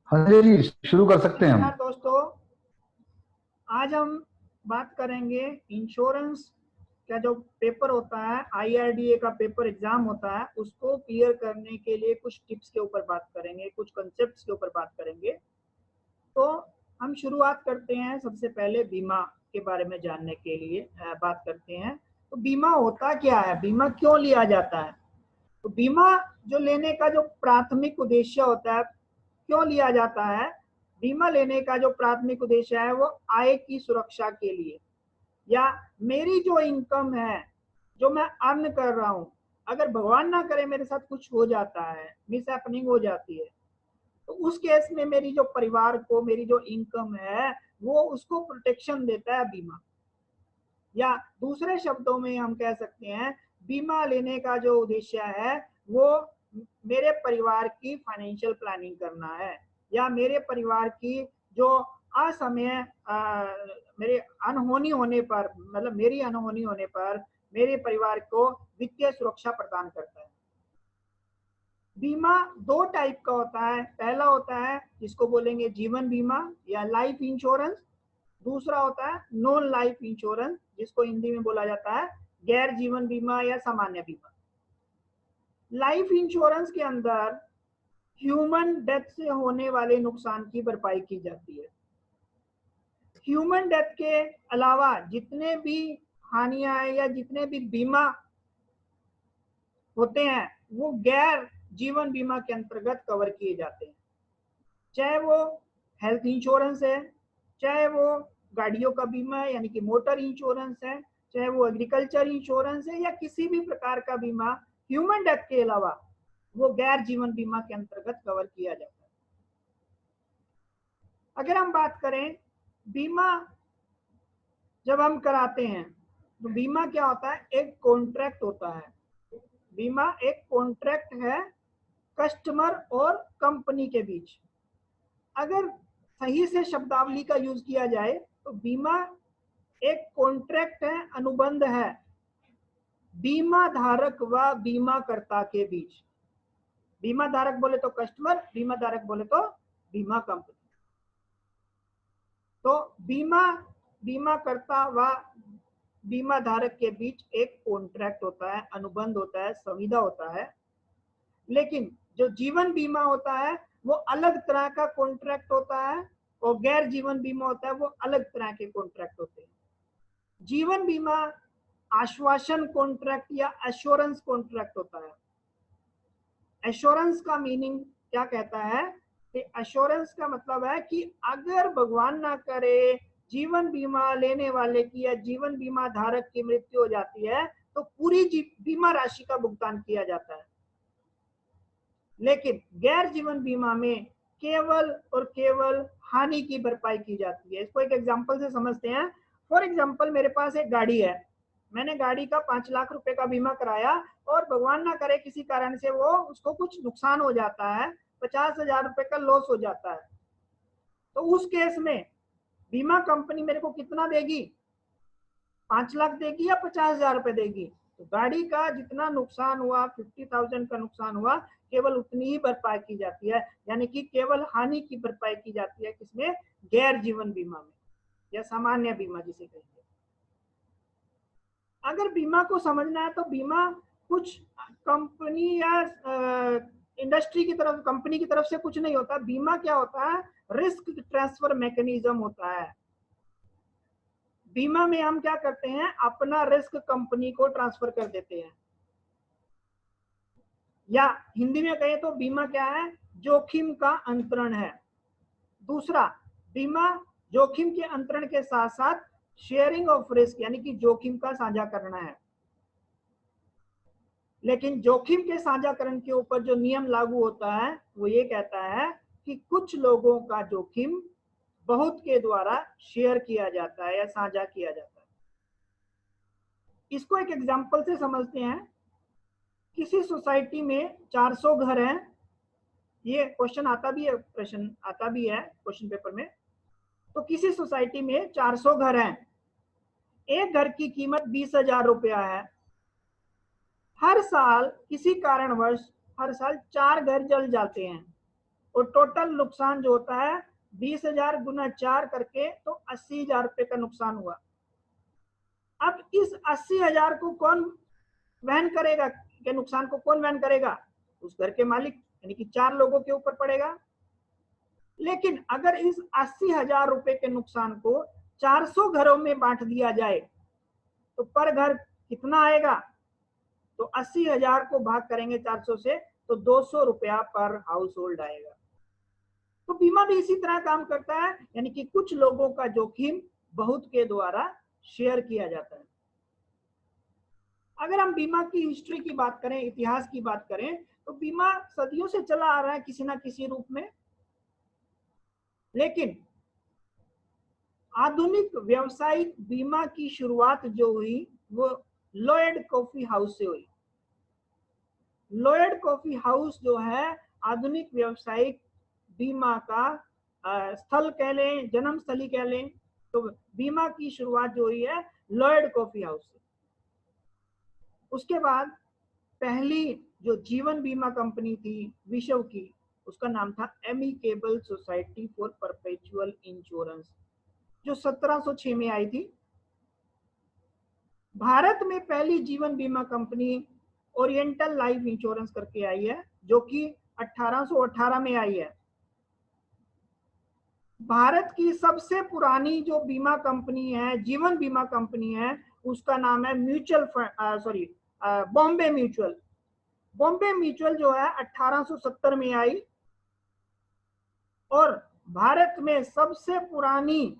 हाँ जी, शुरू कर सकते हैं हम। नमस्कार दोस्तों, आज हम बात करेंगे इंश्योरेंस का जो पेपर होता है, IRDA का पेपर एग्जाम होता है, उसको क्लियर करने के लिए कुछ टिप्स के ऊपर बात करेंगे, कुछ कंसेप्ट्स के ऊपर बात करेंगे। तो हम शुरुआत करते हैं सबसे पहले बीमा के बारे में जानने के लिए बात करते हैं। तो बीमा होता क्या है, बीमा क्यों लिया जाता है? तो बीमा जो लेने का जो प्राथमिक उद्देश्य होता है, क्यों लिया जाता है? बीमा लेने का जो प्राथमिक उद्देश्य है वो आय की सुरक्षा के लिए, या मेरी जो इनकम है, जो मैं अर्न कर रहा हूं, अगर भगवान ना करे मेरे साथ कुछ हो जाता है, मिस हैपनिंग हो जाती है, तो उस केस में मेरी जो परिवार को मेरी जो इनकम है वो उसको प्रोटेक्शन देता है बीमा। या दूसरे शब्दों में हम कह सकते हैं, बीमा लेने का जो उद्देश्य है वो मेरे परिवार की फाइनेंशियल प्लानिंग करना है, या मेरे परिवार की जो असमय मेरे अनहोनी होने पर, मतलब मेरी अनहोनी होने पर मेरे परिवार को वित्तीय सुरक्षा प्रदान करता है। बीमा दो टाइप का होता है। पहला होता है जिसको बोलेंगे जीवन बीमा या लाइफ इंश्योरेंस। दूसरा होता है नॉन लाइफ इंश्योरेंस, जिसको हिंदी में बोला जाता है गैर जीवन बीमा या सामान्य बीमा। लाइफ इंश्योरेंस के अंदर ह्यूमन डेथ से होने वाले नुकसान की भरपाई की जाती है। ह्यूमन डेथ के अलावा जितने भी हानियां हैं या जितने भी बीमा होते हैं वो गैर जीवन बीमा के अंतर्गत कवर किए जाते हैं। चाहे वो हेल्थ इंश्योरेंस है, चाहे वो गाड़ियों का बीमा है यानी कि मोटर इंश्योरेंस है, चाहे वो एग्रीकल्चर इंश्योरेंस है, या किसी भी प्रकार का बीमा ह्यूमन डेथ के अलावा वो गैर जीवन बीमा के अंतर्गत कवर किया जाता है। अगर हम बात करें बीमा जब हम कराते हैं, तो बीमा क्या होता है? एक कॉन्ट्रैक्ट होता है। बीमा एक कॉन्ट्रैक्ट है कस्टमर और कंपनी के बीच। अगर सही से शब्दावली का यूज किया जाए तो बीमा एक कॉन्ट्रैक्ट है, अनुबंध है बीमा धारक व बीमाकर्ता के बीच। बीमा धारक बोले तो कस्टमर, बीमा धारक बोले तो बीमा कंपनी। तो बीमाकर्ता व बीमा धारक के बीच एक कॉन्ट्रैक्ट होता है, अनुबंध होता है, संविदा होता है। लेकिन जो जीवन बीमा होता है वो अलग तरह का कॉन्ट्रैक्ट होता है, और गैर जीवन बीमा होता है वो अलग तरह के कॉन्ट्रैक्ट होते हैं। जीवन बीमा आश्वासन कॉन्ट्रैक्ट या एश्योरेंस कॉन्ट्रैक्ट होता है। एश्योरेंस का मीनिंग क्या कहता है कि एश्योरेंस का मतलब है कि अगर भगवान ना करे जीवन बीमा लेने वाले की या जीवन बीमा धारक की मृत्यु हो जाती है तो पूरी बीमा राशि का भुगतान किया जाता है। लेकिन गैर जीवन बीमा में केवल और केवल हानि की भरपाई की जाती है। इसको एक एग्जांपल से समझते हैं। फॉर एग्जांपल, मेरे पास एक गाड़ी है, मैंने गाड़ी का 5 लाख रुपए का बीमा कराया, और भगवान ना करे किसी कारण से वो उसको कुछ नुकसान हो जाता है, 50,000 रुपए का लॉस हो जाता है, तो उस केस में बीमा कंपनी मेरे को कितना देगी? 5 लाख देगी या 50,000 रुपए देगी? तो गाड़ी का जितना नुकसान हुआ, 50,000 का नुकसान हुआ, केवल उतनी ही भरपाई की जाती है, यानी कि केवल हानि की भरपाई की जाती है। किसमें? गैर जीवन बीमा में, या सामान्य बीमा जिसे कहेंगे। अगर बीमा को समझना है तो बीमा कुछ कंपनी या इंडस्ट्री की तरफ, कंपनी की तरफ से कुछ नहीं होता। बीमा क्या होता है? रिस्क ट्रांसफर मैकेनिज्म होता है। बीमा में हम क्या करते हैं? अपना रिस्क कंपनी को ट्रांसफर कर देते हैं, या हिंदी में कहें तो बीमा क्या है? जोखिम का अंतरण है। दूसरा, बीमा जोखिम के अंतरण के साथ साथ शेयरिंग ऑफ रिस्क यानी कि जोखिम का साझा करना है। लेकिन जोखिम के साझाकरण के ऊपर जो नियम लागू होता है वो ये कहता है कि कुछ लोगों का जोखिम बहुत के द्वारा शेयर किया जाता है या साझा किया जाता है। इसको एक एग्जांपल से समझते हैं। किसी सोसाइटी में 400 घर हैं, ये क्वेश्चन आता भी है, प्रश्न आता भी है क्वेश्चन पेपर में। तो किसी सोसाइटी में 400 घर हैं, एक घर की कीमत 20,000 रुपया है। हर साल किसी कारणवश हर साल 4 घर जल जाते हैं, और टोटल नुकसान जो होता है 20,000 गुना 4 करके तो 80,000 रुपए का नुकसान हुआ। अब इस 80,000 को कौन वहन करेगा, के नुकसान को कौन वहन करेगा? उस घर के मालिक, यानी कि 4 लोगों के ऊपर पड़ेगा। लेकिन अगर इस 80,000 रुपए के नुकसान को 400 घरों में बांट दिया जाए तो पर घर कितना आएगा? तो 80,000 को भाग करेंगे 400 से तो 200 रुपया पर हाउस होल्ड आएगा। तो बीमा भी इसी तरह काम करता है, यानी कि कुछ लोगों का जोखिम बहुत के द्वारा शेयर किया जाता है। अगर हम बीमा की हिस्ट्री की बात करें, इतिहास की बात करें, तो बीमा सदियों से चला आ रहा है किसी ना किसी रूप में। लेकिन आधुनिक व्यावसायिक बीमा की शुरुआत जो हुई वो लॉयड कॉफी हाउस से हुई। लॉयड कॉफी हाउस जो है आधुनिक व्यावसायिक बीमा का स्थल कह लें, जन्म स्थली कह लें। तो बीमा की शुरुआत जो हुई है लॉयड कॉफी हाउस से। उसके बाद पहली जो जीवन बीमा कंपनी थी विश्व की, उसका नाम था amicable society for perpetual insurance, जो 1706 में आई थी। भारत में पहली जीवन बीमा कंपनी ओरिएंटल लाइफ इंश्योरेंस करके आई है, जो कि 1818 में आई है। भारत की सबसे पुरानी जो बीमा कंपनी है, जीवन बीमा कंपनी है, उसका नाम है बॉम्बे म्यूचुअल। बॉम्बे म्यूचुअल जो है 1870 में आई। और भारत में सबसे पुरानी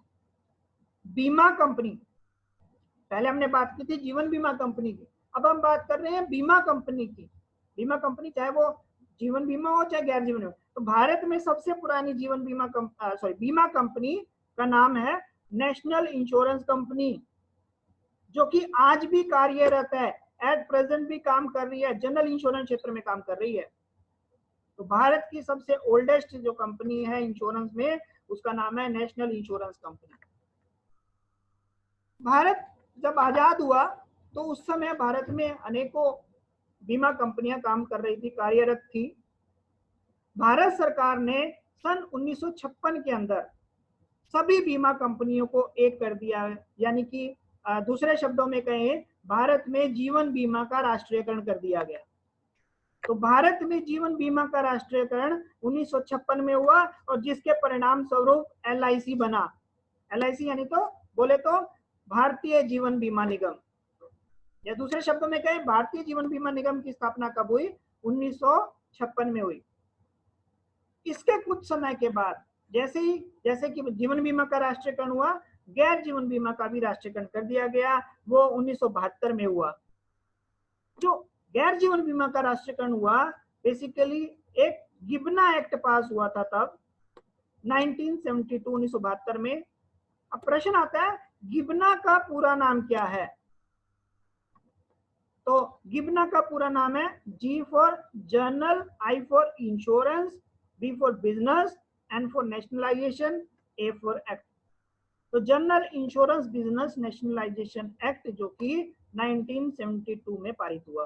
बीमा कंपनी, पहले हमने बात की थी जीवन बीमा कंपनी की, अब हम बात कर रहे हैं बीमा कंपनी की। बीमा कंपनी चाहे वो जीवन बीमा हो चाहे गैर जीवन हो। तो भारत में सबसे पुरानी जीवन बीमा बीमा कंपनी का नाम है नेशनल इंश्योरेंस कंपनी, जो कि आज भी कार्यरत है, एट प्रेजेंट भी काम कर रही है, जनरल इंश्योरेंस क्षेत्र में काम कर रही है। तो भारत की सबसे ओल्डेस्ट जो कंपनी है इंश्योरेंस में, उसका नाम है नेशनल इंश्योरेंस कंपनी। भारत जब आजाद हुआ तो उस समय भारत में अनेकों बीमा कंपनियां काम कर रही थी, कार्यरत थी। भारत सरकार ने सन 1956 के अंदर सभी बीमा कंपनियों को एक कर दिया है, यानी कि दूसरे शब्दों में कहें, भारत में जीवन बीमा का राष्ट्रीयकरण कर दिया गया। तो भारत में जीवन बीमा का राष्ट्रीयकरण 1956 में हुआ और जिसके परिणाम स्वरूप LIC बना। LIC यानी तो बोले तो भारतीय जीवन बीमा निगम, या दूसरे शब्दों में कहें भारतीय जीवन बीमा निगम की स्थापना कब हुई? 1956 में हुई। इसके कुछ समय के बाद जैसे कि जीवन बीमा का राष्ट्रीयकरण हुआ, गैर जीवन बीमा का भी राष्ट्रीयकरण कर दिया गया। वो 1972 में हुआ। जो गैर जीवन बीमा का राष्ट्रीयकरण हुआ, बेसिकली एक गिबना एक्ट पास हुआ था तब 1972 में। अब प्रश्न आता है गिबना का पूरा नाम क्या है? तो गिबना का पूरा नाम है G for general, I for insurance, B for business, N for nationalisation, A for act. तो general insurance business nationalisation act जो कि 1972 में पारित हुआ।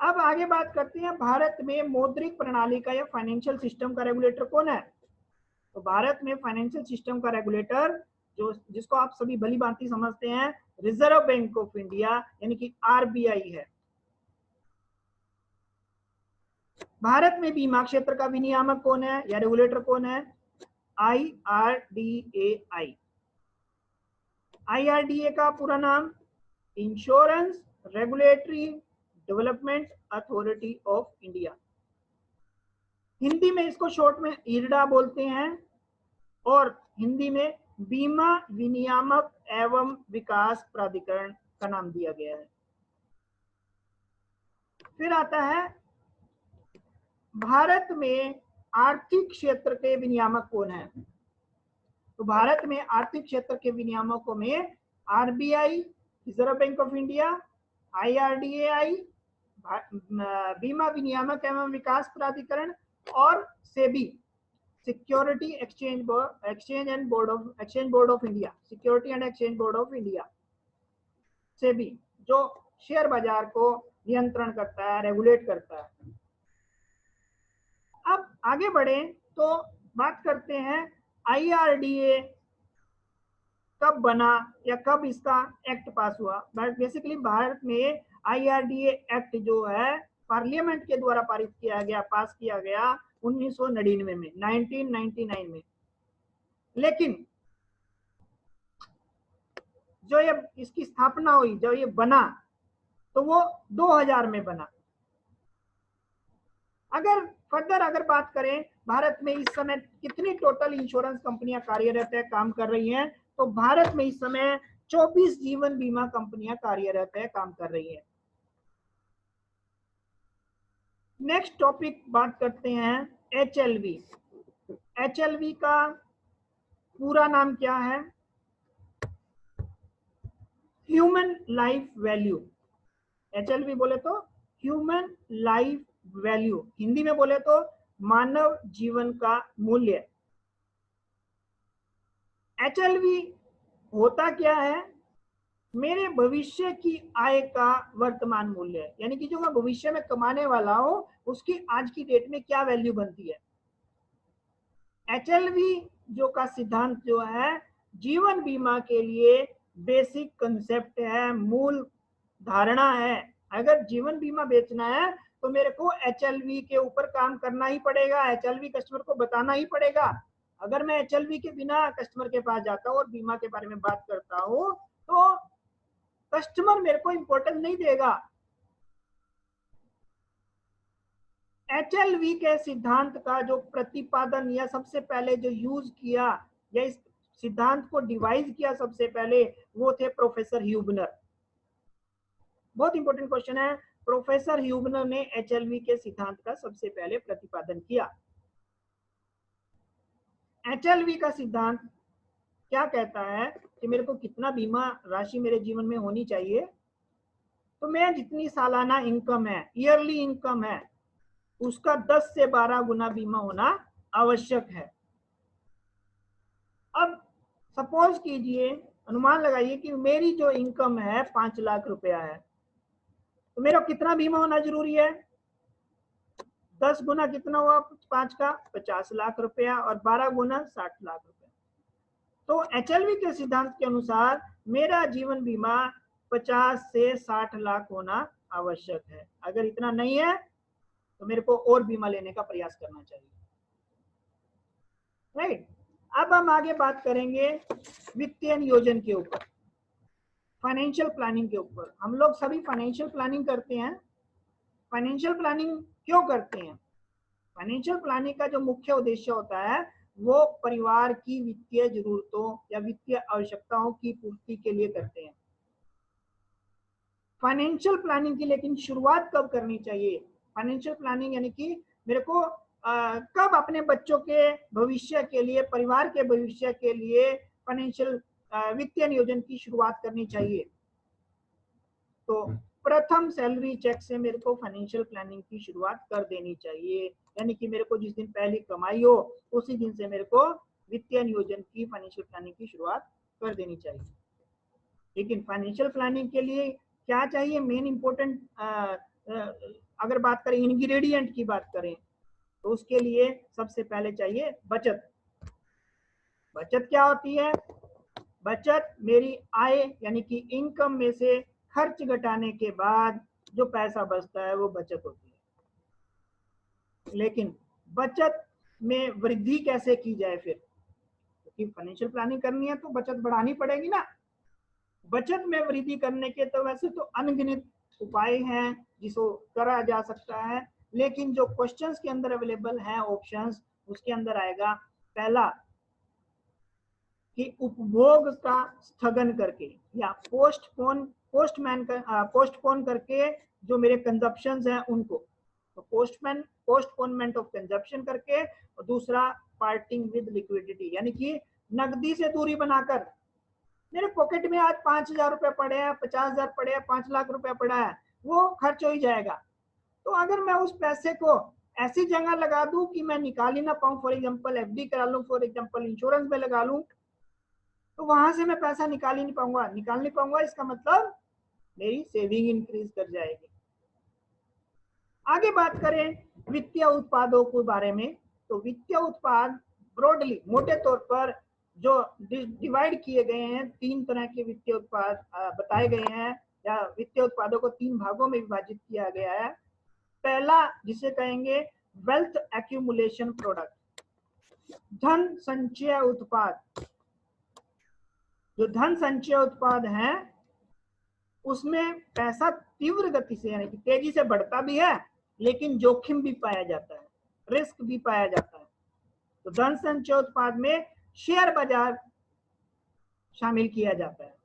अब आगे बात करते हैं भारत में मौद्रिक प्रणाली का या फाइनेंशियल सिस्टम का रेगुलेटर कौन है? तो भारत में फाइनेंशियल सिस्टम का रेगुलेटर जिसको आप सभी भली भांति समझते हैं, रिजर्व बैंक ऑफ इंडिया यानी कि RBI है। भारत में बीमा क्षेत्र का विनियामक कौन है या रेगुलेटर कौन है? IRDAI। IRDA का पूरा नाम insurance regulatory development authority of India. Hindi में इसको शॉर्ट में IRDA बोलते हैं और हिंदी में बीमा विनियामक एवं विकास प्राधिकरण का नाम दिया गया है। फिर आता है भारत में आर्थिक क्षेत्र के विनियामक कौन है? तो भारत में आर्थिक क्षेत्र के विनियामकों में RBI, reserve bank of India, IRDAI, बीमा विनियामक एवं विकास प्राधिकरण और SEBI, security exchange and board of India, security and exchange board of India, SEBI, जो शेयर बाजार को नियंत्रण करता है, रेगुलेट करता है। आगे बढ़े तो बात करते हैं IRDA कब बना या कब इसका एक्ट पास हुआ। बेसिकली भारत में IRDA एक्ट जो है पार्लियामेंट के द्वारा पारित किया गया, पास किया गया 1999 में, 1999 में। लेकिन जो ये इसकी स्थापना हुई, जब ये बना तो वो 2000 में बना। अगर फर्दर अगर बात करें भारत में इस समय कितनी टोटल इंश्योरेंस कंपनियां कार्यरत है, काम कर रही हैं, तो भारत में इस समय 24 जीवन बीमा कंपनियां कार्यरत है, काम कर रही है। नेक्स्ट टॉपिक बात करते हैं HLV। HLV का पूरा नाम क्या है? Human life value. HLV बोले तो ह्यूमन लाइफ वैल्यू, हिंदी में बोले तो मानव जीवन का मूल्य। HLV होता क्या है? मेरे भविष्य की आय का वर्तमान मूल्य, यानी कि जो मैं भविष्य में कमाने वाला हूं उसकी आज की डेट में क्या वैल्यू बनती है। HLV जो का सिद्धांत जो है जीवन बीमा के लिए बेसिक कंसेप्ट है, मूल धारणा है। अगर जीवन बीमा बेचना है तो मेरे को HLV के ऊपर काम करना ही पड़ेगा, HLV कस्टमर को बताना ही पड़ेगा। अगर मैं HLV के बिना कस्टमर के पास जाता हूँ और बीमा के बारे में बात करता हूँ तो कस्टमर मेरे को इंपॉर्टेंस नहीं देगा। HLV के सिद्धांत का जो प्रतिपादन या सबसे पहले जो यूज किया या इस सिद्धांत को डिवाइस किया सबसे पहले, वो थे प्रोफेसर ह्यूबनर। बहुत इंपॉर्टेंट क्वेश्चन है। प्रोफेसर ह्यूबनर ने HLV के सिद्धांत का सबसे पहले प्रतिपादन किया। HLV का सिद्धांत क्या कहता है कि मेरे को कितना बीमा राशि मेरे जीवन में होनी चाहिए, तो मैं जितनी सालाना इनकम है, ईयरली इनकम है, उसका 10 से 12 गुना बीमा होना आवश्यक है। अब सपोज कीजिए, अनुमान लगाइए कि मेरी जो इनकम है 5 लाख रुपया है, तो मेरा कितना बीमा होना जरूरी है? 10 गुना कितना हुआ 5 का? 50 लाख रुपया, और 12 गुना 60 लाख रुपया। तो HLV के सिद्धांत के अनुसार मेरा जीवन बीमा 50 से 60 लाख होना आवश्यक है। अगर इतना नहीं है तो मेरे को और बीमा लेने का प्रयास करना चाहिए। राइट। अब हम आगे बात करेंगे वित्तीय नियोजन के ऊपर, फाइनेंशियल प्लानिंग के ऊपर। हम लोग सभी फाइनेंशियल प्लानिंग करते हैं। फाइनेंशियल प्लानिंग क्यों करते हैं? फाइनेंशियल प्लानिंग का जो मुख्य उद्देश्य होता है वो परिवार की वित्तीय जरूरतों या वित्तीय आवश्यकताओं की पूर्ति के लिए करते हैं। फाइनेंशियल प्लानिंग की लेकिन शुरुआत कब करनी चाहिए? फाइनेंशियल प्लानिंग यानी कि मेरे को कब अपने बच्चों के भविष्य के लिए, परिवार के भविष्य के लिए फाइनेंशियल वित्तीय नियोजन की शुरुआत करनी चाहिए? तो प्रथम सैलरी चेक से मेरे को फाइनेंशियल प्लानिंग की शुरुआत कर देनी चाहिए। यानी कि मेरे को जिस दिन पहली कमाई हो उसी दिन से मेरे को वित्तीय नियोजन की, फाइनेंशियल प्लानिंग की शुरुआत कर देनी चाहिए। लेकिन फाइनेंशियल प्लानिंग के लिए क्या चाहिए? मेन इंपॉर्टेंट अगर बात करें, इंग्रेडिएंट की बात करें, तो उसके लिए सबसे पहले चाहिए बचत। बचत क्या होती है? बचत मेरी आय यानी कि इनकम में से खर्च घटाने के बाद जो पैसा बचता है वो बचत होती है। लेकिन बचत में वृद्धि कैसे की जाए फिर? क्योंकि फाइनेंशियल प्लानिंग करनी है तो बचत बढ़ानी पड़ेगी ना। बचत में वृद्धि करने के तो वैसे तो अनगिनत उपाय हैं जिसको करा जा सकता है, लेकिन जो क्वेश्चंस के अंदर अवेलेबल हैं ऑप्शंस, उसके अंदर आएगा पहला कि उपभोग का स्थगन करके या पोस्टपोन करके जो मेरे कंजप्शंस हैं उनको, तो पोस्टपोनमेंट ऑफ कंजप्शन करके, और दूसरा पार्टिंग विद लिक्विडिटी, यानी कि नकदी से दूरी बनाकर। मेरे पॉकेट में आज 5,000 रुपए पड़े हैं, 50,000 पड़े हैं, 5 लाख रुपया पड़ा है, वो खर्च हो ही जाएगा। तो अगर मैं उस पैसे को ऐसी जगह लगा दूं कि मैं निकाल ही ना पाऊं, फॉर एग्जांपल FD करा लूं, फॉर एग्जांपल इंश्योरेंस में लगा लूं, तो वहां से मैं पैसा निकाल नहीं पाऊंगा। इसका मतलब मेरी सेविंग इंक्रीज कर जाएगी। आगे बात करें वित्तीय उत्पादों के बारे में, तो वित्तीय उत्पाद ब्रॉडली, मोटे तौर पर जो डिवाइड किए गए हैं, 3 तरह के वित्तीय उत्पाद बताए गए हैं, या वित्तीय उत्पादों को 3 भागों में विभाजित किया गया है। पहला जिसे कहेंगे वेल्थ एक्यूमुलेशन प्रोडक्ट, धन संचय उत्पाद। जो धन संचय उत्पाद है उसमें पैसा तीव्र गति से यानी कि तेजी से बढ़ता भी है, लेकिन जोखिम भी पाया जाता है, रिस्क भी पाया जाता है। तो धन संचय उत्पाद में शेयर बाजार शामिल किया जाता है।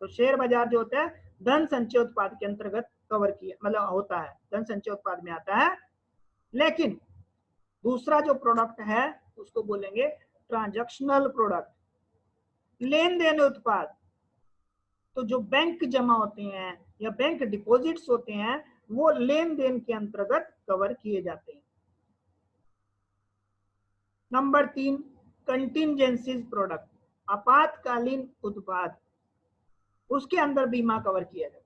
तो शेयर बाजार जो होता है धन संचय उत्पाद के अंतर्गत कवर किया, मतलब होता है, धन संचय उत्पाद में आता है। लेकिन दूसरा जो प्रोडक्ट है उसको बोलेंगे ट्रांजैक्शनल प्रोडक्ट, लेन देन उत्पाद। तो जो बैंक जमा होते हैं या बैंक डिपॉजिट्स होते हैं वो लेन देन के अंतर्गत कवर किए जाते हैं। नंबर 3 कंटिंजेंसीज प्रोडक्ट, आपातकालीन उत्पाद, उसके अंदर बीमा कवर किया जाता है।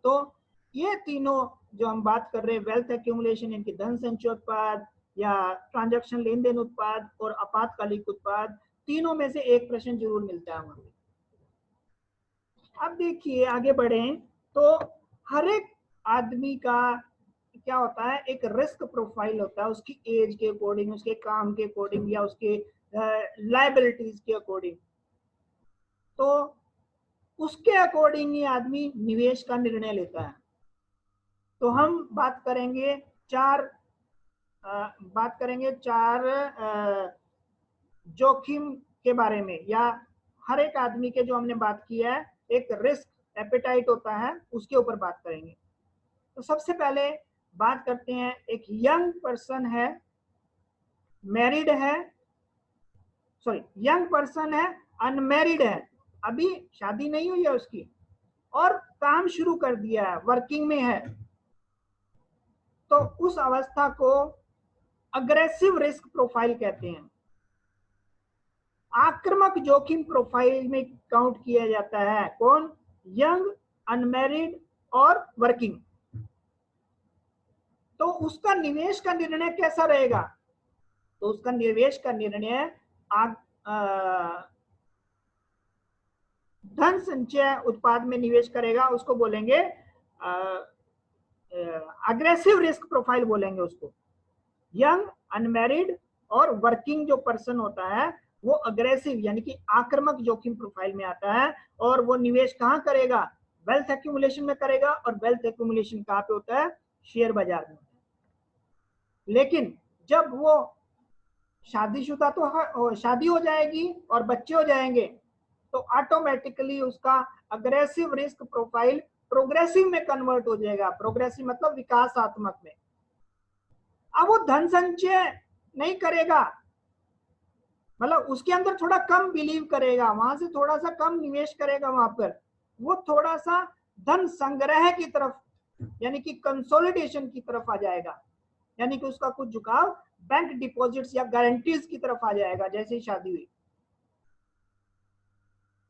तो ये तीनों जो हम बात कर रहे हैं, वेल्थ एक्यूमुलेशन इनकी धन संचय उत्पाद या ट्रांजैक्शन लेन देन उत्पाद और आपातकालिक उत्पाद, तीनों में से एक प्रश्न जरूर मिलता है हमें। अब देखिए आगे बढ़ें तो हर एक आदमी का क्या होता है, एक रिस्क प्रोफाइल होता है, उसकी एज के अकॉर्डिंग, उसके काम के अकॉर्डिंग या उसके लायबिलिटीज के अकॉर्डिंग। तो उसके अकॉर्डिंग ही आदमी निवेश का निर्णय लेता है। तो हम बात करेंगे चार जोखिम के बारे में, या हर एक आदमी के जो हमने बात की है एक रिस्क एपेटाइट होता है, उसके ऊपर बात करेंगे। तो सबसे पहले बात करते हैं, एक यंग पर्सन है, मैरिड है, यंग पर्सन है, अनमैरिड है, अभी शादी नहीं हुई है उसकी, और काम शुरू कर दिया है, वर्किंग में है। तो उस अवस्था को अग्रेसिव रिस्क प्रोफाइल कहते हैं। आक्रामक जोखिम प्रोफाइल में काउंट किया जाता है कौन? यंग, अनमैरिड और वर्किंग। तो उसका निवेश का निर्णय कैसा रहेगा? तो उसका निवेश का निर्णय धन संचय उत्पाद में निवेश करेगा, उसको बोलेंगे अग्रेसिव रिस्क प्रोफाइल बोलेंगे उसको। यंग, अनमैरिड और वर्किंग जो पर्सन होता है वो अग्रेसिव यानी कि आक्रामक जोखिम प्रोफाइल में आता है, और वो निवेश कहाँ करेगा? वेल्थ एक्यूमुलेशन में करेगा। और वेल्थ एक्यूमुलेशन कहाँ पे होता है? शेयर बाजार में। लेकिन जब वो शादीशुदा तो शादी हो जाएगी और बच्चे हो जाएंगे, तो ऑटोमेटिकली उसका अग्रेसिव रिस्क प्रोफाइल प्रोग्रेसिव में कन्वर्ट हो जाएगा। प्रोग्रेसिव मतलब विकासात्मक में। अब वो धन संचय नहीं करेगा, मतलब उसके अंदर थोड़ा कम बिलीव करेगा, वहां से थोड़ा सा कम निवेश करेगा, वहां पर वो थोड़ा सा धन संग्रह की तरफ यानी कि कंसोलिडेशन की तरफ आ जाएगा, यानी कि उसका कुछ झुकाव बैंक डिपॉजिट्स या गारंटीज की तरफ आ जाएगा जैसे ही शादी हुई।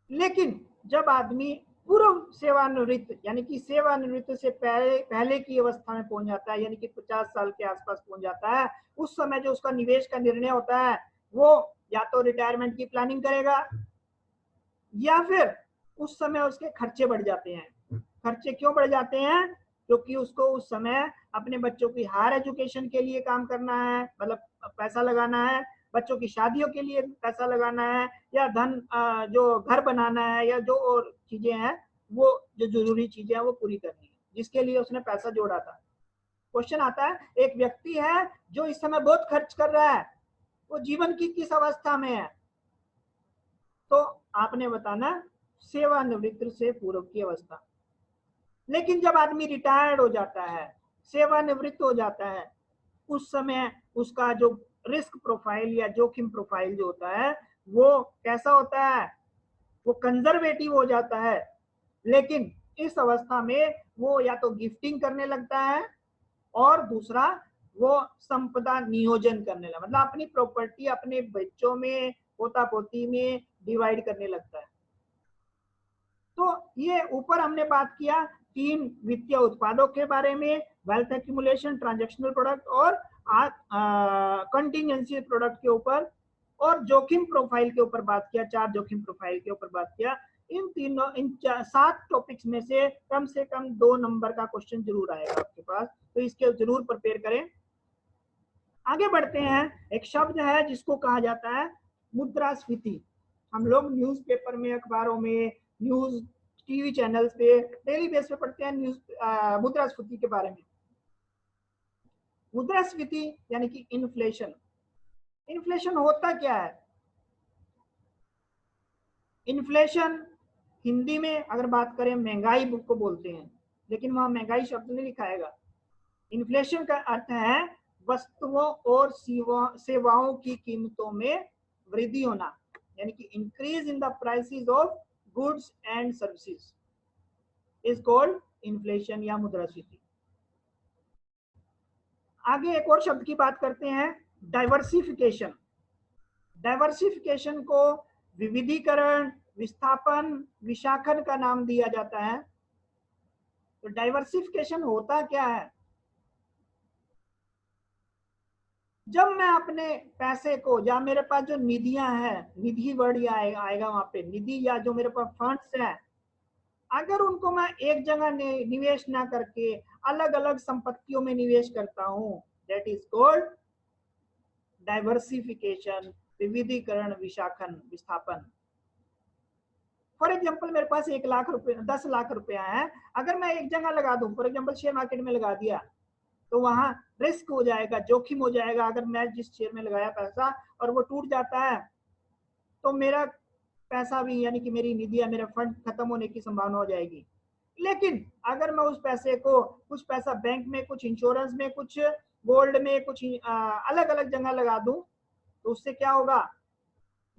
लेकिन जब आदमी पूर्व सेवानिवृत्त यानी कि सेवानिवृत्त से पहले की अवस्था में पहुंच जाता है, यानी कि 50 साल के आसपास पहुंच जाता है, उस समय जो उसका निवेश का निर्णय होता है वो या तो रिटायरमेंट की प्लानिंग करेगा, या फिर उस समय उसके खर्चे बढ़ जाते हैं। खर्चे क्यों बढ़ जाते हैं? क्योंकि उसको उस समय अपने बच्चों की हायर एजुकेशन के लिए काम करना है, मतलब पैसा लगाना है, बच्चों की शादियों के लिए पैसा लगाना है, या धन जो घर बनाना है, या जो और चीजें हैं वो जो जरूरी चीजें हैं वो पूरी करनी है, जिसके लिए उसने पैसा जोड़ा था। क्वेश्चन आता है, एक व्यक्ति है जो इस समय बहुत खर्च कर रहा है, वो जीवन की किस अवस्था में है? तो आपने बताना सेवानिवृत्त से पूर्व की अवस्था। लेकिन जब आदमी रिटायर्ड हो जाता है, सेवानिवृत्त हो जाता है, उस समय उसका जो रिस्क प्रोफाइल या जोखिम प्रोफाइल जो होता है वो कैसा होता है? वो कंजर्वेटिव हो जाता है। लेकिन इस अवस्था में वो या तो गिफ्टिंग करने लगता है, और दूसरा वो संपदा नियोजन करने लगता है, मतलब अपनी प्रॉपर्टी अपने बच्चों में, पोता पोती में डिवाइड करने लगता है। तो ये ऊपर हमने बात किया 3 वित्तीय उत्पादों के बारे में, वेल्थ एक्यूमुलेशन, ट्रांजैक्शनल प्रोडक्ट और कंटिजेंसी प्रोडक्ट के ऊपर और जोखिम प्रोफाइल के ऊपर बात किया, 4 जोखिम प्रोफाइल के ऊपर बात किया। इन 7 टॉपिक्स में से कम 2 नंबर का क्वेश्चन जरूर आएगा आपके पास, तो इसके जरूर प्रिपेयर करें। आगे बढ़ते हैं। एक शब्द है जिसको कहा जाता है मुद्रास्फीति। हम लोग न्यूज़पेपर में, अखबारों में, न्यूज टीवी चैनल्स पे डेली बेस पे पढ़ते हैं मुद्रास्फीति के बारे में। मुद्रास्फीति यानी कि इन्फ्लेशन। इन्फ्लेशन होता क्या है? इन्फ्लेशन हिंदी में अगर बात करें महंगाई को बोलते हैं, लेकिन वहां महंगाई शब्द नहीं लिखाएगा। इन्फ्लेशन का अर्थ है वस्तुओं और सेवाओं की कीमतों में वृद्धि होना, यानी कि increase in the prices of goods and services is called inflation या मुद्रास्फीति। आगे एक और शब्द की बात करते हैं, डाइवर्सिफिकेशन। डाइवर्सिफिकेशन को विविधीकरण, विस्थापन, विशाखन का नाम दिया जाता है। तो डाइवर्सिफिकेशन होता क्या है? जब मैं अपने पैसे को, या मेरे पास जो निधियां हैं, निधि वर्ड आएगा वहां पे, निधि या जो मेरे पास फंड्स हैं, अगर उनको मैं एक जगह निवेश ना करके अलग अलग संपत्तियों में निवेश करता हूं, दैट इज कॉल्ड डाइवर्सिफिकेशन, विविधीकरण, विशाखन, विस्थापन। फॉर एग्जाम्पल मेरे पास 1 लाख रुपए, 10 लाख रुपया है, अगर मैं एक जगह लगा दूं, फॉर एग्जाम्पल शेयर मार्केट में लगा दिया, तो वहां रिस्क हो जाएगा, जोखिम हो जाएगा। अगर मैं जिस शेयर में लगाया पैसा और वो टूट जाता है, तो मेरा पैसा भी, यानी कि मेरी निधियां, मेरा फंड खत्म होने की संभावना हो जाएगी। लेकिन अगर मैं उस पैसे को, कुछ पैसा बैंक में, कुछ इंश्योरेंस में, कुछ गोल्ड में, कुछ अलग अलग जगह लगा दूं, तो उससे क्या होगा?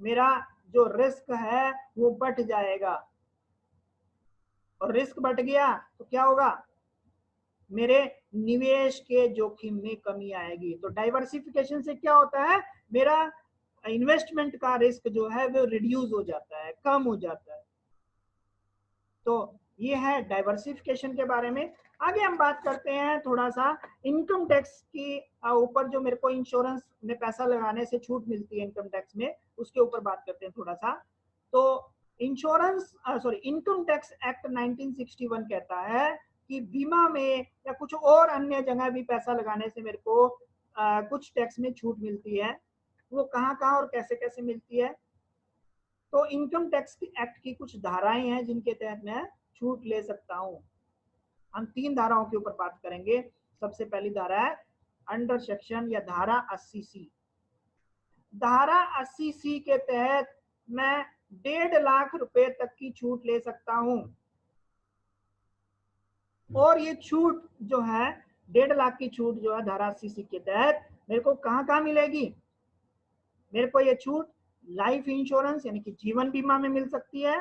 मेरा जो रिस्क है वो बढ़ जाएगा, और रिस्क बढ़ गया तो क्या होगा? मेरे निवेश के जोखिम में कमी आएगी। तो डाइवर्सिफिकेशन से क्या होता है? मेरा इन्वेस्टमेंट का रिस्क जो है वो रिड्यूस हो जाता है, कम हो जाता है। तो ये है डाइवर्सिफिकेशन के बारे में। आगे हम बात करते हैं थोड़ा सा इनकम टैक्स की ऊपर, जो मेरे को इंश्योरेंस में पैसा लगाने से छूट मिलती है इनकम टैक्स में, उसके ऊपर बात करते हैं थोड़ा सा। तो इनकम टैक्स एक्ट 1961 कहता है कि बीमा में या कुछ और अन्य जगह भी पैसा लगाने से मेरे को कुछ टैक्स में छूट मिलती है। वो कहाँ कहाँ और कैसे कैसे मिलती है? तो इनकम टैक्स एक्ट की कुछ धाराएं हैं जिनके तहत मैं छूट ले सकता हूं। हम 3 धाराओं के ऊपर बात करेंगे। सबसे पहली धारा है अंडर सेक्शन या धारा 80C। धारा 80C के तहत मैं 1.5 लाख रुपए तक की छूट ले सकता हूं। और ये छूट जो है, 1.5 लाख की छूट जो है धारा 80C के तहत मेरे को कहाँ कहाँ मिलेगी? मेरे को ये छूट लाइफ इंश्योरेंस यानी कि जीवन बीमा में मिल सकती है।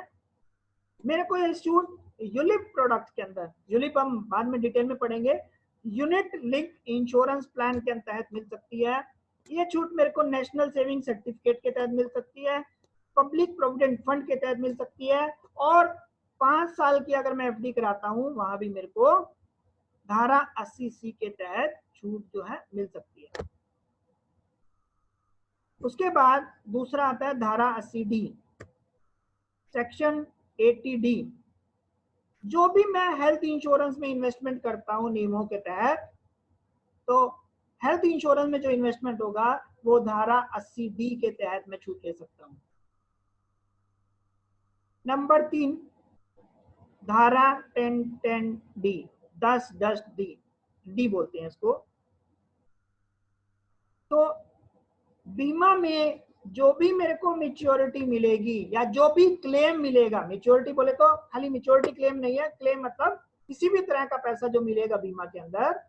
मेरे को ये छूट यूलिप प्रोडक्ट के अंदर, यूलिप हम बाद में डिटेल में पढ़ेंगे, यूनिट लिंक इंश्योरेंस प्लान के तहत मिल सकती है। ये छूट मेरे को नेशनल सेविंग सर्टिफिकेट के तहत मिल सकती है, पब्लिक प्रोविडेंट फंड के तहत मिल सकती है, और 5 साल की अगर मैं एफडी कराता हूं, वहां भी मेरे को धारा 80C के तहत छूट जो है मिल सकती है। उसके बाद दूसरा आता है धारा 80D, सेक्शन 80D। जो भी मैं हेल्थ इंश्योरेंस में इन्वेस्टमेंट करता हूं नियमों के तहत, तो हेल्थ इंश्योरेंस में जो इन्वेस्टमेंट होगा वो धारा 80D के तहत मैं छूट ले सकता हूं। नंबर 3, धारा 1010D, 1010D बोलते हैं इसको। तो बीमा में जो भी मेरे को मैच्योरिटी मिलेगी या जो भी क्लेम मिलेगा, मैच्योरिटी बोले तो खाली मैच्योरिटी क्लेम नहीं है, क्लेम मतलब किसी भी तरह का पैसा जो मिलेगा बीमा के अंदर,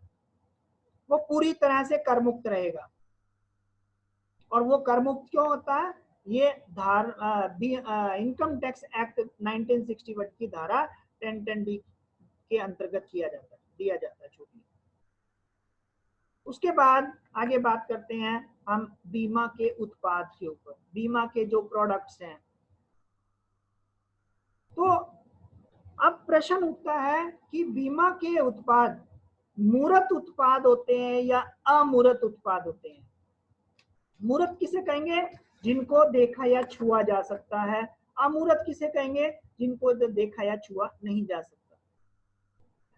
वो पूरी तरह से कर मुक्त रहेगा। और वो कर मुक्त क्यों होता है? ये इनकम टैक्स एक्ट 1961 की धारा 1010D के अंतर्गत दिया जाता है छूट। उसके बाद आगे बात करते हैं हम बीमा के उत्पाद के ऊपर, बीमा के जो प्रोडक्ट्स हैं। तो अब प्रश्न उठता है कि बीमा के उत्पाद मूर्त उत्पाद होते हैं या अमूर्त उत्पाद होते हैं? मूर्त किसे कहेंगे? जिनको देखा या छुआ जा सकता है। अमूर्त किसे कहेंगे? जिनको देखा या छुआ नहीं जा सकता।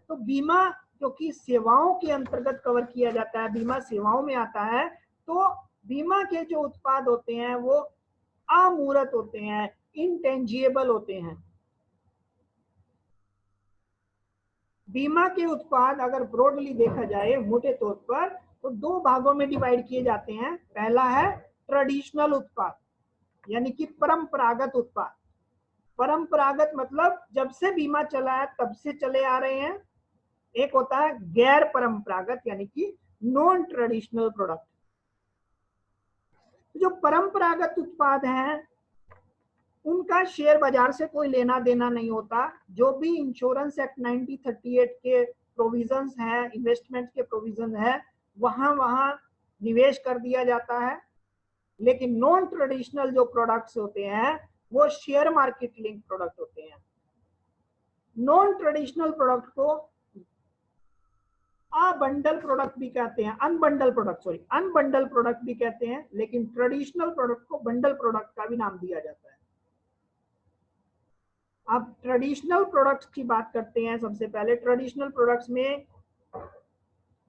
तो बीमा क्योंकि सेवाओं के अंतर्गत कवर किया जाता है, बीमा सेवाओं में आता है, तो बीमा के जो उत्पाद होते हैं वो अमूर्त होते हैं, इंटेंजिबल होते हैं। बीमा के उत्पाद अगर ब्रॉडली देखा जाए मोटे तौर पर तो दो भागों में डिवाइड किए जाते हैं। पहला है ट्रेडिशनल उत्पाद, यानी कि परंपरागत उत्पाद। परंपरागत मतलब जब से बीमा चला है तब से चले आ रहे हैं। एक होता है गैर परंपरागत, यानी कि नॉन ट्रेडिशनल प्रोडक्ट। जो परंपरागत उत्पाद हैं उनका शेयर बाजार से कोई लेना देना नहीं होता। जो भी इंश्योरेंस एक्ट 1938 के प्रोविजंस हैं, इन्वेस्टमेंट के प्रोविजन है, वहां निवेश कर दिया जाता है। लेकिन नॉन ट्रेडिशनल जो प्रोडक्ट्स होते हैं वो शेयर मार्केट लिंक प्रोडक्ट होते हैं। नॉन ट्रेडिशनल प्रोडक्ट को अबंडल प्रोडक्ट भी कहते हैं, अनबंडल प्रोडक्ट भी कहते हैं, लेकिन ट्रेडिशनल प्रोडक्ट को बंडल प्रोडक्ट का भी नाम दिया जाता है। अब ट्रेडिशनल प्रोडक्ट्स की बात करते हैं। सबसे पहले ट्रेडिशनल प्रोडक्ट्स में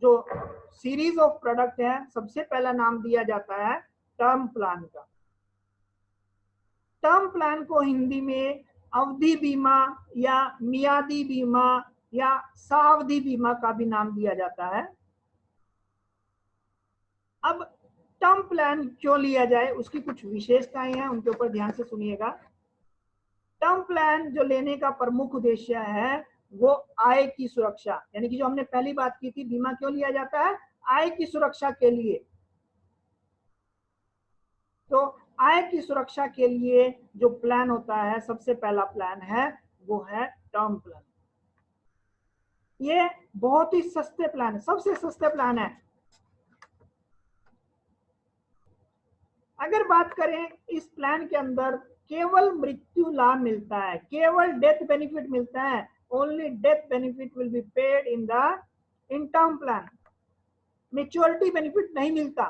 जो सीरीज ऑफ प्रोडक्ट है, सबसे पहला नाम दिया जाता है टर्म प्लान का। टर्म प्लान को हिंदी में अवधि बीमा या मियादी बीमा या सावधि बीमा का भी नाम दिया जाता है। अब टर्म प्लान क्यों लिया जाए, उसकी कुछ विशेषताएं हैं, उनके ऊपर ध्यान से सुनिएगा। टर्म प्लान जो लेने का प्रमुख उद्देश्य है वो आय की सुरक्षा, यानी कि जो हमने पहली बात की थी, बीमा क्यों लिया जाता है? आय की सुरक्षा के लिए। तो आय की सुरक्षा के लिए जो प्लान होता है, सबसे पहला प्लान है वो है टर्म प्लान। ये बहुत ही सस्ते प्लान है, सबसे सस्ते प्लान है। अगर बात करें इस प्लान के अंदर केवल मृत्यु लाभ मिलता है, केवल डेथ बेनिफिट मिलता है। Only death benefit will be paid in term plan. Maturity benefit नहीं मिलता।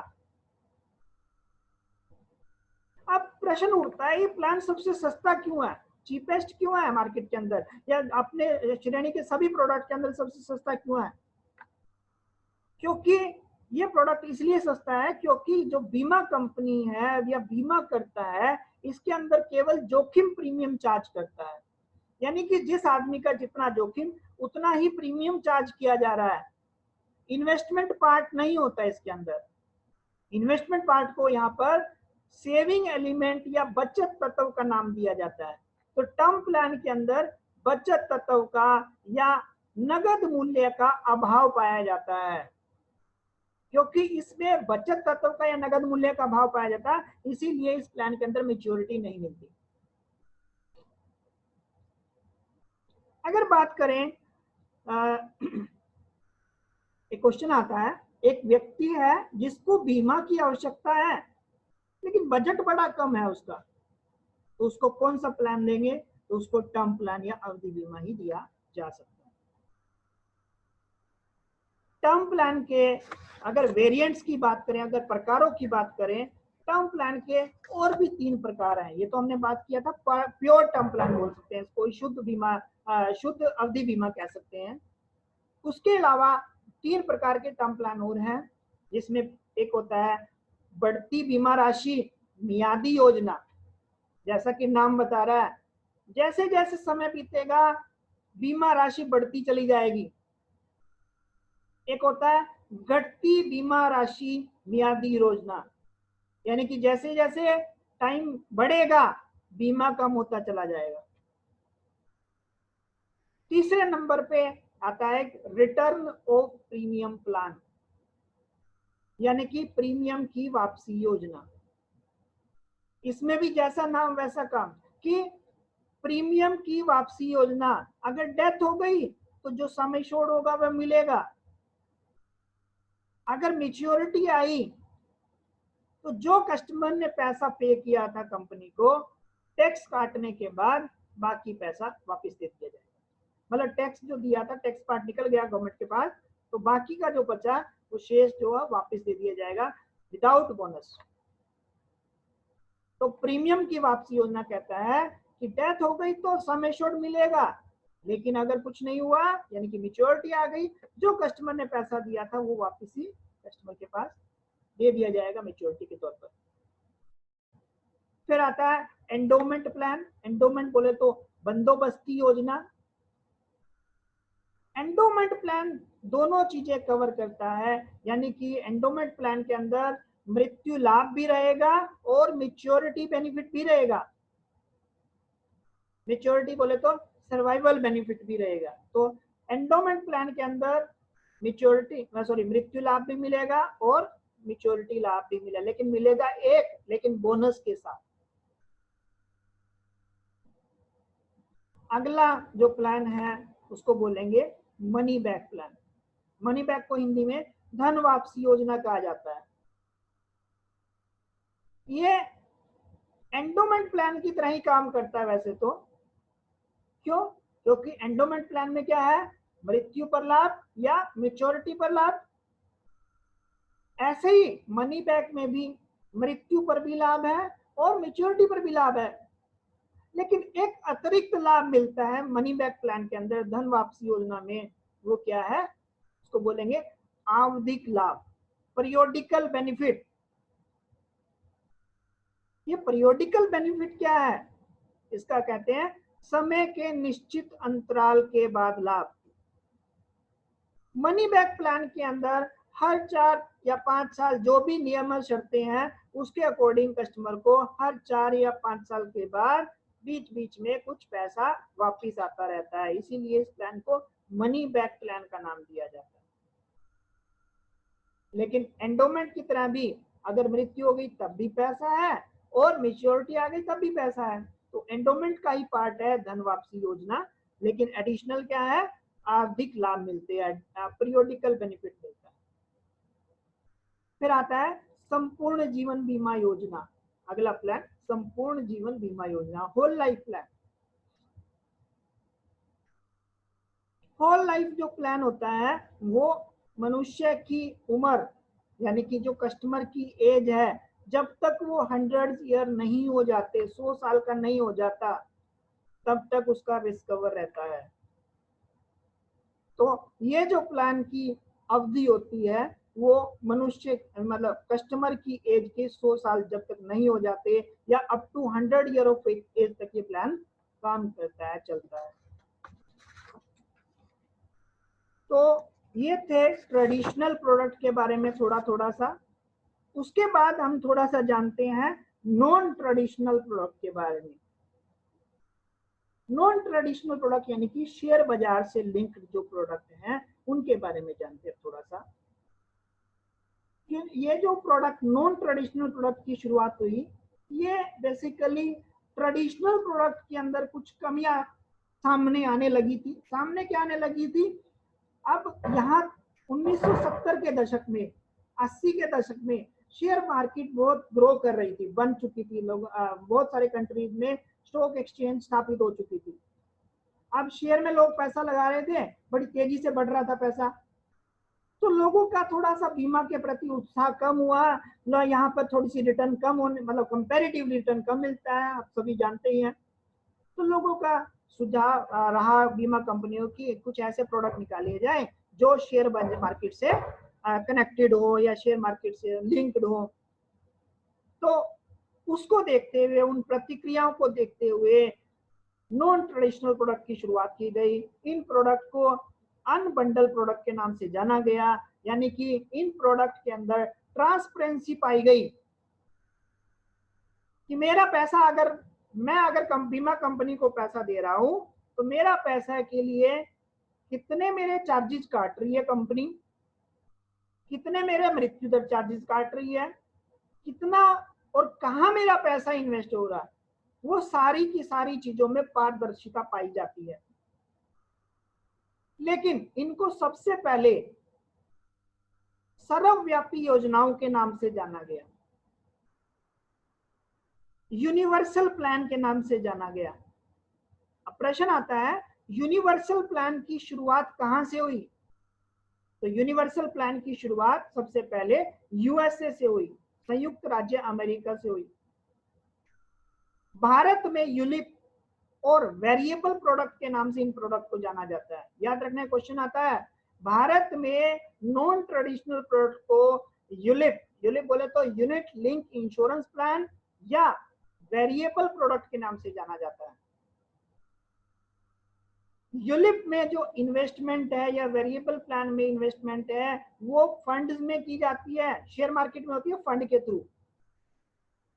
अब प्रश्न उठता है, ये प्लान सबसे सस्ता क्यों है, चीपेस्ट क्यों है मार्केट के अंदर, या अपने श्रेणी के सभी प्रोडक्ट के अंदर सबसे सस्ता क्यों है? क्योंकि ये प्रोडक्ट इसलिए सस्ता है क्योंकि जो बीमा कंपनी है या बीमा करता है, इसके अंदर केवल जोखिम प्रीमियम चार्ज करता है। यानी कि जिस आदमी का जितना जोखिम उतना ही प्रीमियम चार्ज किया जा रहा है। इन्वेस्टमेंट पार्ट नहीं होता इसके अंदर। इन्वेस्टमेंट पार्ट को यहाँ पर सेविंग एलिमेंट या बचत तत्व का नाम दिया जाता है। तो टर्म प्लान के अंदर बचत तत्व का या नगद मूल्य का अभाव पाया जाता है। क्योंकि इसमें बचत तत्व का या नगद मूल्य का अभाव पाया जाता है, इसीलिए इस प्लान के अंदर मैच्योरिटी नहीं मिलती। अगर बात करें, एक क्वेश्चन आता है, एक व्यक्ति है जिसको बीमा की आवश्यकता है लेकिन बजट बड़ा कम है उसका, तो उसको कौन सा प्लान देंगे? तो उसको टर्म प्लान या अवधि बीमा ही दिया जा सकता है। टर्म प्लान के अगर वेरिएंट्स की बात करें, अगर प्रकारों की बात करें, टर्म प्लान के और भी 3 प्रकार हैं। ये तो हमने बात किया था, प्योर टर्म प्लान बोल सकते हैं इसको, शुद्ध बीमा, शुद्ध अवधि बीमा कह सकते हैं। उसके अलावा 3 प्रकार के टर्म प्लान और हैं, जिसमें एक होता है बढ़ती बीमा राशि मियादी योजना। जैसा कि नाम बता रहा है, जैसे जैसे समय बीतेगा बीमा राशि बढ़ती चली जाएगी। एक होता है घटती बीमा राशि मियादी योजना, यानी कि जैसे जैसे टाइम बढ़ेगा बीमा कम होता चला जाएगा। तीसरे नंबर पे आता है रिटर्न ऑफ प्रीमियम प्लान, यानी कि प्रीमियम की वापसी योजना। इसमें भी जैसा नाम वैसा काम, कि प्रीमियम की वापसी योजना, अगर डेथ हो गई तो जो सम एश्योर्ड होगा वह मिलेगा। अगर मैच्योरिटी आई तो जो कस्टमर ने पैसा पे किया था कंपनी को, टैक्स काटने के बाद बाकी पैसा वापस दे दिया जाएगा। मतलब टैक्स जो दिया था, टैक्स पार्ट निकल गया गवर्नमेंट के पास, तो बाकी का जो बचा वो शेष जो है वापस दे दिया जाएगा विदाउट बोनस। तो प्रीमियम की वापसी योजना कहता है कि डेथ हो गई तो सम एश्योर्ड मिलेगा, लेकिन अगर कुछ नहीं हुआ यानी कि मैच्योरिटी आ गई, जो कस्टमर ने पैसा दिया था वो वापस ही कस्टमर के पास दे दिया जाएगा मैच्योरिटी के तौर पर। फिर आता है एंडोमेंट प्लान। एंडोमेंट बोले तो बंदोबस्ती योजना। एंडोमेंट प्लान दोनों चीजें कवर करता है, यानी कि एंडोमेंट प्लान के अंदर मृत्यु लाभ भी रहेगा और मैच्योरिटी बेनिफिट भी रहेगा। मैच्योरिटी बोले तो सर्वाइवल बेनिफिट भी रहेगा। तो एंडोमेंट प्लान के अंदर मृत्यु लाभ भी मिलेगा और मैच्योरिटी लाभ भी मिलेगा, लेकिन मिलेगा लेकिन बोनस के साथ। अगला जो प्लान है उसको बोलेंगे money back plan. Money back को हिंदी में धन वापसी योजना कहा जाता है। ये एंडोमेंट प्लान की तरह ही काम करता है वैसे तो। क्यों? क्योंकि एंडोमेंट प्लान में क्या है, मृत्यु पर लाभ या मैच्योरिटी पर लाभ। ऐसे ही मनी बैक में भी मृत्यु पर भी लाभ है और मैच्योरिटी पर भी लाभ है, लेकिन एक अतिरिक्त लाभ मिलता है मनी बैक प्लान के अंदर धन वापसी योजना में। वो क्या है, उसको बोलेंगे आवधिक लाभ, पीरियोडिकल बेनिफिट। ये पीरियोडिकल बेनिफिट क्या है, इसका कहते हैं समय के निश्चित अंतराल के बाद लाभ। मनी बैक प्लान के अंदर हर 4 या 5 साल जो भी नियम शर्तें हैं उसके अकॉर्डिंग कस्टमर को हर 4 या 5 साल के बाद बीच बीच में कुछ पैसा वापिस आता रहता है, इसीलिए इस प्लान को मनी बैक प्लान का नाम दिया जाता है। लेकिन एंडोमेंट की तरह भी अगर मृत्यु हो गई तब भी पैसा है और मैच्योरिटी आ गई तब भी पैसा है। तो एंडोमेंट का ही पार्ट है धन वापसी योजना, लेकिन एडिशनल क्या है, आवधिक लाभ मिलते हैं, पीरियोडिकल बेनिफिट मिलता है। फिर आता है संपूर्ण जीवन बीमा योजना। अगला प्लान संपूर्ण जीवन बीमा योजना, whole life plan. Whole life जो प्लान होता है वो मनुष्य की उम्र यानी कि जो कस्टमर की एज है जब तक वो 100 ईयर नहीं हो जाते, 100 साल का नहीं हो जाता, तब तक उसका रिस्क कवर रहता है। तो ये जो प्लान की अवधि होती है वो मनुष्य मतलब कस्टमर की एज के 100 साल जब तक नहीं हो जाते या up to 100 year of age तक ये प्लान काम करता है, चलता है। तो ये थे ट्रेडिशनल प्रोडक्ट के बारे में थोड़ा सा। उसके बाद हम थोड़ा सा जानते हैं नॉन ट्रेडिशनल प्रोडक्ट के बारे में। नॉन ट्रेडिशनल प्रोडक्ट यानी कि शेयर बाजार से लिंक्ड जो प्रोडक्ट हैं उनके बारे में जानते हैं थोड़ा सा। ये जो प्रोडक्ट नॉन ट्रेडिशनल प्रोडक्ट की शुरुआत हुई, ये बेसिकली ट्रेडिशनल प्रोडक्ट के अंदर कुछ कमियां सामने आने लगी थी। सामने क्या आने लगी थी, अब यहाँ 1970 के दशक में, 80 के दशक में शेयर मार्केट बहुत ग्रो कर रही थी, बन चुकी थी। लोग बहुत सारे कंट्रीज में स्टॉक एक्सचेंज स्थापित हो चुकी थी। अब शेयर में लोग पैसा लगा रहे थे, बड़ी तेजी से बढ़ रहा था पैसा, तो लोगों का थोड़ा सा बीमा के प्रति उत्साह कम हुआ। यहाँ पर थोड़ी सी रिटर्न कम होने, मतलब कंपैरेटिव रिटर्न कम मिलता है, आप सभी जानते ही हैं। तो लोगों का सुझाव रहा बीमा कंपनियों की कुछ ऐसे प्रोडक्ट निकाले जाए जो शेयर मार्केट से कनेक्टेड हो या शेयर मार्केट से लिंक्ड हो। तो उसको देखते हुए, उन प्रतिक्रियाओं को देखते हुए नॉन ट्रेडिशनल प्रोडक्ट की शुरुआत की गई। इन प्रोडक्ट को अनबंडल प्रोडक्ट के नाम से जाना गया, यानी कि इन प्रोडक्ट के अंदर ट्रांसपेरेंसी पाई गई कि मेरा पैसा मैं अगर बीमा कंपनी को पैसा दे रहा हूं तो मेरा पैसा के लिए कितने मेरे चार्जेस काट रही है कंपनी, कितने मेरे मृत्यु दर चार्जेस काट रही है, कितना और कहां मेरा पैसा इन्वेस्ट हो रहा है, वो सारी की सारी चीजों में पारदर्शिता पाई जाती है। लेकिन इनको सबसे पहले सर्वव्यापी योजनाओं के नाम से जाना गया, यूनिवर्सल प्लान के नाम से जाना गया। अब प्रश्न आता है यूनिवर्सल प्लान की शुरुआत कहां से हुई? तो यूनिवर्सल प्लान की शुरुआत सबसे पहले यूएसए से हुई, संयुक्त राज्य अमेरिका से हुई। भारत में यूलिप और वेरिएबल प्रोडक्ट के नाम से इन प्रोडक्ट को जाना जाता है। याद रखना, क्वेश्चन आता है भारत में नॉन ट्रेडिशनल प्रोडक्ट को यूलिप, यूलिप बोले तो यूनिट लिंक इंश्योरेंस प्लान या वेरिएबल प्रोडक्ट के नाम से जाना जाता है। यूलिप में जो इन्वेस्टमेंट है या वेरिएबल प्लान में इन्वेस्टमेंट है वो फंड्स में की जाती है, शेयर मार्केट में होती है फंड के थ्रू।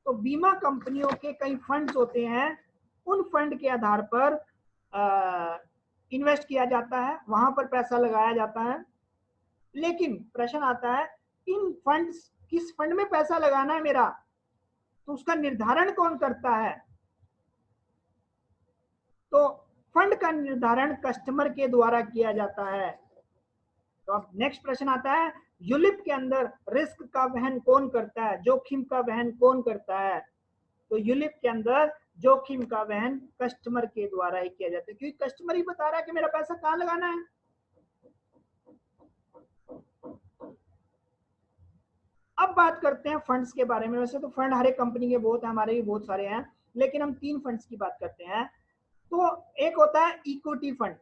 तो बीमा कंपनियों के कई फंड्स होते हैं, उन फंड के आधार पर इन्वेस्ट किया जाता है, वहां पर पैसा लगाया जाता है। लेकिन प्रश्न आता है इन फंड्स, किस फंड में पैसा लगाना है मेरा, तो उसका निर्धारण कौन करता है? तो फंड का निर्धारण कस्टमर के द्वारा किया जाता है। तो अब नेक्स्ट प्रश्न आता है यूलिप के अंदर रिस्क का वहन कौन करता है, जोखिम का वहन कौन करता है? तो यूलिप के अंदर जोखिम का वहन कस्टमर के द्वारा ही किया जाता है, क्योंकि कस्टमर ही बता रहा है कि मेरा पैसा कहां लगाना है। अब बात करते हैं फंड्स के बारे में। वैसे तो फंड हर एक कंपनी के बहुत है, हमारे भी बहुत सारे हैं, लेकिन हम 3 फंड्स की बात करते हैं। तो एक होता है इक्विटी फंड।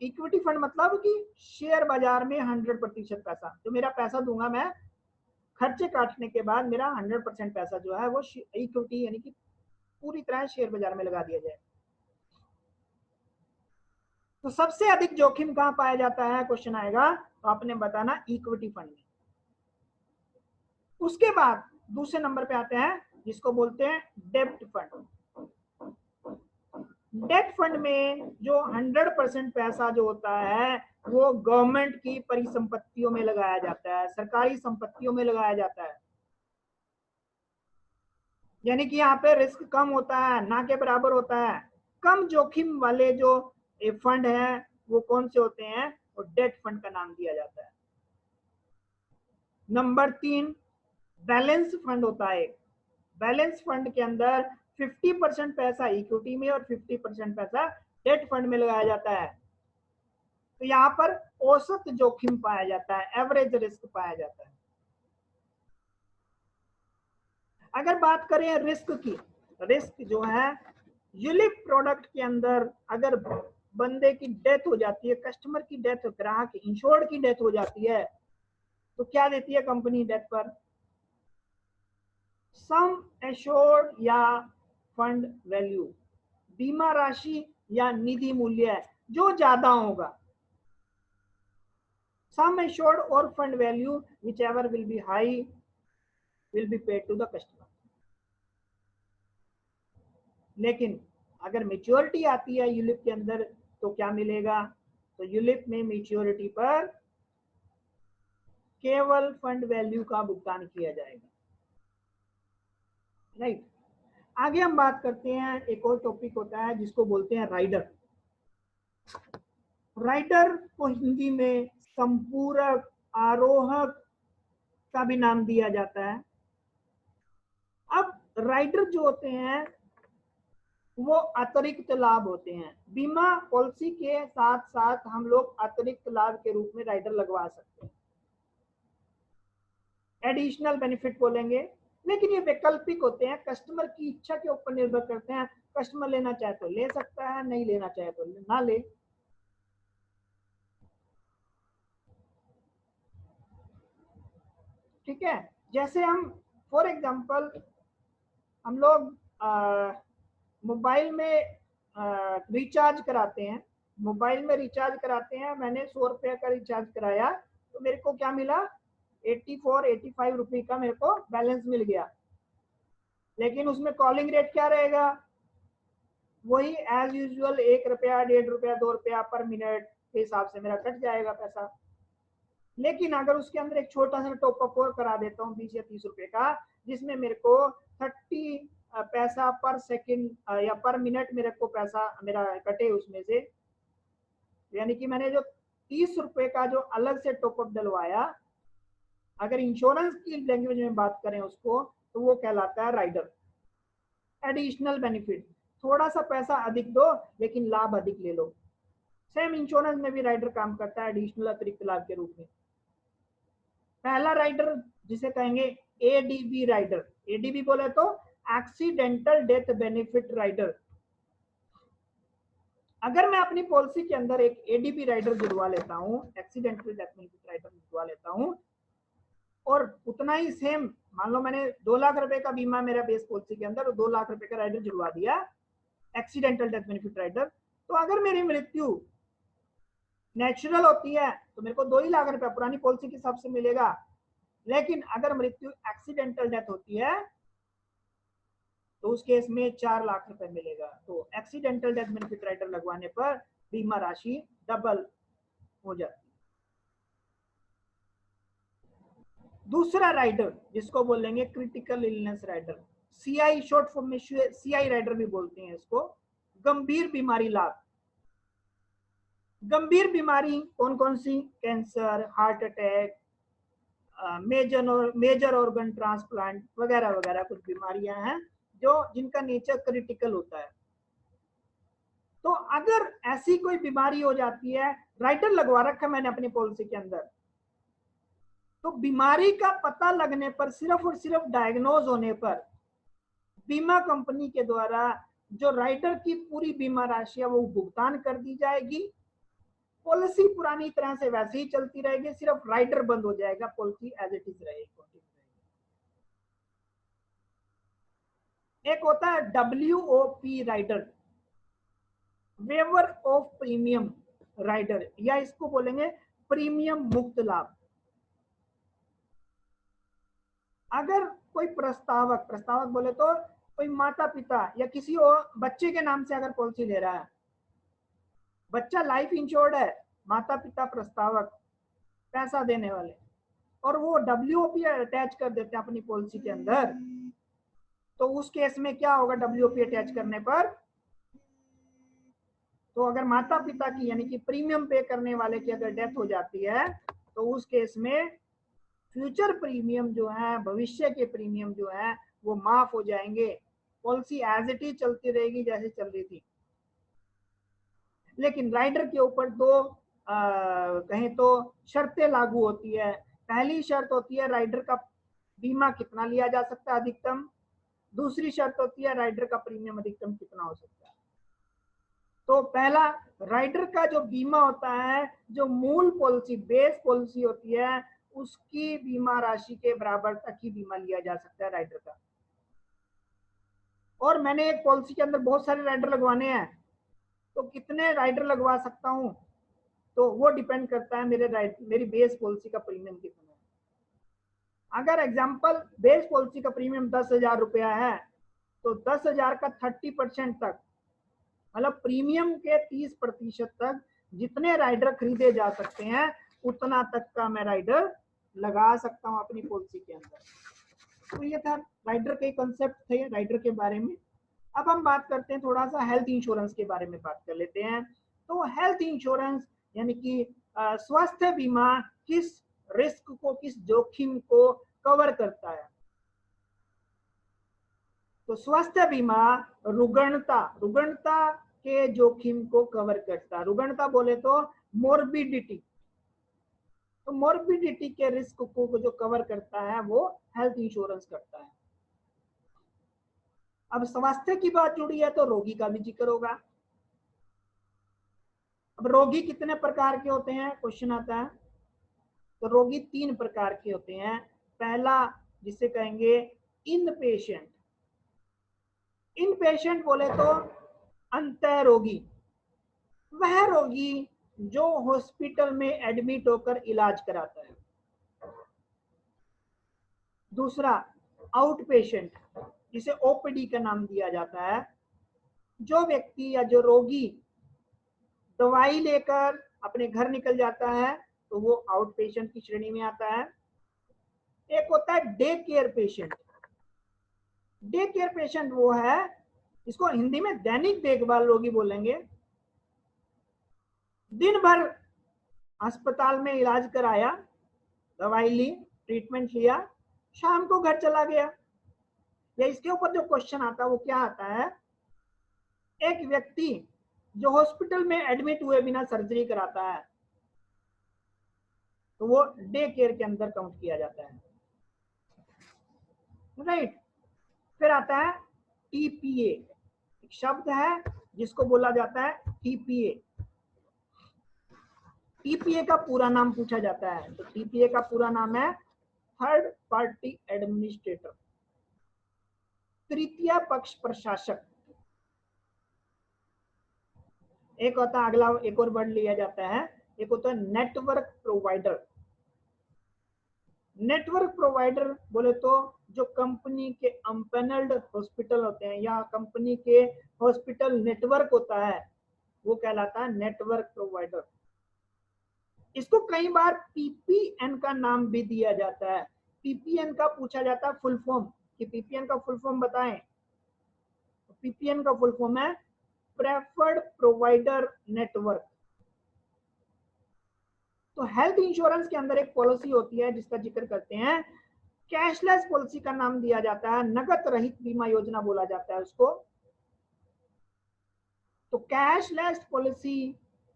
इक्विटी फंड मतलब कि शेयर बाजार में 100% पैसा, जो मेरा पैसा दूंगा मैं, खर्चे काटने के बाद मेरा 100% पैसा जो है वो इक्विटी यानी कि पूरी तरह शेयर बाजार में लगा दिया जाए। तो सबसे अधिक जोखिम कहां पाया जाता है, क्वेश्चन आएगा तो आपने बताना इक्विटी फंड में। उसके बाद दूसरे नंबर पे आते हैं जिसको बोलते हैं डेब्ट फंड। डेट फंड में जो 100% पैसा जो होता है वो गवर्नमेंट की परिसंपत्तियों में लगाया जाता है, सरकारी संपत्तियों में लगाया जाता है। यानी कि यहाँ पे रिस्क कम होता है, ना के बराबर होता है। कम जोखिम वाले जो फंड है वो कौन से होते हैं, वो डेट फंड का नाम दिया जाता है। नंबर 3 बैलेंस फंड होता है। बैलेंस फंड के अंदर 50% पैसा इक्विटी में और 50% पैसा डेट फंड में लगाया जाता है। तो यहाँ पर औसत जोखिम पाया जाता है, एवरेज रिस्क पाया जाता है। अगर बात करें रिस्क की, रिस्क जो है यूलिप प्रोडक्ट के अंदर अगर बंदे की डेथ हो जाती है, कस्टमर की डेथ, ग्राहक इंश्योर्ड की डेथ हो जाती है, तो क्या देती है कंपनी डेथ पर? सम एश्योर्ड या फंड वैल्यू, बीमा राशि या निधि मूल्य जो ज्यादा होगा। सम एश्योर्ड और fund value whichever will be high will be paid to the customer। लेकिन अगर मेच्योरिटी आती है यूलिप के अंदर तो क्या मिलेगा? तो यूलिप में मेच्योरिटी पर केवल फंड वैल्यू का भुगतान किया जाएगा। राइट। आगे हम बात करते हैं, एक और टॉपिक होता है जिसको बोलते हैं राइडर। राइडर को हिंदी में संपूरक, आरोहक का भी नाम दिया जाता है। अब राइडर जो होते हैं वो अतिरिक्त लाभ होते हैं। बीमा पॉलिसी के साथ साथ हम लोग अतिरिक्त लाभ के रूप में राइडर लगवा सकते हैं, एडिशनल बेनिफिट बोलेंगे। लेकिन ये वैकल्पिक होते हैं, कस्टमर की इच्छा के ऊपर निर्भर करते हैं। कस्टमर लेना चाहे तो ले सकता है, नहीं लेना चाहे तो ना ले। ठीक है। जैसे हम फॉर एग्जांपल हम लोग मोबाइल में रिचार्ज कराते हैं, मोबाइल में रिचार्ज कराते हैं। मैंने 100 रुपये का रिचार्ज कराया तो मेरे को क्या मिला, 84-85 रुपये का मेरे को बैलेंस मिल गया। लेकिन उसमें कॉलिंग रेट क्या रहेगा, वही एज यूजुअल 1 रुपया, 1.5 रुपया, 2 रुपया पर मिनट के हिसाब से मेरा कट जाएगा पैसा। लेकिन अगर उसके अंदर एक छोटा सा टॉपअप और करा देता हूँ 20 या 30 रुपए का, जिसमें मेरे को 30 पैसा पर सेकंड या पर मिनट मेरे को पैसा मेरा कटे उसमें से, यानी कि मैंने जो 30 रुपए का जो अलग से टॉपअप डलवाया, अगर इंश्योरेंस की लैंग्वेज में बात करें उसको, तो वो कहलाता है राइडर। एडिशनल बेनिफिट, थोड़ा सा पैसा अधिक दो लेकिन लाभ अधिक ले लो। सेम इंश्योरेंस में भी राइडर काम करता है एडिशनल, अतिरिक्त लाभ के रूप में। पहला राइडर जिसे कहेंगे एडीबी राइडर। एडीबी बोले तो एक्सीडेंटल डेथ बेनिफिट राइडर। अगर मैं अपनी पॉलिसी के अंदर एक एडीपी राइडर जुड़वा लेता हूं, एक्सीडेंटल डेथ बेनिफिट राइडर जुड़वा लेता हूं, और उतना ही सेम, मान लो मैंने 2 लाख रुपए का बीमा मेरा बेस पॉलिसी के अंदर, 2 लाख रुपए का राइडर जुड़वा दिया, एक्सीडेंटल डेथ बेनिफिट राइडर, तो अगर मेरी मृत्यु नेचुरल होती है तो मेरे को 2 ही लाख रुपए पुरानी पॉलिसी के हिसाब से मिलेगा। लेकिन अगर मृत्यु एक्सीडेंटल डेथ होती है तो उस केस में 4 लाख रुपए मिलेगा। तो एक्सीडेंटल डेथ बेनिफिट राइडर लगवाने पर बीमा राशि डबल हो जाती है। दूसरा राइडर जिसको बोलेंगे critical illness rider, CI short form में सीआई राइडर भी बोलते हैं इसको, गंभीर बीमारी लाभ। गंभीर बीमारी कौन कौन सी? Cancer, heart attack, major organ transplant वगैरह वगैरह कुछ बीमारियां हैं जो जिनका नेचर क्रिटिकल होता है। तो अगर ऐसी कोई बीमारी हो जाती है, राइडर लगवा रखा है मैंने अपनी पॉलिसी के अंदर, तो बीमारी का पता लगने पर, सिर्फ और सिर्फ डायग्नोज होने पर बीमा कंपनी के द्वारा जो राइडर की पूरी बीमा राशि है वो भुगतान कर दी जाएगी। पॉलिसी पुरानी तरह से वैसे ही चलती रहेगी, सिर्फ राइडर बंद हो जाएगा, पॉलिसी एज इट इज रहेगी। एक होता है WOP rider, waiver of premium rider, या इसको बोलेंगे प्रीमियम मुक्त लाभ। अगर कोई प्रस्तावक बोले तो कोई माता पिता या किसी और बच्चे के नाम से अगर पॉलिसी ले रहा है, बच्चा लाइफ इंश्योर्ड है, माता पिता प्रस्तावक पैसा देने वाले, और वो WOP अटैच कर देते हैं अपनी पॉलिसी के अंदर, तो उस केस में क्या होगा? WOP अटैच करने पर, तो अगर माता पिता की यानी कि प्रीमियम पे करने वाले की अगर डेथ हो जाती है तो उस केस में फ्यूचर प्रीमियम जो है, भविष्य के प्रीमियम जो है वो माफ हो जाएंगे, पॉलिसी एज इट इज चलती रहेगी जैसे चल रही थी। लेकिन राइडर के ऊपर दो कहें तो शर्तें लागू होती है। पहली शर्त होती है राइडर का बीमा कितना लिया जा सकता है अधिकतम, दूसरी शर्त होती है राइडर का प्रीमियम अधिकतम कितना हो सकता है। तो पहला, राइडर का जो बीमा होता है, जो मूल पॉलिसी बेस पॉलिसी होती है, उसकी बीमा राशि के बराबर तक ही बीमा लिया जा सकता है राइडर का। और मैंने एक पॉलिसी के अंदर बहुत सारे राइडर लगवाने हैं, तो कितने राइडर लगवा सकता हूं, तो वो डिपेंड करता है मेरी बेस पॉलिसी का प्रीमियम कितना है। अगर एग्जांपल बेस पॉलिसी का प्रीमियम 10,000 रुपया है, तो 10,000 का 30% तक, मतलब प्रीमियम के 30% तक जितने राइडर खरीदे जा सकते हैं उतना तक का मैं राइडर लगा सकता हूं अपनी पॉलिसी के अंदर। तो ये था राइडर के कंसेप्ट थे राइडर के बारे में। अब हम बात करते हैं, थोड़ा सा हेल्थ इंश्योरेंस के बारे में बात कर लेते हैं। तो हेल्थ इंश्योरेंस यानी कि स्वास्थ्य बीमा किस रिस्क को, किस जोखिम को कवर करता है? तो स्वास्थ्य बीमा रुग्णता के जोखिम को कवर करता है। रुग्णता बोले तो मोर्बिडिटी, तो मोर्बिडिटी के रिस्क को जो कवर करता है वो हेल्थ इंश्योरेंस करता है। अब स्वास्थ्य की बात जुड़ी है तो रोगी का भी जिक्र होगा। अब रोगी कितने प्रकार के होते हैं, क्वेश्चन आता है। तो रोगी 3 प्रकार के होते हैं। पहला जिसे कहेंगे इन पेशेंट। इन पेशेंट बोले तो अंतः रोगी, वह रोगी जो हॉस्पिटल में एडमिट होकर इलाज कराता है। दूसरा आउट पेशेंट, जिसे ओपीडी का नाम दिया जाता है, जो व्यक्ति या जो रोगी दवाई लेकर अपने घर निकल जाता है तो वो आउट पेशेंट की श्रेणी में आता है। एक होता है day care patient. Day care patient वो है, इसको हिंदी में दैनिक देखभाल रोगी बोलेंगे। दिन भर अस्पताल में इलाज कराया, दवाई ली, ट्रीटमेंट लिया, शाम को घर चला गया। या इसके ऊपर जो क्वेश्चन आता है वो क्या आता है, एक व्यक्ति जो हॉस्पिटल में एडमिट हुए बिना सर्जरी कराता है तो वो डे केयर के अंदर काउंट किया जाता है, राइट। फिर आता है टीपीए, एक शब्द है जिसको बोला जाता है टीपीए। टीपीए का पूरा नाम पूछा जाता है, तो टीपीए का पूरा नाम है थर्ड पार्टी एडमिनिस्ट्रेटर, तृतीय पक्ष प्रशासक। एक होता है, अगला एक और वर्ड लिया जाता है, एक होता है नेटवर्क प्रोवाइडर। नेटवर्क प्रोवाइडर बोले तो जो कंपनी के अम्पैनल्ड हॉस्पिटल होते हैं या कंपनी के हॉस्पिटल नेटवर्क होता है, वो कहलाता है नेटवर्क प्रोवाइडर। इसको कई बार पीपीएन का नाम भी दिया जाता है। पीपीएन का पूछा जाता है फुल फॉर्म, कि पीपीएन का फुल फॉर्म बताएं। पीपीएन का फुल फॉर्म है प्रेफर्ड प्रोवाइडर नेटवर्क। तो हेल्थ इंश्योरेंस के अंदर एक पॉलिसी होती है जिसका जिक्र करते हैं, कैशलेस पॉलिसी का नाम दिया जाता है, नकद रहित बीमा योजना बोला जाता है उसको। तो कैशलेस पॉलिसी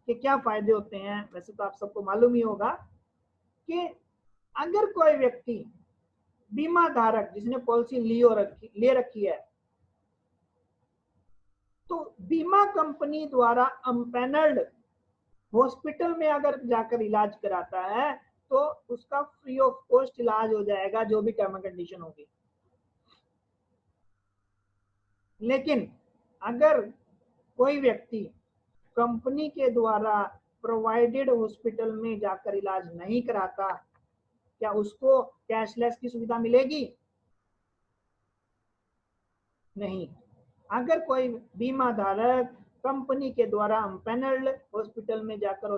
के क्या फायदे होते हैं, वैसे तो आप सबको मालूम ही होगा कि अगर कोई व्यक्ति बीमा धारक जिसने पॉलिसी ले रखी है, तो बीमा कंपनी द्वारा अम्पैनल्ड हॉस्पिटल में अगर जाकर इलाज कराता है तो उसका फ्री ऑफ कॉस्ट इलाज हो जाएगा, जो भी टर्म एंड कंडीशन होगी। लेकिन अगर कोई व्यक्ति कंपनी के द्वारा प्रोवाइडेड हॉस्पिटल में जाकर इलाज नहीं कराता, क्या उसको कैशलेस की सुविधा मिलेगी? नहीं। अगर कोई बीमा धारक कंपनी के द्वारा अम्पैनल्ड हॉस्पिटल में जाकर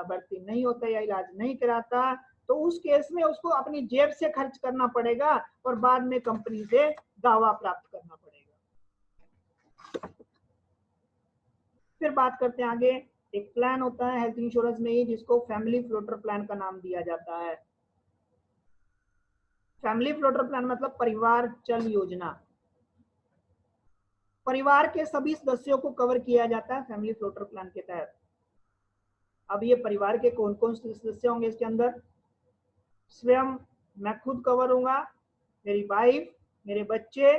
भर्ती नहीं होता या इलाज नहीं कराता, तो उस केस में उसको अपनी जेब से खर्च करना पड़ेगा और बाद में कंपनी से दावा प्राप्त करना पड़ेगा। फिर बात करते हैं आगे, एक प्लान होता है हेल्थ इंश्योरेंस में ही जिसको फैमिली फ्लोटर प्लान का नाम दिया जाता है। फैमिली फ्लोटर प्लान मतलब परिवार चल योजना। परिवार के सभी सदस्यों को कवर किया जाता है फैमिली फ्लोटर प्लान के तहत। अब ये परिवार के कौन कौन से सदस्य होंगे इसके अंदर? स्वयं मैं खुद कवर होऊंगा, मेरी वाइफ, मेरे बच्चे,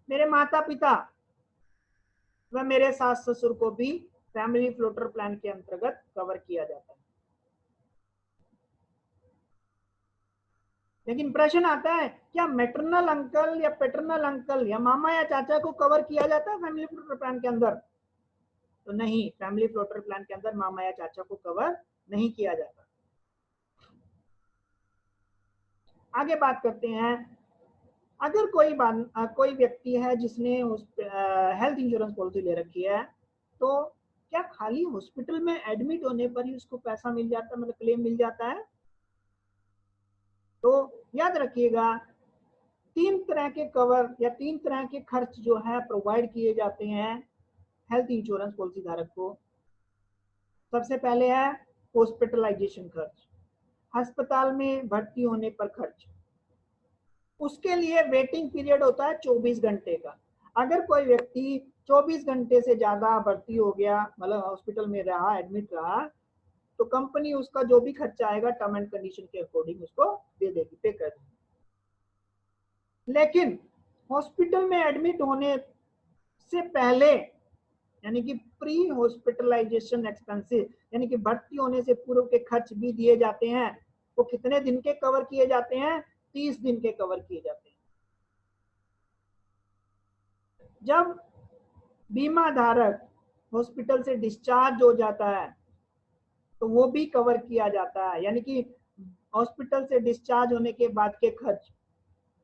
मेरे माता पिता व मेरे सास ससुर को भी फैमिली फ्लोटर प्लान के अंतर्गत कवर किया जाता है। लेकिन प्रश्न आता है, क्या मैटरनल अंकल या पैटर्नल अंकल या मामा या चाचा को कवर किया जाता है फैमिली फ्लोटर प्लान के अंदर? तो नहीं, फैमिली फ्लोटर प्लान के अंदर मामा या चाचा को कवर नहीं किया जाता। आगे बात करते हैं, अगर कोई व्यक्ति है जिसने हेल्थ इंश्योरेंस पॉलिसी ले रखी है, तो क्या खाली हॉस्पिटल में एडमिट होने पर ही उसको पैसा मिल जाता है, मतलब क्लेम मिल जाता है? तो याद रखिएगा, 3 तरह के कवर या 3 तरह के खर्च जो है प्रोवाइड किए जाते हैं हेल्थ इंश्योरेंस पॉलिसी धारक को। सबसे पहले है हॉस्पिटलाइजेशन खर्च, अस्पताल में भर्ती होने पर खर्च। उसके लिए वेटिंग पीरियड होता है 24 घंटे का। अगर कोई व्यक्ति 24 घंटे से ज्यादा भर्ती हो गया, मतलब हॉस्पिटल में रहा, एडमिट रहा, तो कंपनी उसका जो भी खर्चा आएगा टर्म एंड कंडीशन के अकॉर्डिंग उसको दे देगी, पे कर देगी। लेकिन हॉस्पिटल में एडमिट होने से पहले, यानी कि प्री हॉस्पिटलाइजेशन एक्सपेंसेस, यानी कि भर्ती होने से पूर्व के खर्च भी दिए जाते हैं। वो कितने दिन के कवर किए जाते हैं? 30 दिन के कवर किए जाते हैं। जब बीमा धारक हॉस्पिटल से डिस्चार्ज हो जाता है तो वो भी कवर किया जाता है, यानी कि हॉस्पिटल से डिस्चार्ज होने के बाद के खर्च,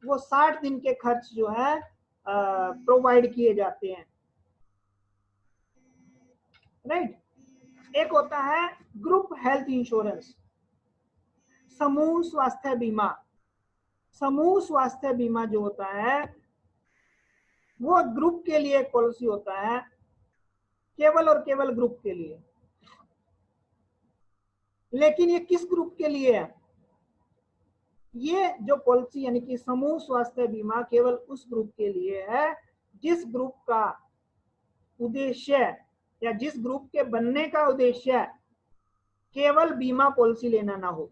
वो 60 दिन के खर्च जो है प्रोवाइड किए जाते हैं। राइट। एक होता है ग्रुप हेल्थ इंश्योरेंस, समूह स्वास्थ्य बीमा। समूह स्वास्थ्य बीमा जो होता है वो ग्रुप के लिए एक पॉलिसी होता है, केवल और केवल ग्रुप के लिए। लेकिन ये किस ग्रुप के लिए है? ये जो पॉलिसी यानी कि समूह स्वास्थ्य बीमा केवल उस ग्रुप के लिए है जिस ग्रुप का उद्देश्य या जिस ग्रुप के बनने का उद्देश्य केवल बीमा पॉलिसी लेना ना हो।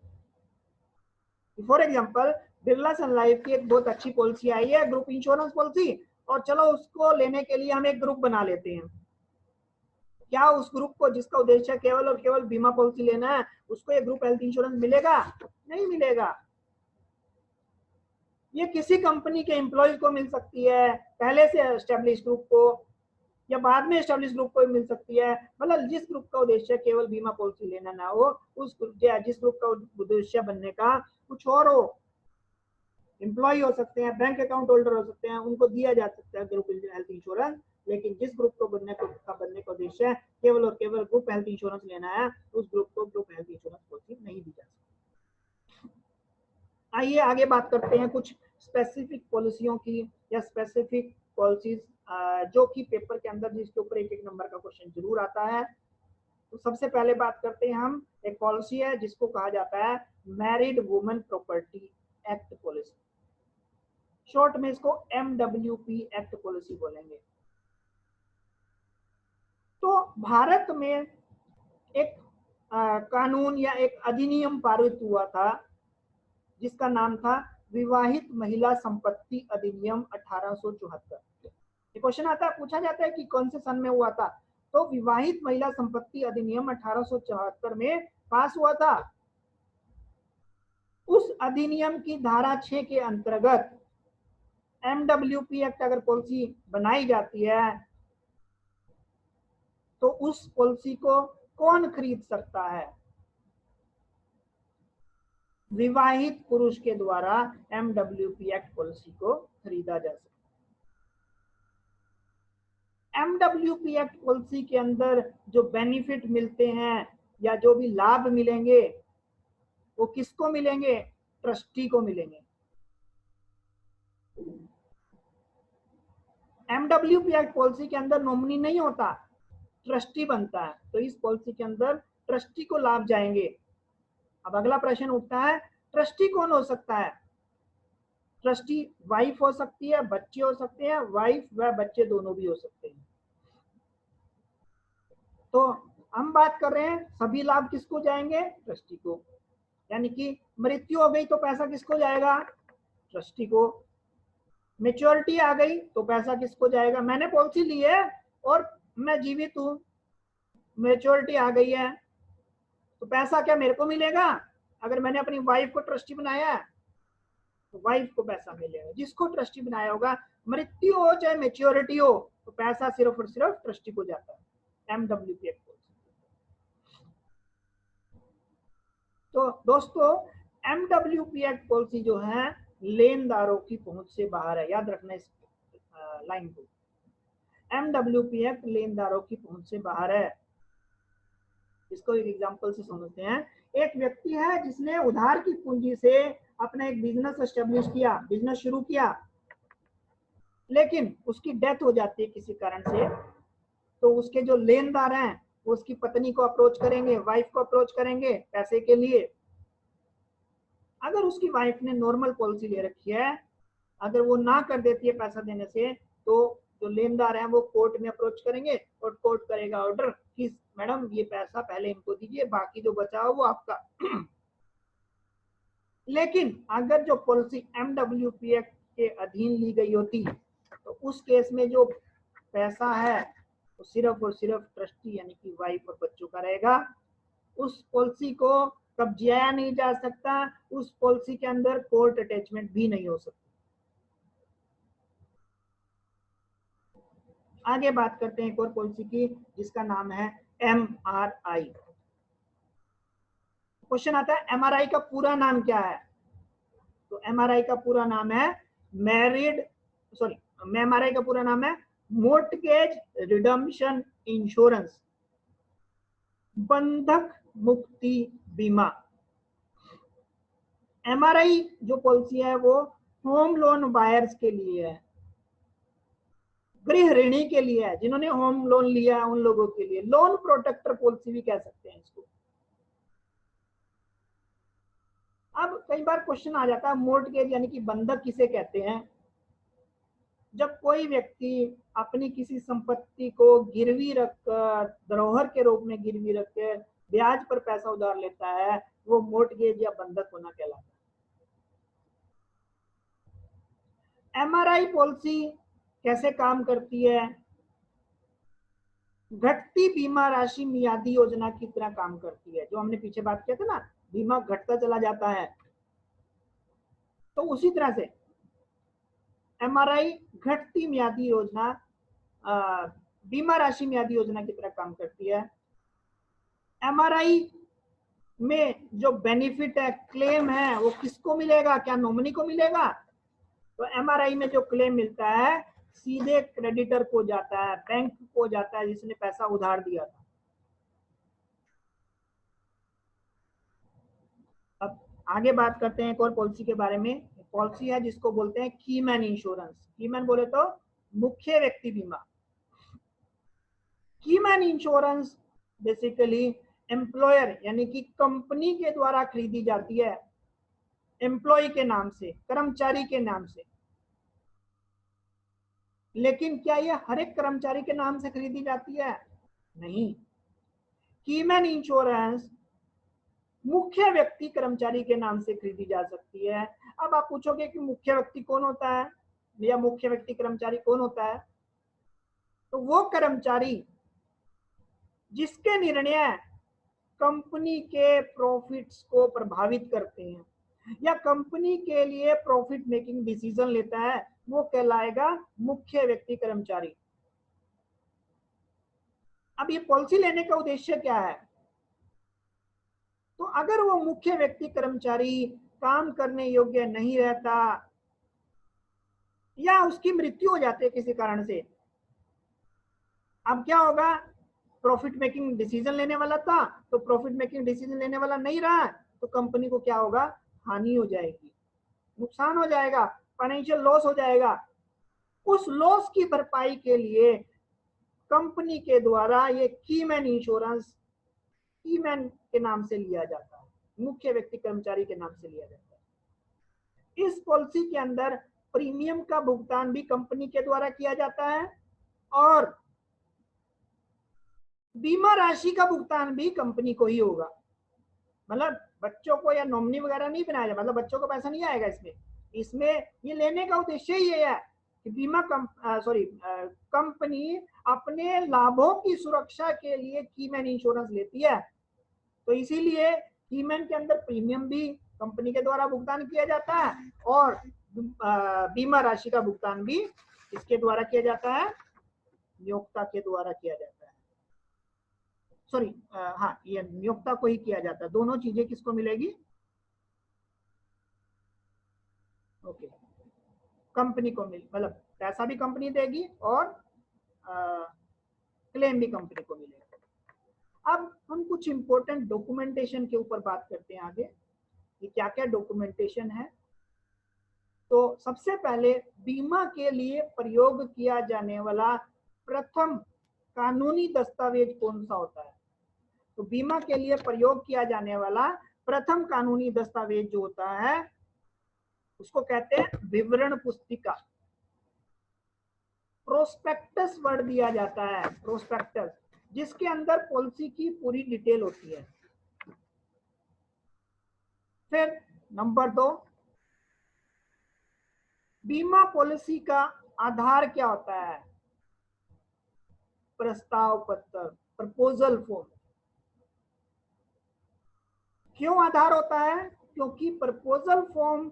For example, Birla sun life की एक बहुत अच्छी पॉलिसी आई है, ग्रुप इंश्योरेंस पॉलिसी, और चलो उसको लेने के लिए हम एक ग्रुप बना लेते हैं। क्या उस ग्रुप को जिसका उद्देश्य केवल और केवल बीमा पॉलिसी लेना है, उसको ये ग्रुप हेल्थ इंश्योरेंस मिलेगा? नहीं मिलेगा। ये किसी कंपनी के एम्प्लॉयज को मिल सकती है, पहले से एस्टेब्लिश ग्रुप को, या बाद में एस्टेब्लिश ग्रुप को मिल सकती है। मतलब जिस ग्रुप का उद्देश्य केवल बीमा पॉलिसी लेना ना हो, उस जिस ग्रुप का उद्देश्य बनने का कुछ और हो, एम्प्लॉय हो सकते हैं, बैंक अकाउंट होल्डर हो सकते हैं, उनको दिया जा सकता है ग्रुप हेल्थ इंश्योरेंस। लेकिन जिस ग्रुप को बनने का उद्देश्य केवल और केवल ग्रुप हेल्थ इंश्योरेंस लेना है, उस ग्रुप को ग्रुप हेल्थ इंश्योरेंस पॉलिसी नहीं दी जा सकती। आइए आगे बात करते हैं कुछ स्पेसिफिक पॉलिसियों की, या स्पेसिफिक पॉलिसीज जो कि पेपर के अंदर जिसके ऊपर एक एक नंबर का क्वेश्चन जरूर आता है। तो सबसे पहले बात करते हैं हम, एक पॉलिसी है जिसको कहा जाता है married women property act policy. Short में इसको MWP एक्ट पॉलिसी बोलेंगे। तो भारत में एक कानून या एक अधिनियम पारित हुआ था जिसका नाम था विवाहित महिला संपत्ति अधिनियम 1874। क्वेश्चन आता है, पूछा जाता है कि कौन से सन में हुआ था। तो विवाहित महिला संपत्ति अधिनियम 1874 में पास हुआ था। उस अधिनियम की धारा 6 के अंतर्गत MWP एक्ट अगर पॉलिसी बनाई जाती है तो उस पॉलिसी को कौन खरीद सकता है? विवाहित पुरुष के द्वारा MWP एक्ट पॉलिसी को खरीदा जा सकता है। MWP एक्ट पॉलिसी के अंदर जो बेनिफिट मिलते हैं या जो भी लाभ मिलेंगे वो किसको मिलेंगे? ट्रस्टी को मिलेंगे। MWP एक्ट पॉलिसी के अंदर नॉमिनी नहीं होता, ट्रस्टी बनता है। तो इस पॉलिसी के अंदर ट्रस्टी को लाभ जाएंगे। अब अगला प्रश्न उठता है, ट्रस्टी कौन हो सकता है? ट्रस्टी वाइफ हो सकती है, बच्चे हो सकते हैं, वाइफ व बच्चे दोनों भी हो सकते हैं। तो हम बात कर रहे हैं सभी लाभ किसको जाएंगे? ट्रस्टी को। यानी कि मृत्यु हो गई तो पैसा किसको जाएगा? ट्रस्टी को। मेच्योरिटी आ गई तो पैसा किसको जाएगा? मैंने पॉलिसी ली है और मैं जीवित हूं, मेच्योरिटी आ गई है तो पैसा क्या मेरे को मिलेगा? अगर मैंने अपनी वाइफ को ट्रस्टी बनाया तो वाइफ को पैसा मिलेगा। जिसको ट्रस्टी बनाया होगा, मृत्यु हो चाहे मेच्योरिटी हो, तो पैसा सिर्फ और सिर्फ ट्रस्टी को जाता है। MWP act. तो दोस्तों MWP एक्ट पॉलिसी जो है लेनदारों की पहुंच से बाहर है। याद रखना इस लाइन को। MWP एक्ट लेनदारों की पहुंच से बाहर है। इसको एक एग्जांपल से समझते हैं। एक व्यक्ति है जिसने उधार की पूंजी से अपना एक बिजनेस एस्टेब्लिश किया, बिजनेस शुरू किया, लेकिन उसकी डेथ हो जाती है किसी कारण से। तो उसके जो लेनदार हैं वो उसकी पत्नी को अप्रोच करेंगे, वाइफ को अप्रोच करेंगे पैसे के लिए। अगर उसकी वाइफ ने नॉर्मल पॉलिसी ले रखी है, अगर वो ना कर देती है पैसा देने से, तो जो लेनदार हैं वो कोर्ट में अप्रोच करेंगे और कोर्ट करेगा ऑर्डर कि मैडम ये पैसा पहले इनको दीजिए, बाकी जो बचा हो वो आपका। लेकिन अगर जो पॉलिसी MWP एक्ट के अधीन ली गई होती तो उस केस में जो पैसा है तो सिर्फ और सिर्फ ट्रस्टी यानी कि वाइफ और बच्चों का रहेगा। उस पॉलिसी को कब्जाया नहीं जा सकता, उस पॉलिसी के अंदर कोर्ट अटैचमेंट भी नहीं हो सकती। आगे बात करते हैं एक और पॉलिसी की जिसका नाम है MRI। क्वेश्चन आता है MRI का पूरा नाम क्या है? तो MRI का पूरा नाम है MRI का पूरा नाम है मोर्टगेज रिडम्पशन इंश्योरेंस, बंधक मुक्ति बीमा। MRI जो पॉलिसी है वो होम लोन बायर्स के लिए है, गृह ऋणी के लिए है, जिन्होंने होम लोन लिया है उन लोगों के लिए। लोन प्रोटेक्टर पॉलिसी भी कह सकते हैं इसको। अब कई बार क्वेश्चन आ जाता है मोर्टगेज यानी कि बंधक किसे कहते हैं? जब कोई व्यक्ति अपनी किसी संपत्ति को गिरवी रखकर, धरोहर के रूप में गिरवी रखकर ब्याज पर पैसा उधार लेता है, वो मोर्टगेज या बंधक होना कहलाता है। एमआरआई पॉलिसी कैसे काम करती है? घटती बीमा राशि मियादी योजना की तरह काम करती है। जो हमने पीछे बात किया था ना, बीमा घटता चला जाता है, तो उसी तरह से एमआरआई घटती मियादी योजना, बीमा राशि मियादी योजना की तरह काम करती है। एमआरआई में जो बेनिफिट है, क्लेम है, वो किसको मिलेगा? क्या नॉमिनी को मिलेगा? तो एमआरआई में जो क्लेम मिलता है सीधे क्रेडिटर को जाता है, बैंक को जाता है जिसने पैसा उधार दिया था। अब आगे बात करते हैं एक और पॉलिसी के बारे में। पॉलिसी है जिसको बोलते हैं कीमैन इंश्योरेंस। कीमैन बोले तो मुख्य व्यक्ति बीमा। कीमैन इंश्योरेंस बेसिकली एम्प्लॉयर यानी कि कंपनी के द्वारा खरीदी जाती है, एम्प्लॉय के नाम से, कर्मचारी के नाम से। लेकिन क्या यह हर एक कर्मचारी के नाम से खरीदी जाती है? नहीं। कीमैन इंश्योरेंस मुख्य व्यक्ति कर्मचारी के नाम से खरीदी जा सकती है। अब आप पूछोगे कि मुख्य व्यक्ति कौन होता है या मुख्य व्यक्ति कर्मचारी कौन होता है? तो वो कर्मचारी जिसके निर्णय कंपनी के प्रॉफिट्स को प्रभावित करते हैं या कंपनी के लिए प्रॉफिट मेकिंग डिसीजन लेता है, वो कहलाएगा मुख्य व्यक्ति कर्मचारी। अब ये पॉलिसी लेने का उद्देश्य क्या है? तो अगर वो मुख्य व्यक्ति कर्मचारी काम करने योग्य नहीं रहता या उसकी मृत्यु हो जाती है किसी कारण से, अब क्या होगा? प्रॉफिट मेकिंग डिसीजन लेने वाला था, तो प्रॉफिट मेकिंग डिसीजन लेने वाला नहीं रहा, तो कंपनी को क्या होगा? हानि हो जाएगी, नुकसान हो जाएगा, फाइनेंशियल लॉस हो जाएगा। उस लॉस की भरपाई के लिए कंपनी के द्वारा ये कीमैन इंश्योरेंस कीमैन के नाम से लिया जाता है, मुख्य व्यक्ति कर्मचारी के नाम से लिया जाता है। इस पॉलिसी के अंदर प्रीमियम का भुगतान भी कंपनी के द्वारा किया जाता है और बीमा राशि का भुगतान भी कंपनी को ही होगा। मतलब बच्चों को या नॉमिनी वगैरह नहीं बनाया जाए, मतलब बच्चों को पैसा नहीं आएगा इसमें। इसमें ये लेने का उद्देश्य ही ये है कि बीमा कंपनी अपने लाभों की सुरक्षा के लिए कीमैन इंश्योरेंस लेती है, तो इसीलिए कीमैन के अंदर प्रीमियम भी कंपनी के द्वारा भुगतान किया जाता है और बीमा राशि का भुगतान भी इसके द्वारा किया जाता है, नियोक्ता के द्वारा किया जाता है। सॉरी, हाँ, ये नियोक्ता को ही किया जाता है। दोनों चीजें किसको मिलेगी? ओके, कंपनी को मिल, मतलब पैसा भी कंपनी देगी और क्लेम भी कंपनी को मिलेगा। अब हम कुछ इंपॉर्टेंट डॉक्यूमेंटेशन के ऊपर बात करते हैं आगे, ये क्या क्या डॉक्यूमेंटेशन है। तो सबसे पहले बीमा के लिए प्रयोग किया जाने वाला प्रथम कानूनी दस्तावेज कौन सा होता है? तो बीमा के लिए प्रयोग किया जाने वाला प्रथम कानूनी दस्तावेज जो होता है उसको कहते हैं विवरण पुस्तिका। प्रोस्पेक्टस वर्ड दिया जाता है, प्रोस्पेक्टस, जिसके अंदर पॉलिसी की पूरी डिटेल होती है। फिर नंबर 2, बीमा पॉलिसी का आधार क्या होता है? प्रस्ताव पत्र, प्रपोजल फॉर्म। क्यों आधार होता है? क्योंकि प्रपोजल फॉर्म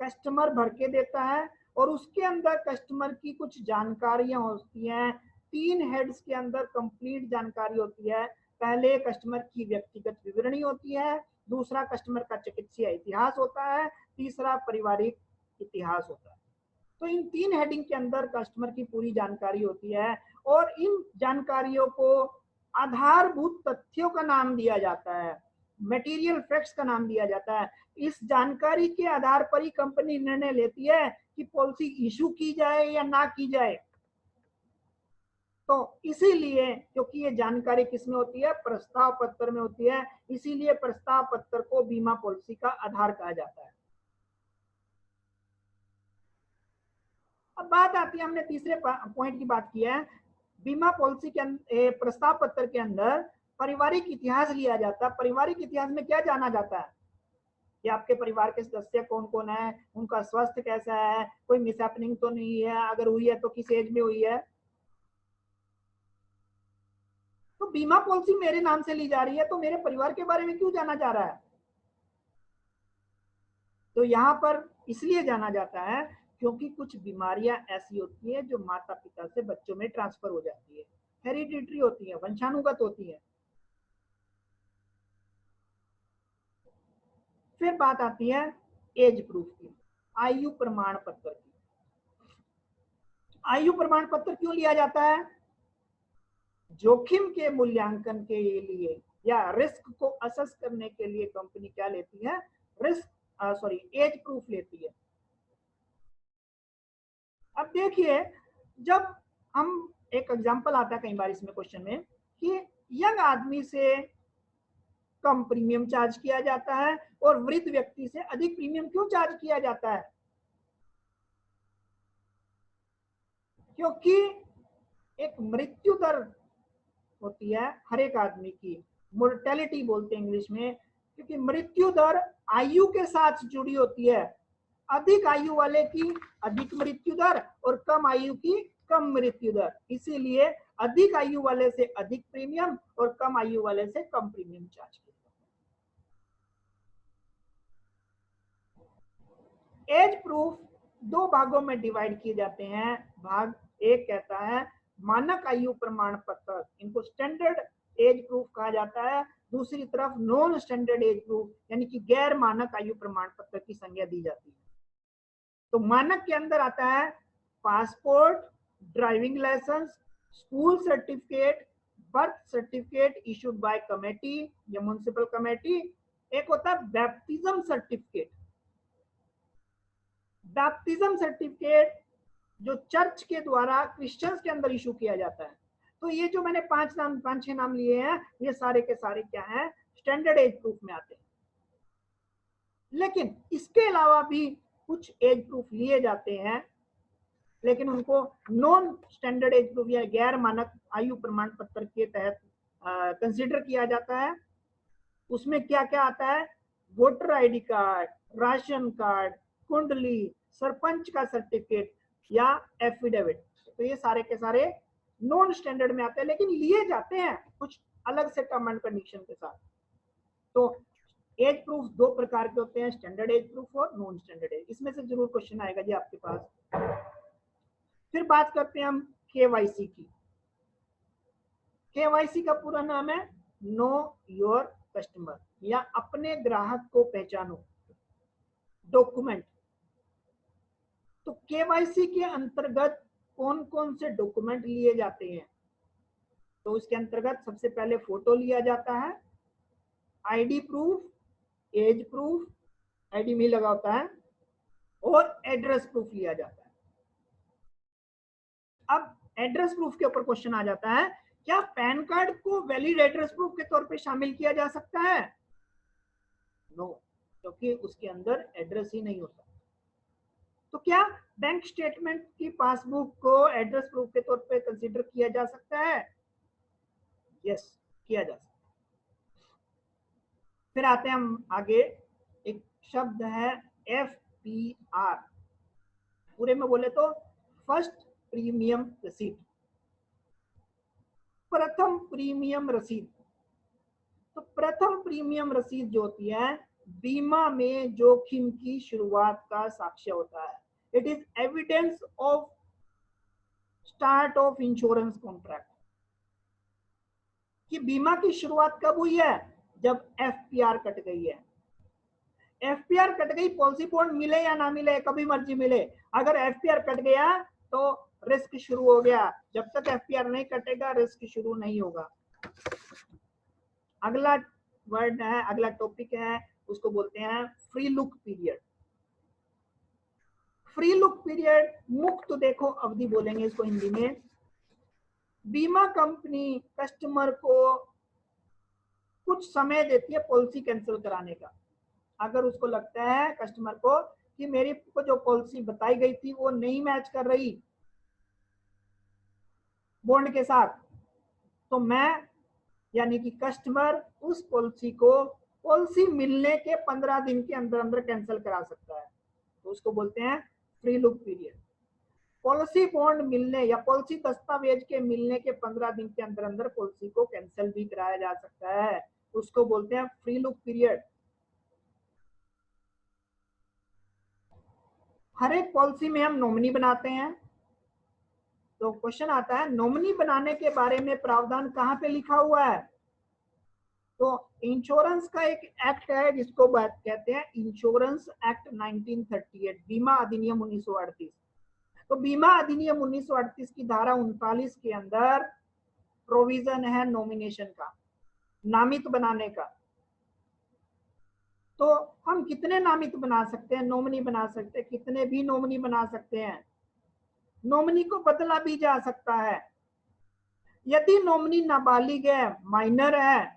कस्टमर भर के देता है और उसके अंदर कस्टमर की कुछ जानकारियां होती हैं। 3 हेड्स के अंदर कंप्लीट जानकारी होती है। पहले कस्टमर की व्यक्तिगत विवरणी होती है, दूसरा कस्टमर का चिकित्सीय इतिहास होता है, तीसरा पारिवारिक इतिहास होता है। तो इन 3 हेडिंग के अंदर कस्टमर की पूरी जानकारी होती है और इन जानकारियों को आधारभूत तथ्यों का नाम दिया जाता है, मटेरियल फैक्ट्स का नाम दिया जाता है। इस जानकारी के आधार पर ही कंपनी निर्णय लेती है कि पॉलिसी इशू की जाए या ना की जाए। तो इसीलिए क्योंकि ये जानकारी किसमें होती है? प्रस्ताव पत्र में होती है, इसीलिए प्रस्ताव पत्र को बीमा पॉलिसी का आधार कहा जाता है। अब बात आती है, हमने तीसरे पॉइंट की बात की है, बीमा पॉलिसी के प्रस्ताव पत्र के अंदर पारिवारिक इतिहास लिया जाता है। पारिवारिक इतिहास में क्या जाना जाता है? कि आपके परिवार के सदस्य कौन कौन है, उनका स्वास्थ्य कैसा है, कोई मिसहैपनिंग तो नहीं है, अगर हुई है तो किस एज में हुई है। तो बीमा पॉलिसी मेरे नाम से ली जा रही है, तो मेरे परिवार के बारे में क्यों जाना जा रहा है? तो यहाँ पर इसलिए जाना जाता है क्योंकि कुछ बीमारियां ऐसी होती है जो माता पिता से बच्चों में ट्रांसफर हो जाती है, हेरिडिटरी होती है, वंशानुगत होती है। फिर बात आती है एज प्रूफ की, आयु प्रमाण पत्र की। आयु प्रमाण पत्र क्यों लिया जाता है? जोखिम के मूल्यांकन के लिए या रिस्क को असेस करने के लिए कंपनी क्या लेती है? एज प्रूफ लेती है। अब देखिए, जब हम एक एग्जांपल आता है कई बार इसमें क्वेश्चन में कि यंग आदमी से कम प्रीमियम चार्ज किया जाता है और वृद्ध व्यक्ति से अधिक प्रीमियम क्यों चार्ज किया जाता है? क्योंकि एक मृत्यु दर होती है हर एक आदमी की, मोर्टेलिटी बोलते हैं इंग्लिश में, क्योंकि मृत्यु दर आयु के साथ जुड़ी होती है। अधिक आयु वाले की अधिक मृत्यु दर और कम आयु की कम मृत्यु दर, इसीलिए अधिक आयु वाले से अधिक प्रीमियम और कम आयु वाले से कम प्रीमियम चार्ज किया जाता है। एज प्रूफ दो भागों में डिवाइड किए जाते हैं। भाग एक कहता है मानक आयु प्रमाण पत्र, इनको स्टैंडर्ड एज प्रूफ कहा जाता है। दूसरी तरफ नॉन स्टैंडर्ड एज प्रूफ, यानी कि गैर मानक आयु प्रमाण पत्र की संज्ञा दी जाती है। तो मानक के अंदर आता है passport, driving licence, school certificate, birth certificate issued by committee या म्युनिसिपल कमेटी। एक होता है बैप्टिज्म सर्टिफिकेट। बैप्टिज्म सर्टिफिकेट जो चर्च के द्वारा क्रिश्चियंस के अंदर इशू किया जाता है। तो ये जो मैंने पांच छह नाम लिए हैं, ये सारे के सारे क्या हैं? स्टैंडर्ड एज प्रूफ में आते हैं। लेकिन इसके अलावा भी कुछ एज प्रूफ लिए जाते हैं, लेकिन उनको नॉन स्टैंडर्ड एज प्रूफ या गैर मानक आयु प्रमाण पत्र के तहत कंसीडर किया जाता है। उसमें क्या क्या आता है? Voter ID card, ration card, कुंडली, सरपंच का सर्टिफिकेट या एफिडेविट। तो ये सारे के सारे नॉन स्टैंडर्ड में आते हैं, लेकिन लिए जाते हैं कुछ अलग से टर्म एंड कंडीशन के साथ। तो एज प्रूफ दो प्रकार के होते हैं, स्टैंडर्ड एज प्रूफ और नॉन स्टैंडर्ड एज। इसमें से जरूर क्वेश्चन आएगा जी आपके पास। फिर बात करते हैं हम केवाईसी की। केवाईसी का पूरा नाम है नो योर कस्टमर, या अपने ग्राहक को पहचानो डॉक्यूमेंट। तो केवाईसी के अंतर्गत कौन कौन से डॉक्यूमेंट लिए जाते हैं? तो उसके अंतर्गत सबसे पहले फोटो लिया जाता है, ID proof, age proof, ID में लगा होता है, और एड्रेस प्रूफ लिया जाता है। अब एड्रेस प्रूफ के ऊपर क्वेश्चन आ जाता है, क्या पैन कार्ड को वैलिड एड्रेस प्रूफ के तौर पे शामिल किया जा सकता है? नो, क्योंकि उसके अंदर एड्रेस ही नहीं होता। तो क्या बैंक स्टेटमेंट की पासबुक को एड्रेस प्रूफ के तौर पे कंसीडर किया जा सकता है? यस, किया जा सकता है। फिर आते हैं हम आगे, एक शब्द है FPR, पूरे में बोले तो फर्स्ट प्रीमियम रसीद, प्रथम प्रीमियम रसीद। तो प्रथम प्रीमियम रसीद जो होती है, बीमा में जोखिम की शुरुआत का साक्ष्य होता है। It is evidence of start of insurance contract, कि बीमा की शुरुआत कब हुई है? जब FPR कट गई है। FPR कट गई, पॉलिसी बॉन्ड मिले या ना मिले, कभी मर्जी मिले, अगर FPR कट गया तो रिस्क शुरू हो गया। जब तक FPR नहीं कटेगा रिस्क शुरू नहीं होगा। अगला वर्ड है, अगला टॉपिक है, उसको बोलते हैं free look period. Free look period, मुक्त देखो अवधि बोलेंगे इसको हिंदी में। बीमा कंपनी कस्टमर को कुछ समय देती है पॉलिसी कैंसिल कराने का। अगर उसको लगता है कस्टमर को कि मेरी को जो पॉलिसी बताई गई थी वो नहीं मैच कर रही बॉन्ड के साथ, तो मैं यानी कि कस्टमर उस पॉलिसी को पॉलिसी मिलने के 15 दिन के अंदर अंदर कैंसिल करा सकता है, तो उसको बोलते हैं free look period. Policy bond मिलने या पॉलिसी दस्तावेज के मिलने के 15 दिन के अंदर अंदर पॉलिसी को कैंसिल भी कराया जा सकता है, उसको बोलते हैं फ्री लुक पीरियड। हर एक पॉलिसी में हम नॉमिनी बनाते हैं, तो क्वेश्चन आता है नॉमिनी बनाने के बारे में प्रावधान कहां पे लिखा हुआ है? तो इंश्योरेंस का एक एक्ट है जिसको बात कहते हैं इंश्योरेंस एक्ट 1938, बीमा अधिनियम 1938। तो बीमा अधिनियम 1938 की धारा 39 के अंदर प्रोविजन है नॉमिनेशन का, नामित बनाने का। तो हम कितने नामित बना सकते हैं, नॉमिनी बना सकते हैं, कितने भी नॉमिनी बना सकते हैं। नॉमिनी को बदला भी जा सकता है। यदि नॉमिनी नाबालिग है, माइनर है,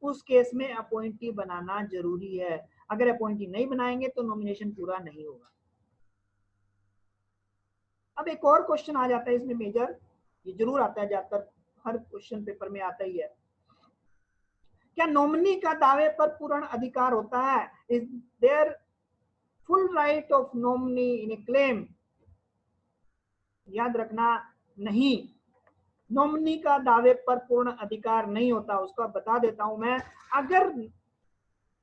उस केस में अपॉइंटी बनाना जरूरी है। अगर अपॉइंटी नहीं बनाएंगे तो नॉमिनेशन पूरा नहीं होगा। अब एक और क्वेश्चन आ जाता है इसमें मेजर, ये जरूर आता है, ज्यादातर हर क्वेश्चन पेपर में आता ही है। क्या नॉमिनी का दावे पर पूर्ण अधिकार होता है? Is there full right of nominee in A claim? याद रखना, नहीं, नॉमिनी का दावे पर पूर्ण अधिकार नहीं होता। उसको बता देता हूं मैं। अगर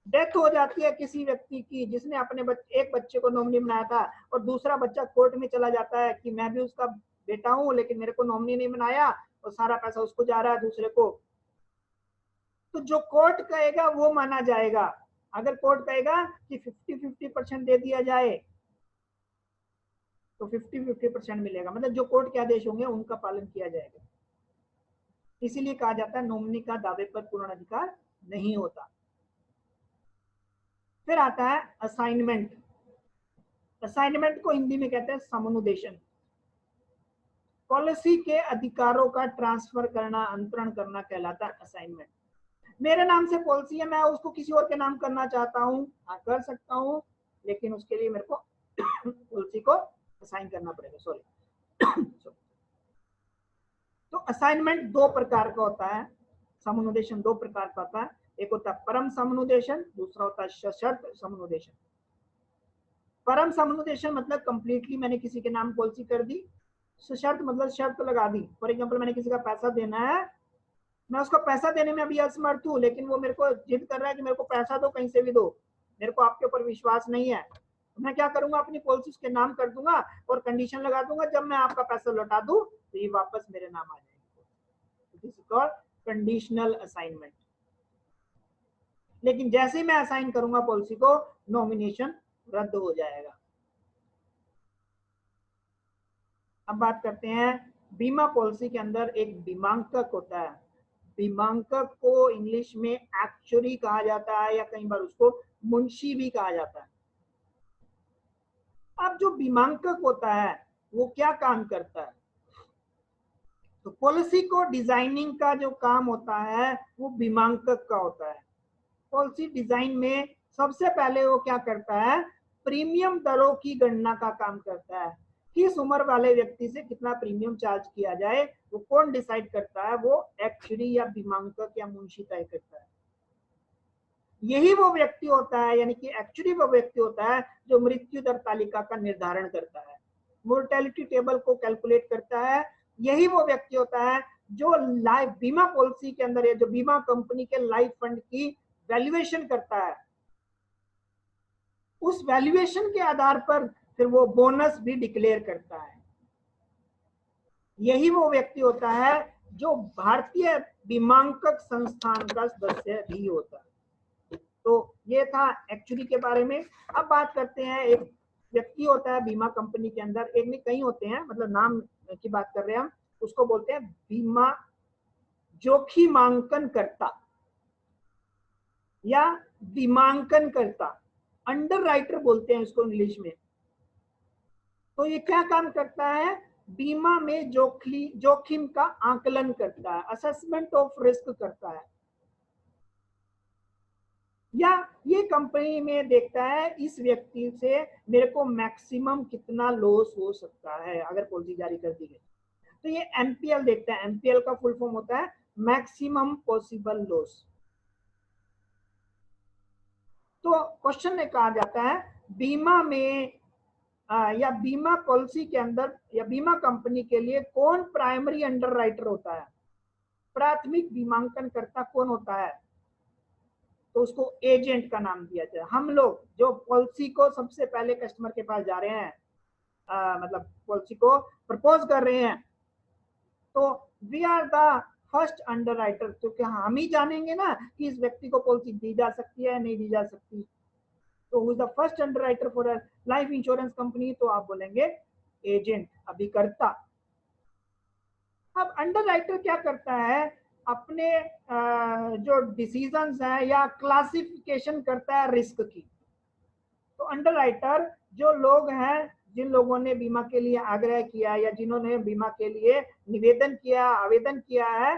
डेथ हो जाती है किसी व्यक्ति की जिसने अपने एक बच्चे को नॉमिनी बनाया था और दूसरा बच्चा कोर्ट में चला जाता है कि मैं भी उसका बेटा हूं लेकिन मेरे को नॉमिनी नहीं बनाया और सारा पैसा उसको जा रहा है दूसरे को, तो जो कोर्ट कहेगा वो माना जाएगा। अगर कोर्ट कहेगा कि 50-50% दे दिया जाए तो 50-50% मिलेगा, मतलब जो कोर्ट के आदेश होंगे उनका पालन किया जाएगा। इसीलिए कहा जाता है नॉमिनी का दावे पर पूर्ण अधिकार नहीं होता। फिर आता है असाइनमेंट। असाइनमेंट को हिंदी में कहते हैं समनुदेशन। पॉलिसी के अधिकारों का ट्रांसफर करना, अंतरण करना कहलाता है असाइनमेंट। मेरे नाम से पॉलिसी है, मैं उसको किसी और के नाम करना चाहता हूं, कर सकता हूं, लेकिन उसके लिए मेरे को पॉलिसी को असाइन करना पड़ेगा। सॉरी। तो असाइनमेंट दो प्रकार का होता है, समनुदेशन दो प्रकार का होता है। एक होता है परम समनुदेशन, दूसरा होता है सशर्त समनुदेशन। परम समनुदेशन मतलब कंप्लीटली मैंने किसी के नाम पॉलिसी कर दी। सशर्त मतलब शर्त लगा दी। फॉर एग्जांपल मैंने किसी का पैसा देना है, मैं उसको पैसा देने में अभी असमर्थ हूँ, लेकिन वो मेरे को जिद कर रहा है कि मेरे को पैसा दो, कहीं से भी दो, मेरे को आपके ऊपर विश्वास नहीं है, तो मैं क्या करूंगा, अपनी पॉलिसी उसके नाम कर दूंगा और कंडीशन लगा दूंगा जब मैं आपका पैसा लौटा दूं तो ये वापस मेरे नाम आ जाएगी। This is called conditional assignment. लेकिन जैसे ही मैं असाइन करूंगा पॉलिसी को, नॉमिनेशन रद्द हो जाएगा। अब बात करते हैं बीमा पॉलिसी के अंदर एक बीमांकक होता है। बीमांकक को इंग्लिश में एक्चुअरी कहा जाता है या कई बार उसको मुंशी भी कहा जाता है। अब जो बीमांकक होता है वो क्या काम करता है? तो पॉलिसी को डिजाइनिंग का जो काम होता है वो बीमांकक का होता है। पॉलिसी डिजाइन में सबसे पहले वो क्या करता है, प्रीमियम दरों की गणना का काम करता है। किस उम्र वाले व्यक्ति से कितना प्रीमियम चार्ज किया जाए वो कौन डिसाइड करता है? वो एक्चुअरी या बीमांकक या मुंशी तय करता है। यही वो व्यक्ति होता है, यानी कि एक्चुअली वो व्यक्ति होता है जो मृत्यु दर तालिका का निर्धारण करता है, मोर्टेलिटी टेबल को कैलकुलेट करता है। यही वो व्यक्ति होता है जो लाइफ बीमा पॉलिसी के अंदर, जो बीमा कंपनी के लाइफ फंड की वैल्यूएशन करता है। उस वैल्यूएशन के आधार पर फिर वो बोनस भी डिक्लेयर करता है। यही वो व्यक्ति होता है जो भारतीय बीमांकक संस्थान का सदस्य भी होता है। तो ये था एक्चुअली के बारे में। अब बात करते हैं, एक व्यक्ति होता है बीमा कंपनी के अंदर, एक नहीं कई होते हैं, मतलब नाम की बात कर रहे हैं हम, उसको बोलते हैं बीमा जोखिमांकन करता या बीमांकन करता, अंडर राइटर बोलते हैं इसको इंग्लिश में। तो ये क्या काम करता है? बीमा में जोखिम का आकलन करता है, असेसमेंट ऑफ रिस्क करता है, या ये कंपनी में देखता है इस व्यक्ति से मेरे को मैक्सिमम कितना लॉस हो सकता है अगर पॉलिसी जारी कर दी गई। तो ये एमपीएल देखता है। एमपीएल का फुल फॉर्म होता है मैक्सिमम पॉसिबल लॉस। तो क्वेश्चन में कहा जाता है बीमा में या बीमा पॉलिसी के अंदर या बीमा कंपनी के लिए कौन प्राइमरी अंडरराइटर होता है, प्राथमिक बीमांकन करता कौन होता है? तो उसको एजेंट का नाम दिया जाए। हम लोग जो पॉलिसी को सबसे पहले कस्टमर के पास जा रहे हैं, मतलब पॉलिसी को प्रपोज कर रहे हैं, तो we are the first underwriter. तो क्या हम ही जानेंगे ना कि इस व्यक्ति को पॉलिसी दी जा सकती है नहीं दी जा सकती। तो who is the first underwriter for a life insurance company? तो आप बोलेंगे एजेंट, अभिकर्ता। अब अंडरराइटर क्या करता है, अपने जो डिसीजंस है या क्लासिफिकेशन करता है रिस्क की। तो अंडरराइटर जो लोग हैं, जिन लोगों ने बीमा के लिए आग्रह किया या जिन्होंने बीमा के लिए निवेदन किया, आवेदन किया है,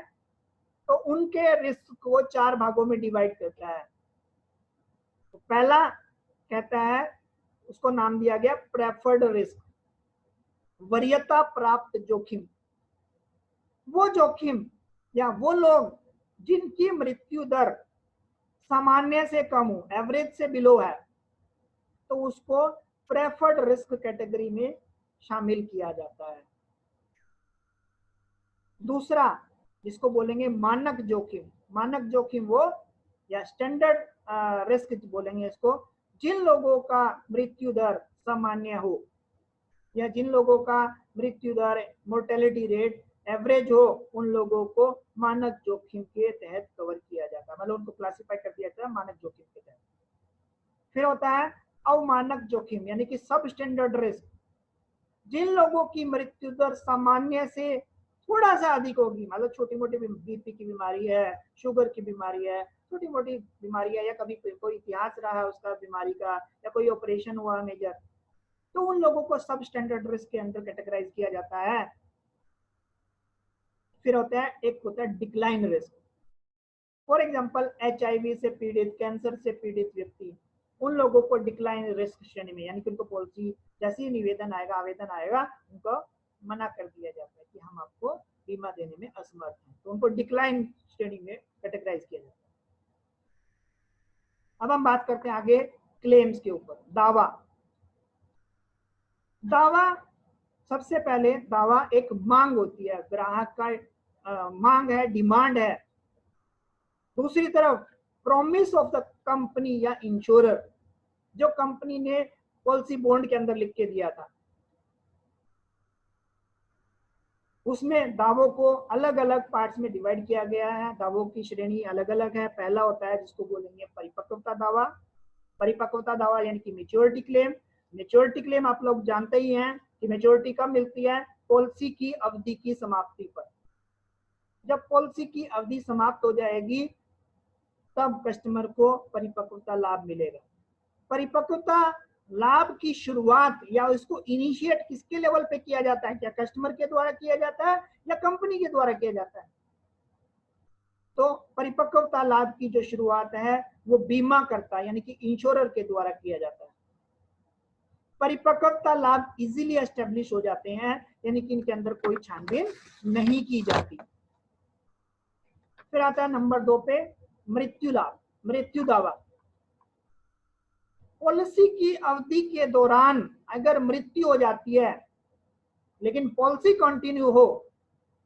तो उनके रिस्क को 4 भागों में डिवाइड करता है। तो पहला कहता है, उसको नाम दिया गया प्रेफर्ड रिस्क, वरीयता प्राप्त जोखिम। वो जोखिम या वो लोग जिनकी मृत्यु दर सामान्य से कम हो, एवरेज से बिलो है, तो उसको प्रेफर्ड रिस्क कैटेगरी में शामिल किया जाता है। दूसरा जिसको बोलेंगे मानक जोखिम। मानक जोखिम वो या स्टैंडर्ड रिस्क बोलेंगे इसको, जिन लोगों का मृत्यु दर सामान्य हो या जिन लोगों का मृत्यु दर मोर्टेलिटी रेट एवरेज हो, उन लोगों को मानक जोखिम के तहत कवर किया जाता है, मतलब उनको क्लासिफाई कर दिया जाता है मानक जोखिम के तहत। फिर होता है अवमानक जोखिम, यानी कि सब स्टैंडर्ड रिस्क, जिन लोगों की मृत्यु दर सामान्य से थोड़ा सा अधिक होगी, मतलब छोटी मोटी बीपी की बीमारी है, शुगर की बीमारी है, छोटी मोटी बीमारी है, या कभी कोई इतिहास रहा है उसका बीमारी का, या कोई ऑपरेशन हुआ मेजर, तो उन लोगों को सब स्टैंडर्ड रिस्क के अंदर कैटेगराइज किया जाता है। फिर होता है एक होता है decline risk. For example HIV से पीड़ित, कैंसर से पीड़ित व्यक्ति, उन लोगों को डिक्लाइन रिस्क श्रेणी में, यानी कि उनको पॉलिसी जैसे ही निवेदन आएगा, आवेदन आएगा, उनको मना कर दिया जाता है कि हम आपको बीमा देने में असमर्थ हैं, तो उनको डिक्लाइन श्रेणी में कैटेगराइज किया जाता है। अब हम बात करते हैं आगे क्लेम्स के ऊपर। दावा। दावा, सबसे पहले दावा एक मांग होती है, ग्राहक का मांग है, डिमांड है। दूसरी तरफ प्रॉमिस ऑफ द कंपनी या इंश्योरर, जो कंपनी ने पॉलिसी बॉन्ड के अंदर लिख के दिया था, उसमें दावों को अलग अलग पार्ट्स में डिवाइड किया गया है। दावों की श्रेणी अलग अलग है। पहला होता है जिसको बोलेंगे परिपक्वता दावा। परिपक्वता दावा यानी कि मेच्योरिटी क्लेम। मेच्योरिटी क्लेम आप लोग जानते ही हैं कि मेच्योरिटी कब मिलती है, पॉलिसी की अवधि की समाप्ति पर। जब पॉलिसी की अवधि समाप्त हो जाएगी तब कस्टमर को परिपक्वता लाभ मिलेगा। परिपक्वता लाभ की शुरुआत या इसको इनिशिएट किसके लेवल पे किया जाता है, क्या कस्टमर के द्वारा किया जाता है या कंपनी के द्वारा किया जाता है? तो परिपक्वता लाभ की जो शुरुआत है वो बीमा करता यानी कि इंश्योरर के द्वारा किया जाता है। परिपक्वता लाभ इजीली एस्टेब्लिश हो जाते हैं, यानी कि इनके अंदर कोई छानबीन नहीं की जाती। फिर आता है नंबर 2 पे मृत्यु लाभ, मृत्यु दावा। पॉलिसी की अवधि के दौरान अगर मृत्यु हो जाती है लेकिन पॉलिसी कंटिन्यू हो,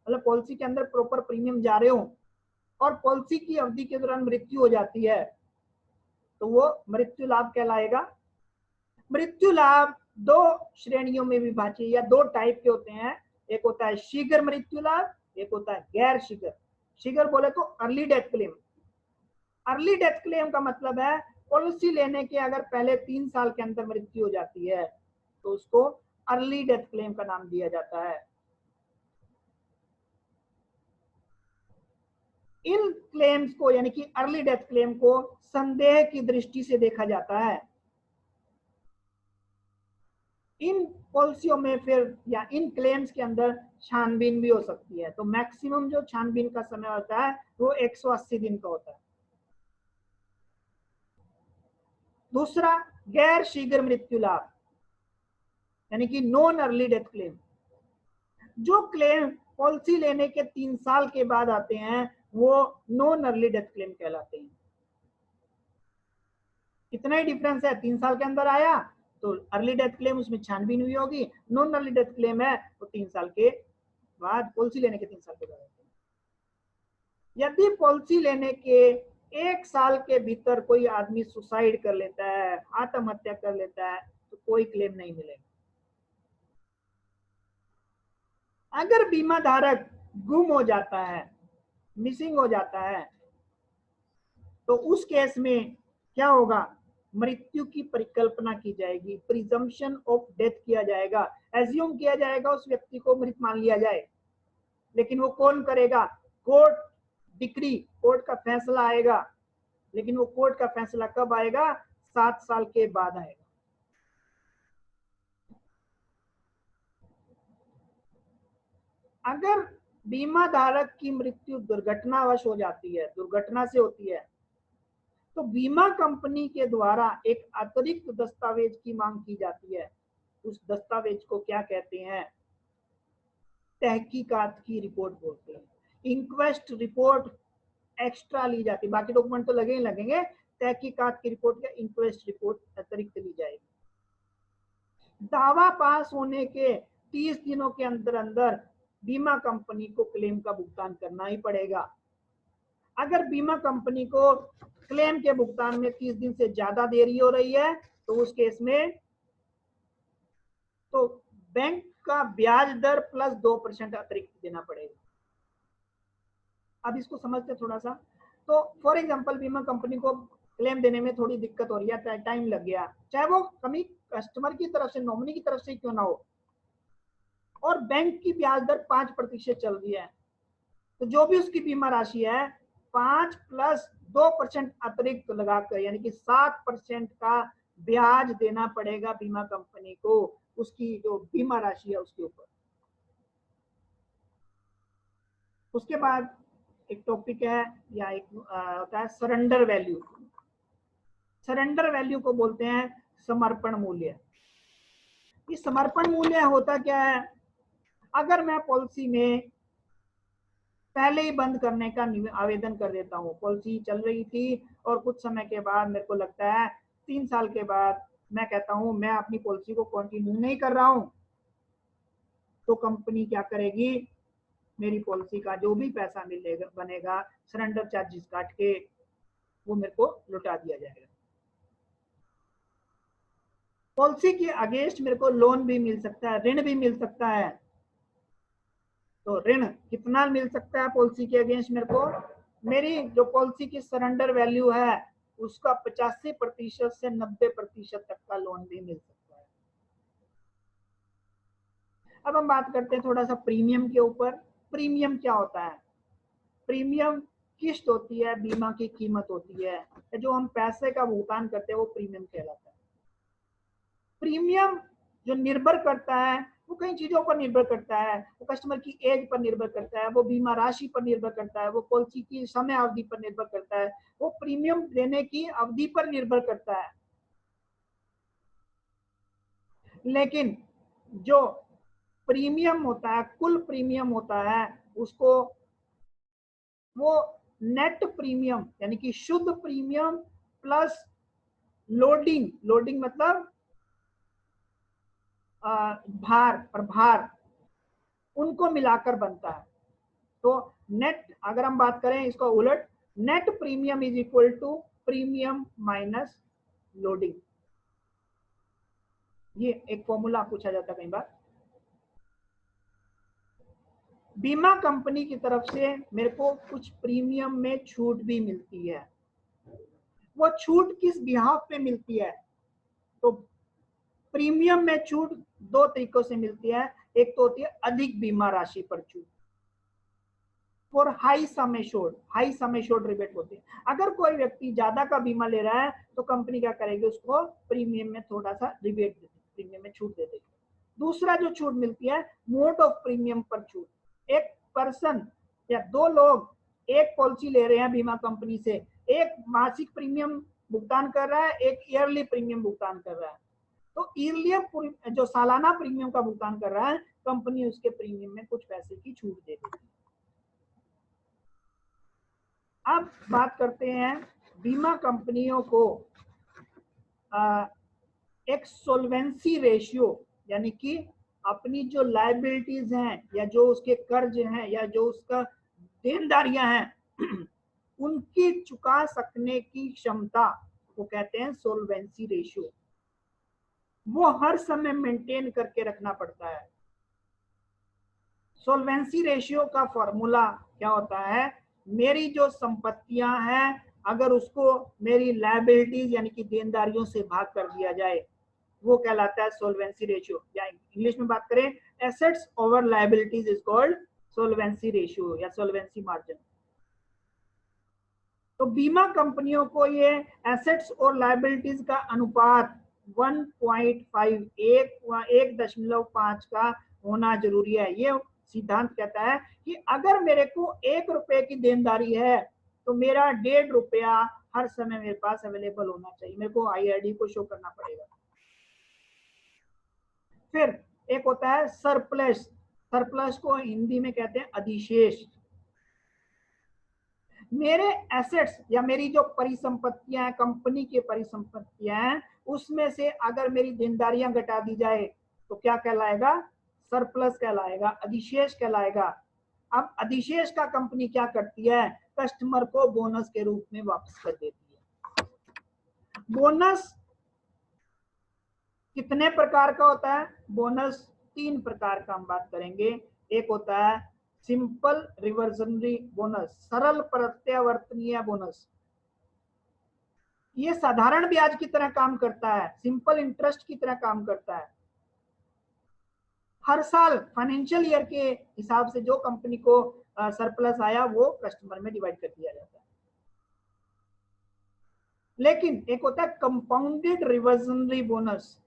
मतलब पॉलिसी के अंदर प्रॉपर प्रीमियम जा रहे हो और पॉलिसी की अवधि के दौरान मृत्यु हो जाती है, तो वो मृत्यु लाभ कहलाएगा। मृत्यु लाभ 2 श्रेणियों में विभाजित या 2 टाइप के होते हैं। एक होता है शीघ्र मृत्यु लाभ, एक होता है गैर शीघ्र। शीघ्र बोले तो early death claim. Early death claim का मतलब है पॉलिसी लेने के अगर पहले 3 साल के अंदर मृत्यु हो जाती है तो उसको अर्ली डेथ क्लेम का नाम दिया जाता है। इन क्लेम्स को यानी कि अर्ली डेथ क्लेम को संदेह की दृष्टि से देखा जाता है। इन पॉलिसियों में फिर या इन क्लेम्स के अंदर छानबीन भी हो सकती है। तो मैक्सिमम जो छानबीन का समय होता है वो 180 दिन का होता है। दूसरा गैर शीघ्र मृत्यु लाभ यानी कि नॉन अर्ली डेथ क्लेम। जो क्लेम पॉलिसी लेने के 3 साल के बाद आते हैं वो नॉन अर्ली डेथ क्लेम कहलाते हैं। इतना ही डिफरेंस है, 3 साल के अंदर आया तो अर्ली डेथ क्लेम उसमें छानबीन हुई होगी, नॉन अर्ली डेथ क्लेम है तो 3 साल के बाद, पॉलिसी लेने के 3 साल के बाद। यदि पॉलिसी लेने के 1 साल के भीतर कोई आदमी सुसाइड कर लेता है, आत्महत्या कर लेता है, तो कोई क्लेम नहीं मिलेगा। अगर बीमा धारक गुम हो जाता है, मिसिंग हो जाता है, तो उस केस में क्या होगा, मृत्यु की परिकल्पना की जाएगी, प्रिजम्पशन ऑफ डेथ किया जाएगा, एज्यूम किया जाएगा उस व्यक्ति को मृत मान लिया जाए। लेकिन वो कौन करेगा, कोर्ट डिक्री, कोर्ट का फैसला आएगा। लेकिन वो कोर्ट का फैसला कब आएगा, 7 साल के बाद आएगा। अगर बीमा धारक की मृत्यु दुर्घटनावश हो जाती है, दुर्घटना से होती है, तो बीमा कंपनी के द्वारा एक अतिरिक्त दस्तावेज की मांग की जाती है। उस दस्तावेज को क्या कहते हैं, तहकीकात की रिपोर्ट बोलते हैं। इंक्वेस्ट रिपोर्ट एक्स्ट्रा ली जाती है, बाकी डॉक्यूमेंट तो लगे ही लगेंगे, तहकीकात की रिपोर्ट या इंक्वेस्ट रिपोर्ट अतिरिक्त ली जाएगी। दावा पास होने के 30 दिनों के अंदर अंदर बीमा कंपनी को क्लेम का भुगतान करना ही पड़ेगा। अगर बीमा कंपनी को क्लेम के भुगतान में 30 दिन से ज्यादा देरी हो रही है, तो उस केस में तो बैंक का ब्याज दर प्लस 2% अतिरिक्त देना पड़ेगा। अब इसको समझते थोड़ा सा। तो फॉर एग्जांपल बीमा कंपनी को क्लेम देने में थोड़ी दिक्कत हो रही है, टाइम लग गया, चाहे वो कमी कस्टमर की तरफ से, नॉमिनी की तरफ से क्यों ना हो, और बैंक की ब्याज दर 5% चल रही है, तो जो भी उसकी बीमा राशि है 5 प्लस 2% अतिरिक्त लगाकर, यानी कि 7% का ब्याज देना पड़ेगा बीमा कंपनी को उसकी जो बीमा राशि है उसके ऊपर। उसके बाद एक टॉपिक है या एक होता है सरेंडर वैल्यू। सरेंडर वैल्यू को बोलते हैं समर्पण मूल्य। ये समर्पण मूल्य होता क्या है, अगर मैं पॉलिसी में पहले ही बंद करने का आवेदन कर देता हूँ, पॉलिसी चल रही थी और कुछ समय के बाद मेरे को लगता है 3 साल के बाद मैं कहता हूँ मैं अपनी पॉलिसी को कंटिन्यू नहीं कर रहा हूँ, तो कंपनी क्या करेगी, मेरी पॉलिसी का जो भी पैसा मिलेगा बनेगा सरेंडर चार्जेस काट के वो मेरे को लौटा दिया जाएगा। पॉलिसी के अगेंस्ट मेरे को लोन भी मिल सकता है, ऋण भी मिल सकता है। तो ऋण कितना मिल सकता है पॉलिसी के अगेंस्ट मेरे को, मेरी जो पॉलिसी की सरेंडर वैल्यू है उसका 85% से 90% तक का लोन भी मिल सकता है। अब हम बात करते हैं थोड़ा सा प्रीमियम के ऊपर। प्रीमियम क्या होता है, प्रीमियम किस्त होती है, बीमा की कीमत होती है, जो हम पैसे का भुगतान करते हैं वो प्रीमियम कहलाता है। प्रीमियम जो निर्भर करता है वो कई चीजों पर निर्भर करता है, वो कस्टमर की एज पर निर्भर करता है, वो बीमा राशि पर निर्भर करता है, वो पॉलिसी की समय अवधि पर निर्भर करता है, वो प्रीमियम देने की अवधि पर निर्भर करता है। लेकिन जो प्रीमियम होता है, कुल प्रीमियम होता है, उसको वो नेट प्रीमियम यानी कि शुद्ध प्रीमियम प्लस लोडिंग, लोडिंग मतलब भार, प्रभार, उनको मिलाकर बनता है। तो नेट अगर हम बात करें इसको उलट, net premium is equal to premium minus loading. ये एक फॉर्मूला पूछा जाता है कई बार। बीमा कंपनी की तरफ से मेरे को कुछ प्रीमियम में छूट भी मिलती है। वो छूट किस बिहाफ पे मिलती है, तो प्रीमियम में छूट 2 तरीकों से मिलती है। एक तो होती है अधिक बीमा राशि पर छूट और high sum assured, high sum assured rebate होती है। अगर कोई व्यक्ति ज्यादा का बीमा ले रहा है तो कंपनी क्या करेगी, उसको प्रीमियम में थोड़ा सा रिबेट देती, प्रीमियम में छूट दे देगी। दूसरा जो छूट मिलती है मोड ऑफ प्रीमियम पर छूट। एक पर्सन या 2 लोग एक पॉलिसी ले रहे हैं बीमा कंपनी से, एक मासिक प्रीमियम भुगतान कर रहा है, एक ईयरली प्रीमियम भुगतान कर रहा है, तो ईयरली जो सालाना प्रीमियम का भुगतान कर रहा है कंपनी उसके प्रीमियम में कुछ पैसे की छूट दे देती है। अब बात करते हैं बीमा कंपनियों को एक सोल्वेंसी रेशियो, यानी कि अपनी जो लायबिलिटीज हैं या जो उसके कर्ज हैं या जो उसका देनदारियां हैं उनकी चुका सकने की क्षमता को कहते हैं सोल्वेंसी रेशियो। वो हर समय मेंटेन करके रखना पड़ता है। सोल्वेंसी रेशियो का फॉर्मूला क्या होता है, मेरी जो संपत्तियां हैं अगर उसको मेरी लायबिलिटीज यानी कि देनदारियों से भाग कर दिया जाए वो कहलाता है सोल्वेंसी रेशियो, या इंग्लिश में बात करें assets over liabilities is called solvency ratio या सोल्वेंसी मार्जिन। तो बीमा कंपनियों को ये एसेट्स और लायबिलिटीज का अनुपात 1.5 का होना जरूरी है। ये सिद्धांत कहता है कि अगर मेरे को 1 रुपए की देनदारी है तो मेरा 1.5 रुपया हर समय मेरे पास अवेलेबल होना चाहिए, मेरे को IRD को शो करना पड़ेगा। फिर एक होता है सरप्लस। सरप्लस को हिंदी में कहते हैं अधिशेष। मेरे एसेट्स या मेरी जो परिसंपत्तियां हैं, कंपनी की परिसंपत्तियां हैं, उसमें से अगर मेरी देनदारियां घटा दी जाए तो क्या कहलाएगा, सरप्लस कहलाएगा, अधिशेष कहलाएगा। अब अधिशेष का कंपनी क्या करती है, कस्टमर को बोनस के रूप में वापस कर देती है। बोनस कितने प्रकार का होता है, बोनस 3 प्रकार का हम बात करेंगे। एक होता है सिंपल रिवर्जनरी बोनस, सरल प्रत्यावर्तनीय बोनस। ये साधारण ब्याज की तरह काम करता है, सिंपल इंटरेस्ट की तरह काम करता है। हर साल फाइनेंशियल ईयर के हिसाब से जो कंपनी को सरप्लस आया वो कस्टमर में डिवाइड कर दिया जाता है। लेकिन एक होता है कंपाउंडेड रिवर्जनरी बोनस।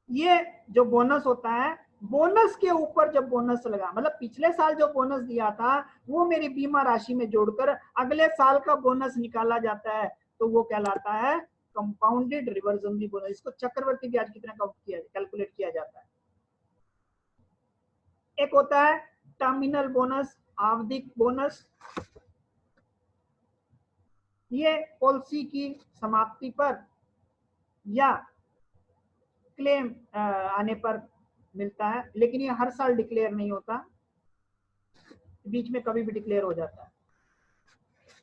ये जो बोनस होता है, बोनस के ऊपर जब बोनस लगा, मतलब पिछले साल जो बोनस दिया था वो मेरी बीमा राशि में जोड़कर अगले साल का बोनस निकाला जाता है, तो वो कहलाता है कंपाउंडेड रिवर्जनरी बोनस। इसको चक्रवर्ती ब्याज की तरह कैलकुलेट किया जाता है। एक होता है टर्मिनल बोनस, आवधिक बोनस। ये पॉलिसी की समाप्ति पर या क्लेम आने पर मिलता है, लेकिन ये हर साल डिक्लेयर नहीं होता, बीच में कभी भी डिक्लेयर हो जाता है।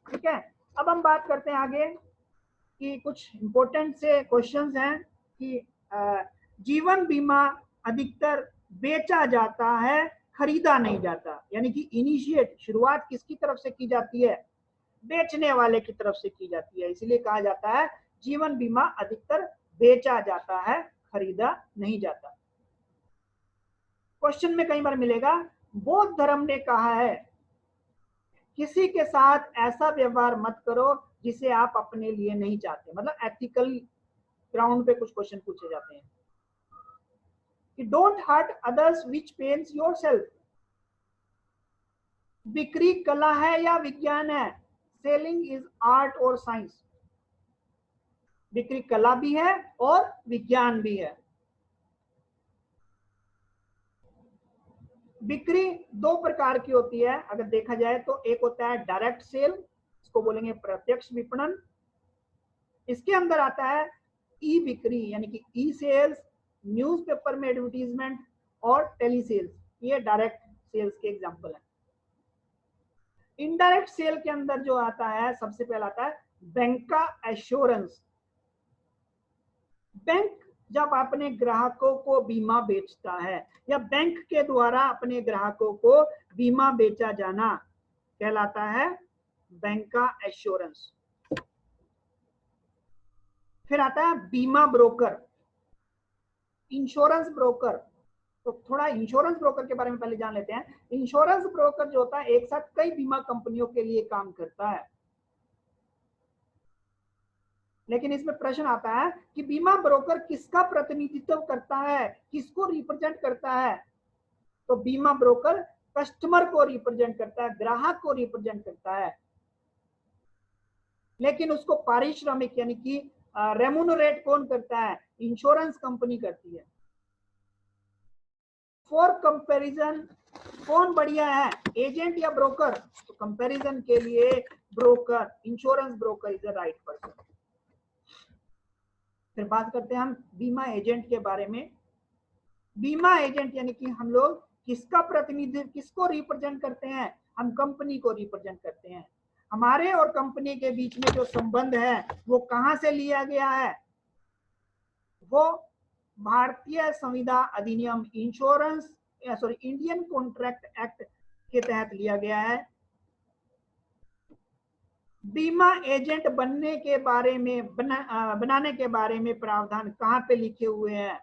ठीक है, अब हम बात करते हैं आगे कि कुछ इंपॉर्टेंट से क्वेश्चंस हैं कि जीवन बीमा अधिकतर बेचा जाता है, खरीदा नहीं जाता। यानी कि इनिशिएट, शुरुआत किसकी तरफ से की जाती है, बेचने वाले की तरफ से की जाती है। इसलिए कहा जाता है जीवन बीमा अधिकतर बेचा जाता है, खरीदा नहीं जाता। क्वेश्चन में कई बार मिलेगा, बौद्ध धर्म ने कहा है किसी के साथ ऐसा व्यवहार मत करो जिसे आप अपने लिए नहीं चाहते। मतलब एथिकल ग्राउंड पे कुछ क्वेश्चन पूछे जाते हैं कि don't hurt others which pains yourself. बिक्री कला है या विज्ञान है, सेलिंग इज आर्ट और साइंस। बिक्री कला भी है और विज्ञान भी है। बिक्री 2 प्रकार की होती है अगर देखा जाए तो। एक होता है डायरेक्ट सेल, इसको बोलेंगे प्रत्यक्ष विपणन। इसके अंदर आता है ई बिक्री यानी कि ई सेल्स, न्यूज़पेपर में एडवर्टीजमेंट और टेली सेल्स। ये डायरेक्ट सेल्स के एग्जांपल है। इनडायरेक्ट सेल के अंदर जो आता है, सबसे पहला आता है बैंक का एश्योरेंस। बैंक जब अपने ग्राहकों को बीमा बेचता है या बैंक के द्वारा अपने ग्राहकों को बीमा बेचा जाना कहलाता है बैंक का एश्योरेंस। फिर आता है बीमा ब्रोकर, इंश्योरेंस ब्रोकर। तो थोड़ा इंश्योरेंस ब्रोकर के बारे में पहले जान लेते हैं। इंश्योरेंस ब्रोकर जो होता है एक साथ कई बीमा कंपनियों के लिए काम करता है। लेकिन इसमें प्रश्न आता है कि बीमा ब्रोकर किसका प्रतिनिधित्व करता है, किसको रिप्रेजेंट करता है। तो बीमा ब्रोकर कस्टमर को रिप्रेजेंट करता है, ग्राहक को रिप्रेजेंट करता है। लेकिन उसको पारिश्रमिक यानी कि रेम्यूनरेट कौन करता है, इंश्योरेंस कंपनी करती है। फॉर कंपैरिजन कौन बढ़िया है, एजेंट या ब्रोकर। तो कंपैरिजन के लिए broker, insurance broker is the right person. फिर बात करते हैं हम बीमा एजेंट के बारे में। बीमा एजेंट यानी कि हम लोग किसका प्रतिनिधित्व, किसको रिप्रेजेंट करते हैं? हम कंपनी को रिप्रेजेंट करते हैं। हमारे और कंपनी के बीच में जो संबंध है वो कहां से लिया गया है? वो भारतीय संविदा अधिनियम इंश्योरेंस इंडियन कॉन्ट्रैक्ट एक्ट के तहत लिया गया है। बीमा एजेंट बनने के बारे में बनाने के बारे में प्रावधान कहां पे लिखे हुए हैं?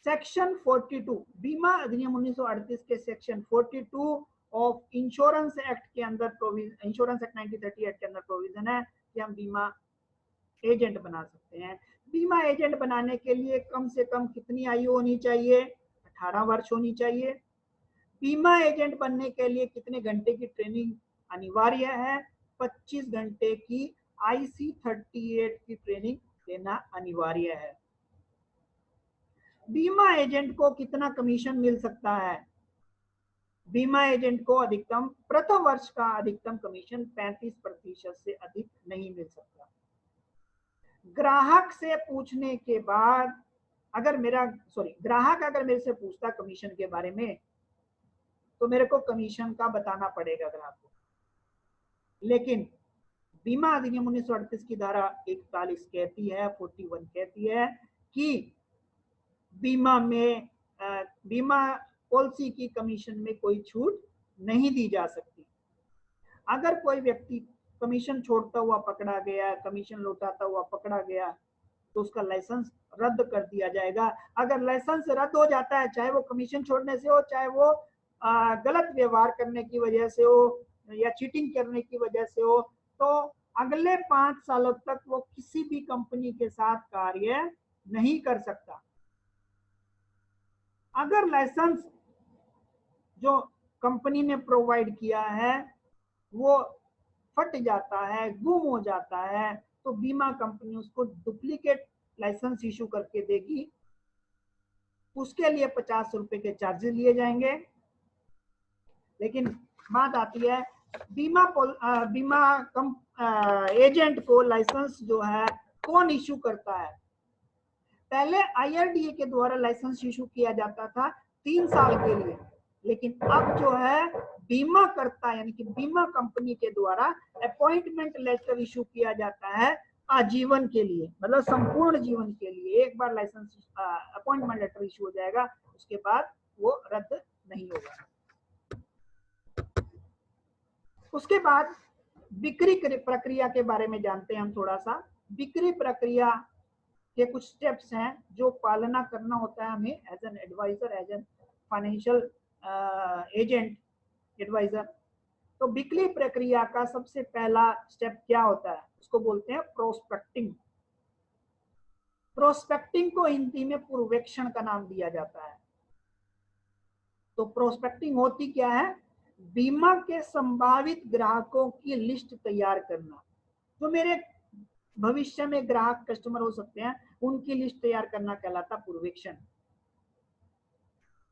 सेक्शन 42 बीमा अधिनियम 1938 के सेक्शन 42 ऑफ इंश्योरेंस एक्ट के अंदर प्रोविजन, इंश्योरेंस एक्ट 1938 के अंदर प्रोविजन है कि हम बीमा एजेंट बना सकते हैं। बीमा एजेंट बनाने के लिए कम से कम कितनी आयु होनी चाहिए? 18 वर्ष होनी चाहिए। बीमा एजेंट बनने के लिए कितने घंटे की ट्रेनिंग अनिवार्य है? 25 घंटे की IC38 की ट्रेनिंग लेना अनिवार्य है। बीमा एजेंट को कितना कमीशन मिल सकता है? बीमा एजेंट को अधिकतम प्रथम वर्ष का अधिकतम कमीशन 35% से अधिक नहीं मिल सकता। ग्राहक से पूछने के बाद ग्राहक अगर मेरे से पूछता कमीशन के बारे में तो मेरे को कमीशन का बताना पड़ेगा ग्राहक को। लेकिन बीमा अधिनियम 1938 की धारा 41 कहती है, 41 कहती है कि बीमा में बीमा पॉलिसी की कमीशन में कोई छूट नहीं दी जा सकती। अगर कोई व्यक्ति कमीशन छोड़ता हुआ पकड़ा गया, कमीशन लौटाता हुआ पकड़ा गया तो उसका लाइसेंस रद्द कर दिया जाएगा। अगर लाइसेंस रद्द हो जाता है, चाहे वो कमीशन छोड़ने से हो, चाहे वो गलत व्यवहार करने की वजह से हो या चीटिंग करने की वजह से हो, तो अगले 5 सालों तक वो किसी भी कंपनी के साथ कार्य नहीं कर सकता। अगर लाइसेंस जो कंपनी ने प्रोवाइड किया है वो फट जाता है, गुम हो जाता है, तो बीमा कंपनी उसको डुप्लीकेट लाइसेंस इशू करके देगी। उसके लिए 50 रुपए के चार्जेस लिए जाएंगे। लेकिन बात आती है बीमा एजेंट को लाइसेंस जो है कौन इशू करता है? पहले IRDA के द्वारा लाइसेंस इशू किया जाता था 3 साल के लिए, लेकिन अब जो है बीमा करता यानी कि बीमा कंपनी के द्वारा अपॉइंटमेंट लेटर इशू किया जाता है आजीवन के लिए, मतलब संपूर्ण जीवन के लिए। एक बार लाइसेंस अपॉइंटमेंट लेटर इशू हो जाएगा, उसके बाद वो रद्द नहीं होगा। उसके बाद बिक्री प्रक्रिया के बारे में जानते हैं हम थोड़ा सा। बिक्री प्रक्रिया के कुछ स्टेप्स हैं जो पालना करना होता है हमें as an advisor, as an financial agent advisor. तो बिक्री प्रक्रिया का सबसे पहला स्टेप क्या होता है? उसको बोलते हैं प्रोस्पेक्टिंग। प्रोस्पेक्टिंग को हिंदी में पूर्वेक्षण का नाम दिया जाता है। तो प्रोस्पेक्टिंग होती क्या है? बीमा के संभावित ग्राहकों की लिस्ट तैयार करना। जो मेरे भविष्य में ग्राहक कस्टमर हो सकते हैं, उनकी लिस्ट तैयार करना कहलाता पूर्वेक्षण।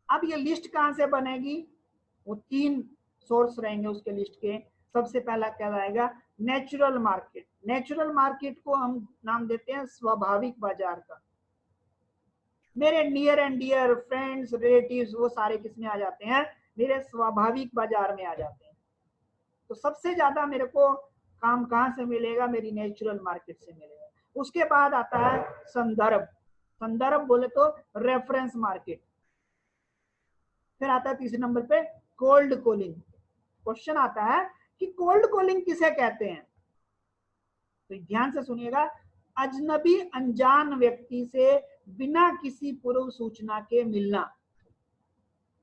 अब ये लिस्ट कहां से बनेगी? वो 3 सोर्स रहेंगे उसके लिस्ट के। सबसे पहला कहलाएगा नेचुरल मार्केट। नेचुरल मार्केट को हम नाम देते हैं स्वाभाविक बाजार का। मेरे near and dear friends, relatives, वो सारे किसमें आ जाते हैं? मेरे स्वाभाविक बाजार में आ जाते हैं। तो सबसे ज्यादा मेरे को काम कहां से मिलेगा? मेरी नेचुरल मार्केट से मिलेगा। उसके बाद आता है संदर्भ। संदर्भ बोले तो रेफरेंस मार्केट। फिर आता है तीसरे नंबर पे कोल्ड कॉलिंग। क्वेश्चन आता है कि कोल्ड कॉलिंग किसे कहते हैं? तो ध्यान से सुनिएगा। अजनबी अनजान व्यक्ति से बिना किसी पूर्व सूचना के मिलना।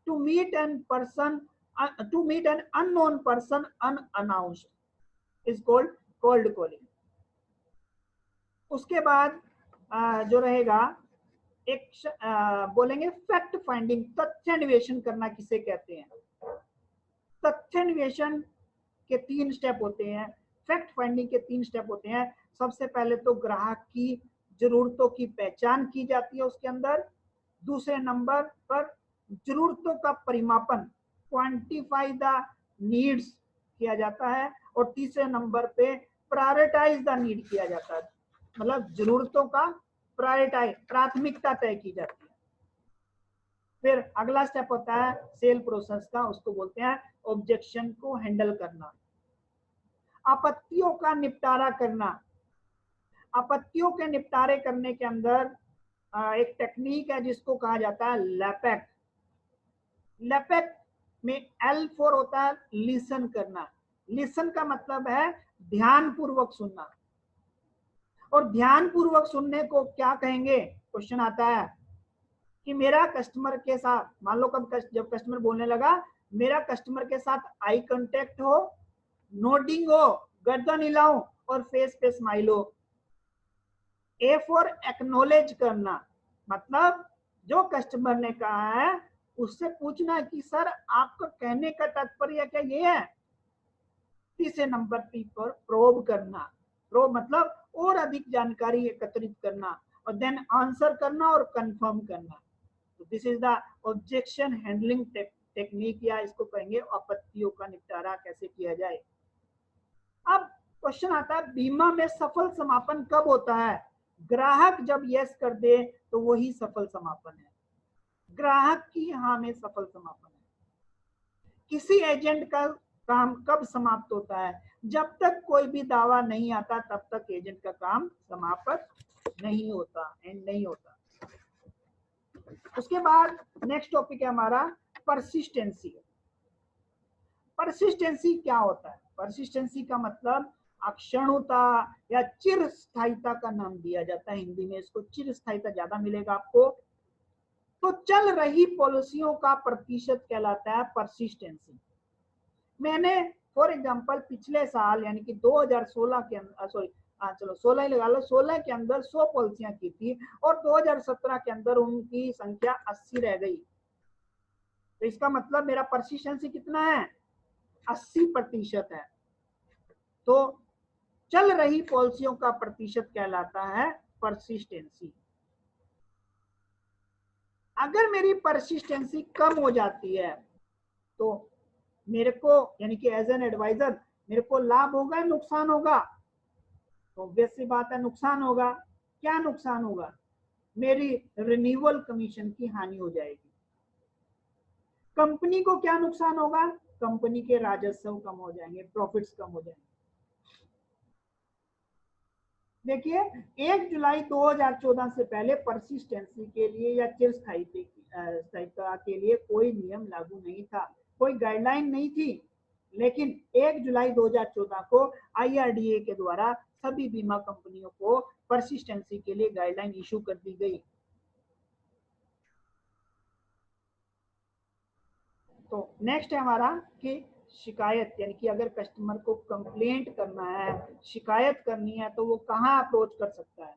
To meet an unknown person unannounced is called cold calling. उसके बाद जो रहेगा एक बोलेंगे फैक्ट फाइंडिंग। तथ्यान्वेषण करना किसे कहते हैं? तथ्यान्वेषण के 3 स्टेप होते हैं, फैक्ट फाइंडिंग के 3 स्टेप होते हैं। सबसे पहले तो ग्राहक की जरूरतों की पहचान की जाती है उसके अंदर। दूसरे नंबर पर जरूरतों का परिमापन, क्वांटिफाई द नीड्स किया जाता है। और तीसरे नंबर पे प्रायोरिटाइज द नीड किया जाता है, मतलब जरूरतों का प्राथमिकता तय की जाती है। फिर अगला स्टेप होता है सेल प्रोसेस का, उसको बोलते हैं ऑब्जेक्शन को हैंडल करना, आपत्तियों का निपटारा करना। आपत्तियों के निपटारे करने के अंदर एक टेक्निक है जिसको कहा जाता है लैपेक। लैपेक में L फॉर होता है लिसन करना। लिसन का मतलब है ध्यान पूर्वक सुनना, और ध्यान पूर्वक सुनने को क्या कहेंगे? क्वेश्चन आता है कि मेरा कस्टमर के साथ, मान लो जब कस्टमर बोलने लगा, मेरा कस्टमर के साथ आई कांटेक्ट हो, नोडिंग हो, गर्दन हिलाऊं और फेस पे स्माइल हो। ए फॉर एक्नॉलेज करना, मतलब जो कस्टमर ने कहा है उससे पूछना कि सर आपका कहने का तात्पर्य क्या ये है। तीसरे नंबर पी पर प्रोब करना। प्रोब मतलब और अधिक जानकारी एकत्रित करना, और देन आंसर करना और कंफर्म करना। तो this is the objection handling technique, या इसको कहेंगे आपत्तियों का निपटारा कैसे किया जाए। अब क्वेश्चन आता है बीमा में सफल समापन कब होता है? ग्राहक जब यस कर दे तो वही सफल समापन है, ग्राहक की हाँ में सफल समापन है। किसी एजेंट का काम कब समाप्त होता है? जब तक कोई भी दावा नहीं आता तब तक एजेंट का काम समाप्त नहीं होता, एंड नहीं होता। उसके बाद नेक्स्ट टॉपिक है हमारा परसिस्टेंसी। परसिस्टेंसी क्या होता है? परसिस्टेंसी का मतलब अक्षणुता या चिर स्थायिता का नाम दिया जाता है हिंदी में, इसको चिर स्थायिता ज्यादा मिलेगा आपको। तो चल रही पॉलिसियों का प्रतिशत कहलाता है परसिस्टेंसी। मैंने फॉर एग्जांपल पिछले साल यानी कि 2016 के अंदर, सॉरी चलो 16 ही लगा लो, 16 के अंदर 100 पॉलिसियां की थी और 2017 के अंदर उनकी संख्या 80 रह गई। तो इसका मतलब मेरा परसिस्टेंसी कितना है? 80% है। तो चल रही पॉलिसियों का प्रतिशत कहलाता है परसिस्टेंसी। अगर मेरी परसिस्टेंसी कम हो जाती है तो मेरे को यानी कि एज एन एडवाइजर मेरे को लाभ होगा, नुकसान होगा? तो ऑब्वियस सी बात है नुकसान होगा। क्या नुकसान होगा? मेरी रिन्यूअल कमीशन की हानि हो जाएगी। कंपनी को क्या नुकसान होगा? कंपनी के राजस्व कम हो जाएंगे, प्रॉफिट्स कम हो जाएंगे। देखिए 1 जुलाई 2014 से पहले परसिस्टेंसी के लिए या चिर स्थायित्व के लिए कोई नियम लागू नहीं था, कोई गाइडलाइन नहीं थी। लेकिन 1 जुलाई 2014 को IRDA के द्वारा सभी बीमा कंपनियों को परसिस्टेंसी के लिए गाइडलाइन इशू कर दी गई। तो नेक्स्ट है हमारा कि शिकायत, यानी कि अगर कस्टमर को कंप्लेंट करना है, शिकायत करनी है, तो वो कहाँ अप्रोच कर सकता है?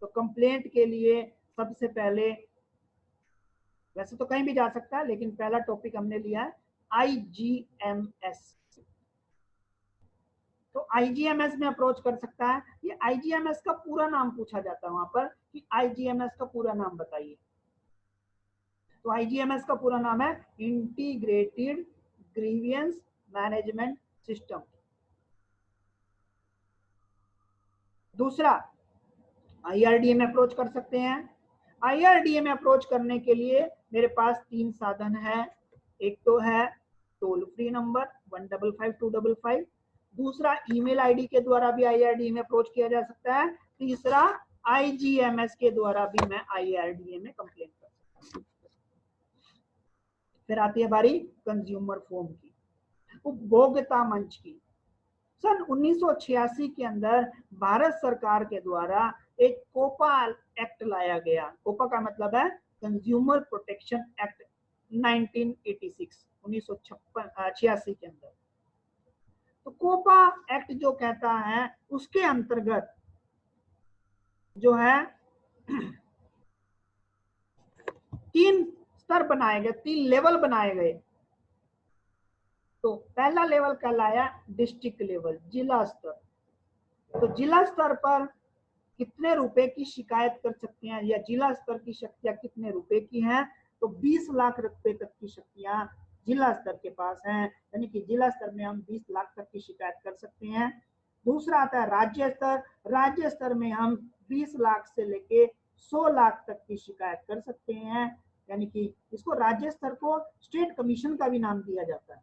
तो कंप्लेंट के लिए सबसे पहले, वैसे तो कहीं भी जा सकता है, लेकिन पहला टॉपिक हमने लिया है IGMS। तो IGMS में अप्रोच कर सकता है। ये IGMS का पूरा नाम पूछा जाता है वहां पर कि IGMS का पूरा नाम बताइए। तो IGMS का पूरा नाम है इंटीग्रेटेड ग्रीवियंस मैनेजमेंट सिस्टम। दूसरा IRDA में अप्रोच कर सकते हैं। IRDA में अप्रोच करने के लिए मेरे पास 3 साधन है। एक तो है टोल फ्री नंबर 155255, दूसरा ईमेल आईडी के द्वारा भी IRDA में अप्रोच किया जा सकता है, तीसरा IGMS के द्वारा भी मैं IRDA में कंप्लेंट कर सकता हूँ। फिर आती है बारी कंज्यूमर फोरम की, उपभोक्ता मंच की। सन 1986 के अंदर भारत सरकार के द्वारा एक कोपा एक्ट लाया गया। कोपा का मतलब है कंज्यूमर प्रोटेक्शन एक्ट 1986, 1986 के अंदर। तो कोपा एक्ट जो कहता है उसके अंतर्गत जो है 3 स्तर बनाए गए, 3 लेवल बनाए गए। तो पहला लेवल कहलाया डिस्ट्रिक्ट लेवल, जिला स्तर। तो जिला स्तर पर कितने रुपए की शिकायत कर सकते हैं, या जिला स्तर की शक्तियां कितने रुपए की हैं? तो 20 लाख रुपए तक की शक्तियां जिला स्तर के पास हैं, यानी कि जिला स्तर में हम 20 लाख तक की शिकायत कर सकते हैं। दूसरा आता है राज्य स्तर। राज्य स्तर में हम 20 लाख से लेके 100 लाख तक की शिकायत कर सकते हैं, यानी कि इसको राज्य स्तर को स्टेट कमीशन का भी नाम दिया जाता है।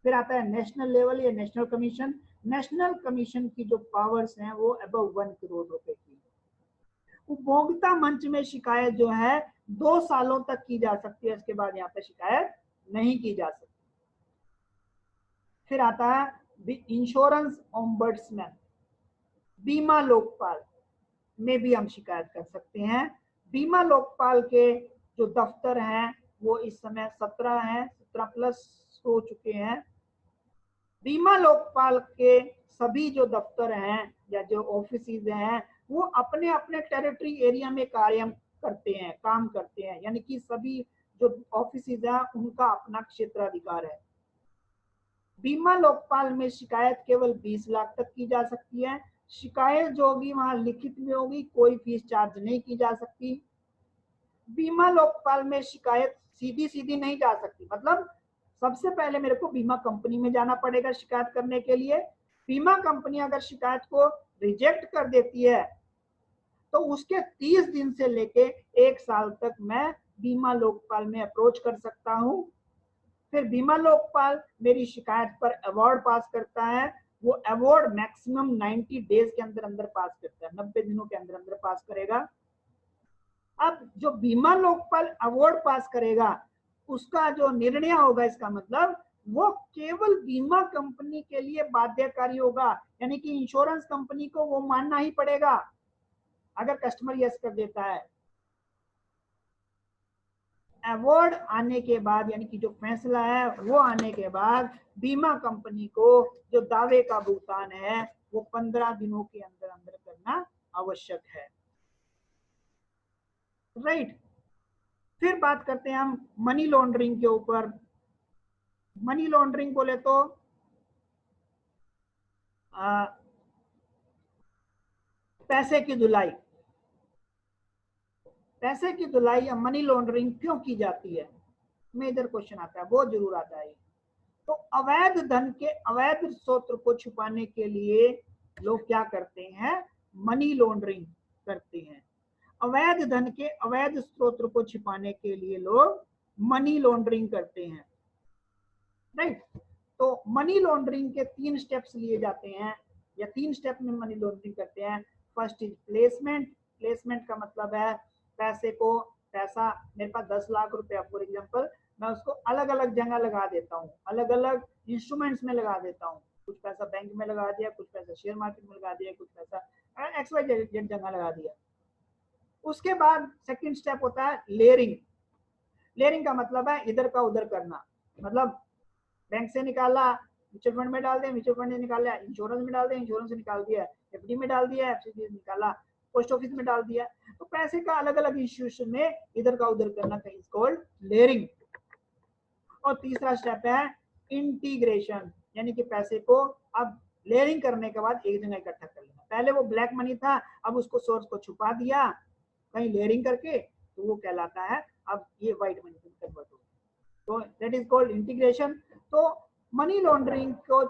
फिर आता है नेशनल लेवल या नेशनल कमीशन। नेशनल कमीशन की जो पावर्स हैं वो अबव 1 करोड़ रुपए की। उपभोक्ता मंच में शिकायत जो है 2 सालों तक की जा सकती है, इसके बाद यहाँ पे शिकायत नहीं की जा सकती। फिर आता है इंश्योरेंस ओम्बड्समैन, बीमा लोकपाल में भी हम शिकायत कर सकते हैं। बीमा लोकपाल के जो दफ्तर हैं वो इस समय 17 हैं, 17 प्लस हो चुके हैं। बीमा लोकपाल के सभी जो दफ्तर हैं या जो ऑफिसेज हैं वो अपने अपने टेरिटरी एरिया में काम करते हैं, यानी कि सभी जो ऑफिसेज हैं उनका अपना क्षेत्राधिकार है। बीमा लोकपाल में शिकायत केवल 20 लाख तक की जा सकती है। शिकायत जो होगी वहां लिखित में होगी, कोई फीस चार्ज नहीं की जा सकती। बीमा लोकपाल में शिकायत सीधी सीधी नहीं जा सकती, मतलब सबसे पहले मेरे को बीमा कंपनी में जाना पड़ेगा शिकायत करने के लिए। बीमा कंपनी अगर शिकायत को रिजेक्ट कर देती है तो उसके 30 दिन से लेके 1 साल तक मैं बीमा लोकपाल में अप्रोच कर सकता हूं। फिर बीमा लोकपाल मेरी शिकायत पर अवार्ड पास करता है। वो अवार्ड मैक्सिमम 90 डेज के अंदर अंदर पास करता है, 90 दिनों के अंदर अंदर पास करेगा। अब जो बीमा लोकपाल अवार्ड पास करेगा उसका जो निर्णय होगा, इसका मतलब वो केवल बीमा कंपनी के लिए बाध्यकारी होगा, यानी कि इंश्योरेंस कंपनी को वो मानना ही पड़ेगा अगर कस्टमर यस कर देता है। अवार्ड आने के बाद, यानी कि जो फैसला है वो आने के बाद बीमा कंपनी को जो दावे का भुगतान है वो 15 दिनों के अंदर अंदर करना आवश्यक है। राइट। फिर बात करते हैं हम मनी लॉन्ड्रिंग के ऊपर। मनी लॉन्ड्रिंग बोले तो पैसे की धुलाई। पैसे की धुलाई या मनी लॉन्ड्रिंग क्यों की जाती है, मेजर क्वेश्चन आता है, बहुत जरूर आता है। तो अवैध धन के अवैध स्रोत को छुपाने के लिए लोग क्या करते हैं, मनी लॉन्ड्रिंग करते हैं। अवैध धन के अवैध स्रोत को छिपाने के लिए लोग मनी लॉन्ड्रिंग करते हैं। राइट। तो मनी लॉन्ड्रिंग के 3 स्टेप्स लिए जाते हैं, या 3 स्टेप में मनी लॉन्ड्रिंग करते हैं। First is placement. प्लेसमेंट का मतलब है पैसा मेरे पास 10 लाख रुपया फॉर एग्जांपल, मैं उसको अलग अलग जगह लगा देता हूँ, अलग अलग इंस्ट्रूमेंट्स में लगा देता हूँ। कुछ पैसा बैंक में लगा दिया, कुछ पैसा शेयर मार्केट में लगा दिया, कुछ पैसा XYZ जगह लगा दिया। उसके बाद सेकंड स्टेप होता है लेयरिंग। लेयरिंग का मतलब है इधर का उधर करना, मतलब बैंक से निकाला म्यूचुअल फंड में डाल दिया, म्यूचुअल फंड से निकाला इंश्योरेंस में डाल दिया, इंश्योरेंस से निकाल दिया FD में डाल दिया, FD से निकाला पोस्ट ऑफिस में डाल दिया। तो पैसे का अलग अलग इंस्टीट्यूशन में इधर का उधर करना इज कॉल्ड लेयरिंग। और तीसरा स्टेप है इंटीग्रेशन, यानी कि पैसे को अब लेयरिंग करने के बाद एक जगह इकट्ठा कर लेना। पहले वो ब्लैक मनी था, अब उसको सोर्स को छुपा दिया कहीं लेयरिंग करके, तो वो कहलाता है अब ये व्हाइट मनी में कन्वर्ट हो गया, तो दैट इज कॉल्ड इंटीग्रेशन। तो मनी लॉन्ड्रिंग को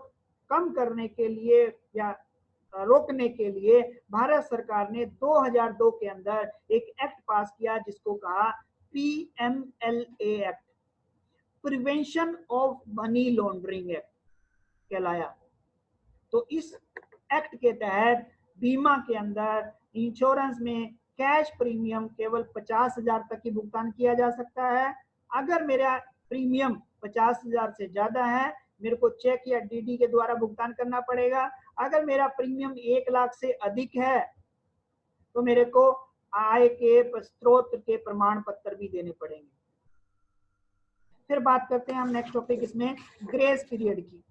कम करने के लिए या रोकने के लिए भारत सरकार ने 2002 के अंदर एक एक्ट पास किया जिसको कहा PMLA act, prevention of money laundering act कहलाया। तो इस एक्ट के तहत बीमा के अंदर इंश्योरेंस में कैश प्रीमियम केवल 50,000 तक ही भुगतान किया जा सकता है। अगर मेरा प्रीमियम 50,000 से ज्यादा है मेरे को चेक या DD के द्वारा भुगतान करना पड़ेगा। अगर मेरा प्रीमियम 1 लाख से अधिक है तो मेरे को आय के स्रोत के प्रमाण पत्र भी देने पड़ेंगे। फिर बात करते हैं हम नेक्स्ट टॉपिक इसमें ग्रेस पीरियड की।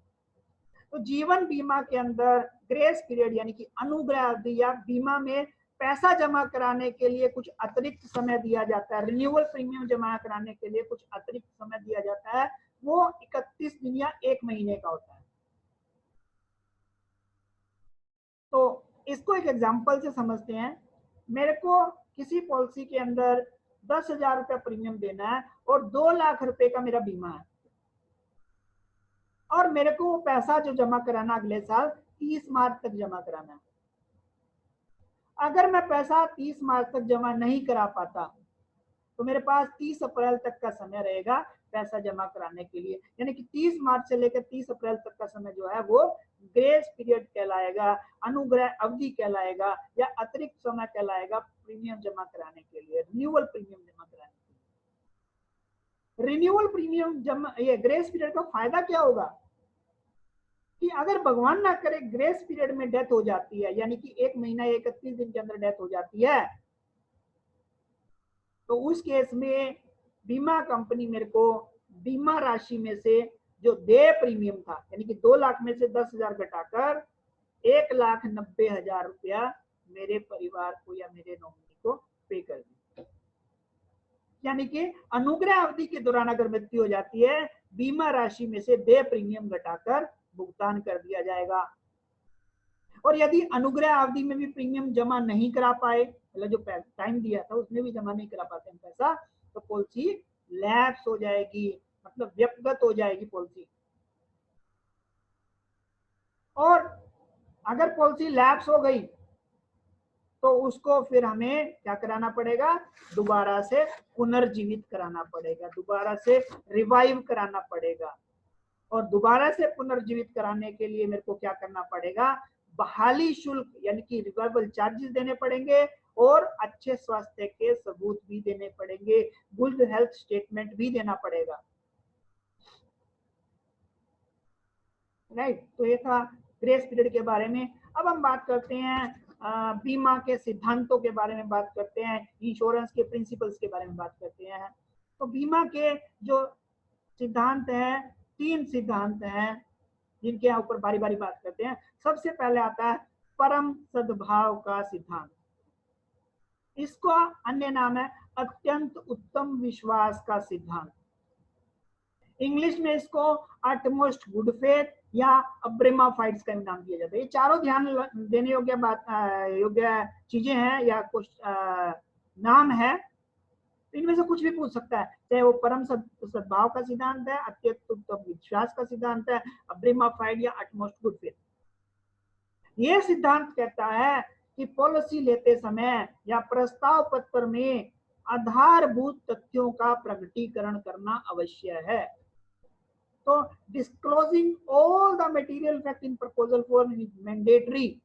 तो जीवन बीमा के अंदर ग्रेस पीरियड यानी कि अनुग्रह अवधि या बीमा में पैसा जमा कराने के लिए कुछ अतिरिक्त समय दिया जाता है, रिन्यूअल प्रीमियम जमा कराने के लिए कुछ अतिरिक्त समय दिया जाता है, वो 31 दिन या 1 महीने का होता है। तो इसको एक एग्जांपल से समझते हैं। मेरे को किसी पॉलिसी के अंदर 10,000 रुपया प्रीमियम देना है और 2 लाख रुपए का मेरा बीमा है। और मेरे को वो पैसा जो जमा कराना अगले साल 30 मार्च तक जमा कराना है। अगर मैं पैसा 30 मार्च तक जमा नहीं करा पाता तो मेरे पास 30 अप्रैल तक का समय रहेगा पैसा जमा कराने के लिए, यानी कि 30 मार्च से लेकर 30 अप्रैल तक का समय जो है वो ग्रेस पीरियड कहलाएगा, अनुग्रह अवधि कहलाएगा, या अतिरिक्त समय कहलाएगा प्रीमियम जमा कराने के लिए, रिन्यूअल प्रीमियम जमा कराने के लिए। रिन्यूअल प्रीमियम जमा, ये ग्रेस पीरियड का फायदा क्या होगा कि अगर भगवान ना करे ग्रेस पीरियड में डेथ हो जाती है, यानी कि 1 महीना 31 दिन के अंदर डेथ हो जाती है, तो उस केस में बीमा कंपनी मेरे को बीमा राशि में से जो देय प्रीमियम था, यानी कि 2 लाख में से 10,000 घटाकर 1,90,000 रुपया मेरे परिवार को या मेरे नॉमिनी को पे कर दी। यानी कि अनुग्रह अवधि के दौरान अगर मृत्यु हो जाती है, बीमा राशि में से देय प्रीमियम घटाकर भुगतान कर दिया जाएगा। और यदि अनुग्रह अवधि में भी प्रीमियम जमा नहीं करा पाए, मतलब जो टाइम दिया था उसमें भी जमा नहीं करा पाते हैं पैसा, तो पॉलिसी लैप्स हो जाएगी, मतलब व्यक्तिगत हो जाएगी पॉलिसी। और अगर पॉलिसी लैप्स हो गई तो उसको फिर हमें क्या कराना पड़ेगा, दोबारा से पुनर्जीवित कराना पड़ेगा, दोबारा से रिवाइव कराना पड़ेगा। और दोबारा से पुनर्जीवित कराने के लिए मेरे को क्या करना पड़ेगा, बहाली शुल्क यानी कि रिवाइवल चार्जेस देने पड़ेंगे, और अच्छे स्वास्थ्य के सबूत भी देने पड़ेंगे, गुड हेल्थ स्टेटमेंट भी देना पड़ेगा। राइट, तो ये था ग्रेस पीरियड के बारे में। अब हम बात करते हैं बीमा के सिद्धांतों के बारे में बात करते हैं, इंश्योरेंस के प्रिंसिपल्स के बारे में बात करते हैं। तो बीमा के जो सिद्धांत हैं, 3 सिद्धांत हैं जिनके ऊपर बारी बारी बात करते हैं। सबसे पहले आता है परम सद्भाव का सिद्धांत। इसका अन्य नाम है अत्यंत उत्तम विश्वास का सिद्धांत। इंग्लिश में इसको अटमोस्ट गुड फेथ या अब्रेमा फाइट्स का नाम दिया जाता है। ये चारों ध्यान देने योग्य बात योग्य चीजें हैं या कुछ नाम है, इनमें से कुछ भी पूछ सकता है, चाहे वो परम सद्भाव का सिद्धांत है, अत्यंत उत्तम विश्वास का सिद्धांत है, अब्रेमा फाइट या अटमोस्ट गुड फेथ। ये सिद्धांत कहता है कि पॉलिसी लेते समय या प्रस्ताव पत्र में आधारभूत तथ्यों का प्रकटीकरण करना आवश्यक है। तो disclosing all the material fact in proposal form is mandatory.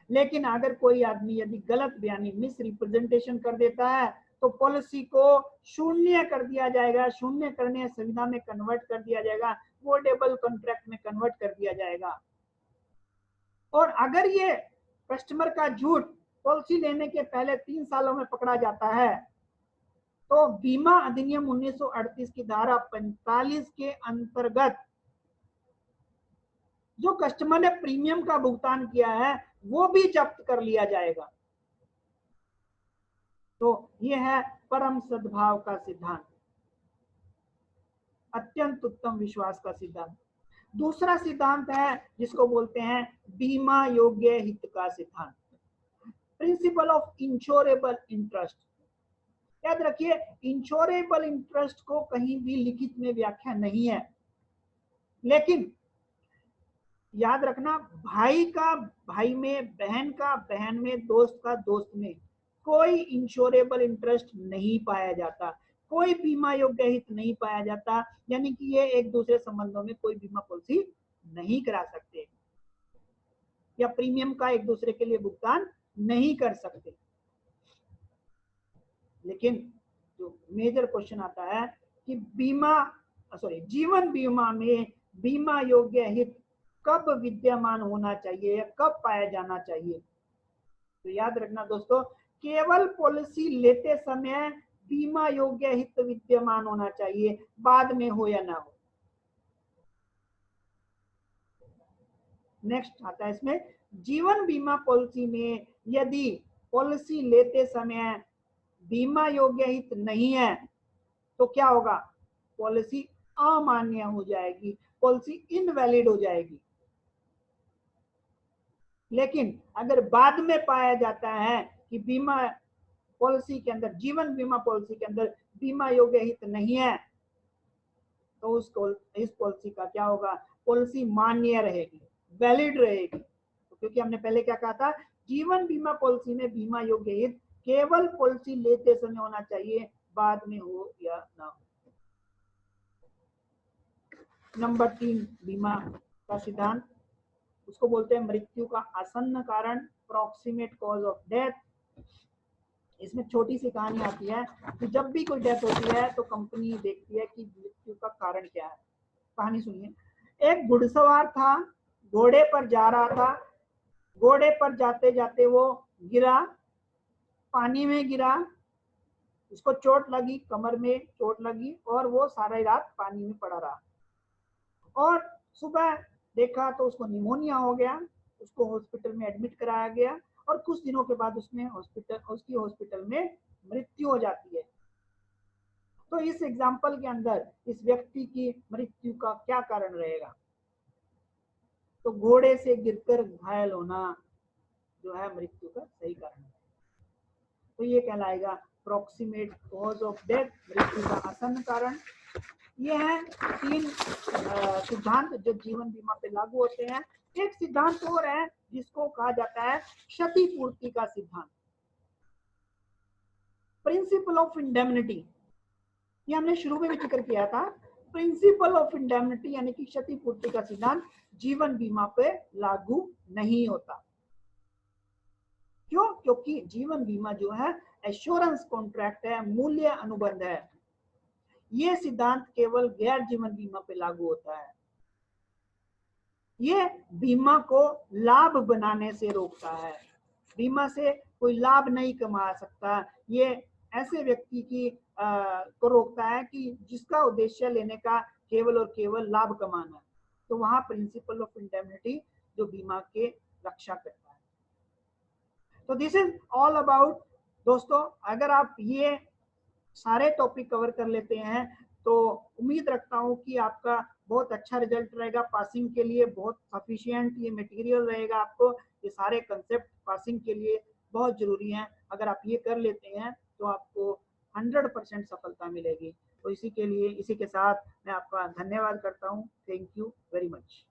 लेकिन अगर कोई आदमी यदि गलत बयानी मिस रिप्रेजेंटेशन कर देता है तो पॉलिसी को शून्य कर दिया जाएगा, शून्य करने संविदा में कन्वर्ट कर दिया जाएगा, वोडेबल कॉन्ट्रैक्ट में कन्वर्ट कर दिया जाएगा। और अगर ये कस्टमर का झूठ पॉलिसी लेने के पहले 3 सालों में पकड़ा जाता है तो बीमा अधिनियम 1938 की धारा 45 के अंतर्गत जो कस्टमर ने प्रीमियम का भुगतान किया है वो भी जब्त कर लिया जाएगा। तो यह है परम सद्भाव का सिद्धांत, अत्यंत उत्तम विश्वास का सिद्धांत। दूसरा सिद्धांत है जिसको बोलते हैं बीमा योग्य हित का सिद्धांत, प्रिंसिपल ऑफ इंश्योरेबल इंटरेस्ट। याद रखिए, इंश्योरेबल इंटरेस्ट को कहीं भी लिखित में व्याख्या नहीं है, लेकिन याद रखना, भाई का भाई में, बहन का बहन में, दोस्त का दोस्त में कोई इंश्योरेबल इंटरेस्ट नहीं पाया जाता, कोई बीमा योग्य हित नहीं पाया जाता, यानी कि ये एक दूसरे संबंधों में कोई बीमा पॉलिसी नहीं करा सकते या प्रीमियम का एक दूसरे के लिए भुगतान नहीं कर सकते। लेकिन जो मेजर क्वेश्चन आता है कि जीवन बीमा में बीमा योग्य हित कब विद्यमान होना चाहिए या कब पाया जाना चाहिए। तो याद रखना दोस्तों, केवल पॉलिसी लेते समय बीमा योग्य हित विद्यमान होना चाहिए, बाद में हो या ना हो। नेक्स्ट आता है इसमें, जीवन बीमा पॉलिसी में यदि पॉलिसी लेते समय बीमा योग्य हित नहीं है तो क्या होगा, पॉलिसी अमान्य हो जाएगी, पॉलिसी इनवैलिड हो जाएगी। लेकिन अगर बाद में पाया जाता है कि बीमा पॉलिसी के अंदर, जीवन बीमा पॉलिसी के अंदर बीमा योग्य हित नहीं है, तो इस पॉलिसी का क्या होगा, पॉलिसी मान्य रहेगी, वैलिड रहेगी। तो क्योंकि हमने पहले क्या कहा था, जीवन बीमा पॉलिसी में बीमा योग्य हित केवल पॉलिसी लेते समय होना चाहिए, बाद में हो या ना हो। नंबर 3 बीमा का सिद्धांत, उसको बोलते हैं मृत्यु का आसन्न कारण, प्रॉक्सिमेट कॉज ऑफ डेथ। इसमें छोटी सी कहानी आती है कि जब भी कोई डेथ होती है तो कंपनी देखती है कि मृत्यु का कारण क्या है। कहानी सुनिए, एक घुड़सवार था, घोड़े पर जा रहा था, घोड़े पर जाते जाते वो गिरा, पानी में गिरा, उसको चोट लगी, कमर में चोट लगी और वो सारी रात पानी में पड़ा रहा। और सुबह देखा तो उसको निमोनिया हो गया, उसको हॉस्पिटल में एडमिट कराया गया और कुछ दिनों के बाद उसकी हॉस्पिटल में मृत्यु हो जाती है। तो इस एग्जाम्पल के अंदर इस व्यक्ति की मृत्यु का क्या कारण रहेगा, तो घोड़े से गिरकर घायल होना जो है मृत्यु का सही कारण है। तो ये कहलाएगा प्रॉक्सिमेट कॉज ऑफ डेथ, मृत्यु का आसन्न कारण। ये है 3 सिद्धांत जो जीवन बीमा पे लागू होते हैं। एक सिद्धांत और है जिसको कहा जाता है क्षतिपूर्ति का सिद्धांत, प्रिंसिपल ऑफ इंडेमनिटी। ये हमने शुरू में भी जिक्र किया था। प्रिंसिपल ऑफ इंडेमनिटी यानी कि क्षतिपूर्ति का सिद्धांत जीवन बीमा पे लागू नहीं होता। क्यों? क्योंकि जीवन बीमा जो है एश्योरेंस कॉन्ट्रैक्ट है, मूल्य अनुबंध है। ये सिद्धांत केवल गैर जीवन बीमा पे लागू होता है। ये बीमा को लाभ बनाने से रोकता है, बीमा से कोई लाभ नहीं कमा सकता। ये ऐसे व्यक्ति की को रोकता है कि जिसका उद्देश्य लेने का केवल और केवल लाभ कमाना है। तो वहां प्रिंसिपल ऑफ इंडेमनिटी जो बीमा के रक्षा करता है। तो दिस इज ऑल अबाउट दोस्तों। अगर आप ये सारे टॉपिक कवर कर लेते हैं तो उम्मीद रखता हूं कि आपका बहुत अच्छा रिजल्ट रहेगा। पासिंग के लिए बहुत सफिशिएंट ये मटेरियल रहेगा आपको। ये सारे कंसेप्ट पासिंग के लिए बहुत जरूरी हैं। अगर आप ये कर लेते हैं तो आपको 100% सफलता मिलेगी। तो इसी के साथ मैं आपका धन्यवाद करता हूं। Thank you very much.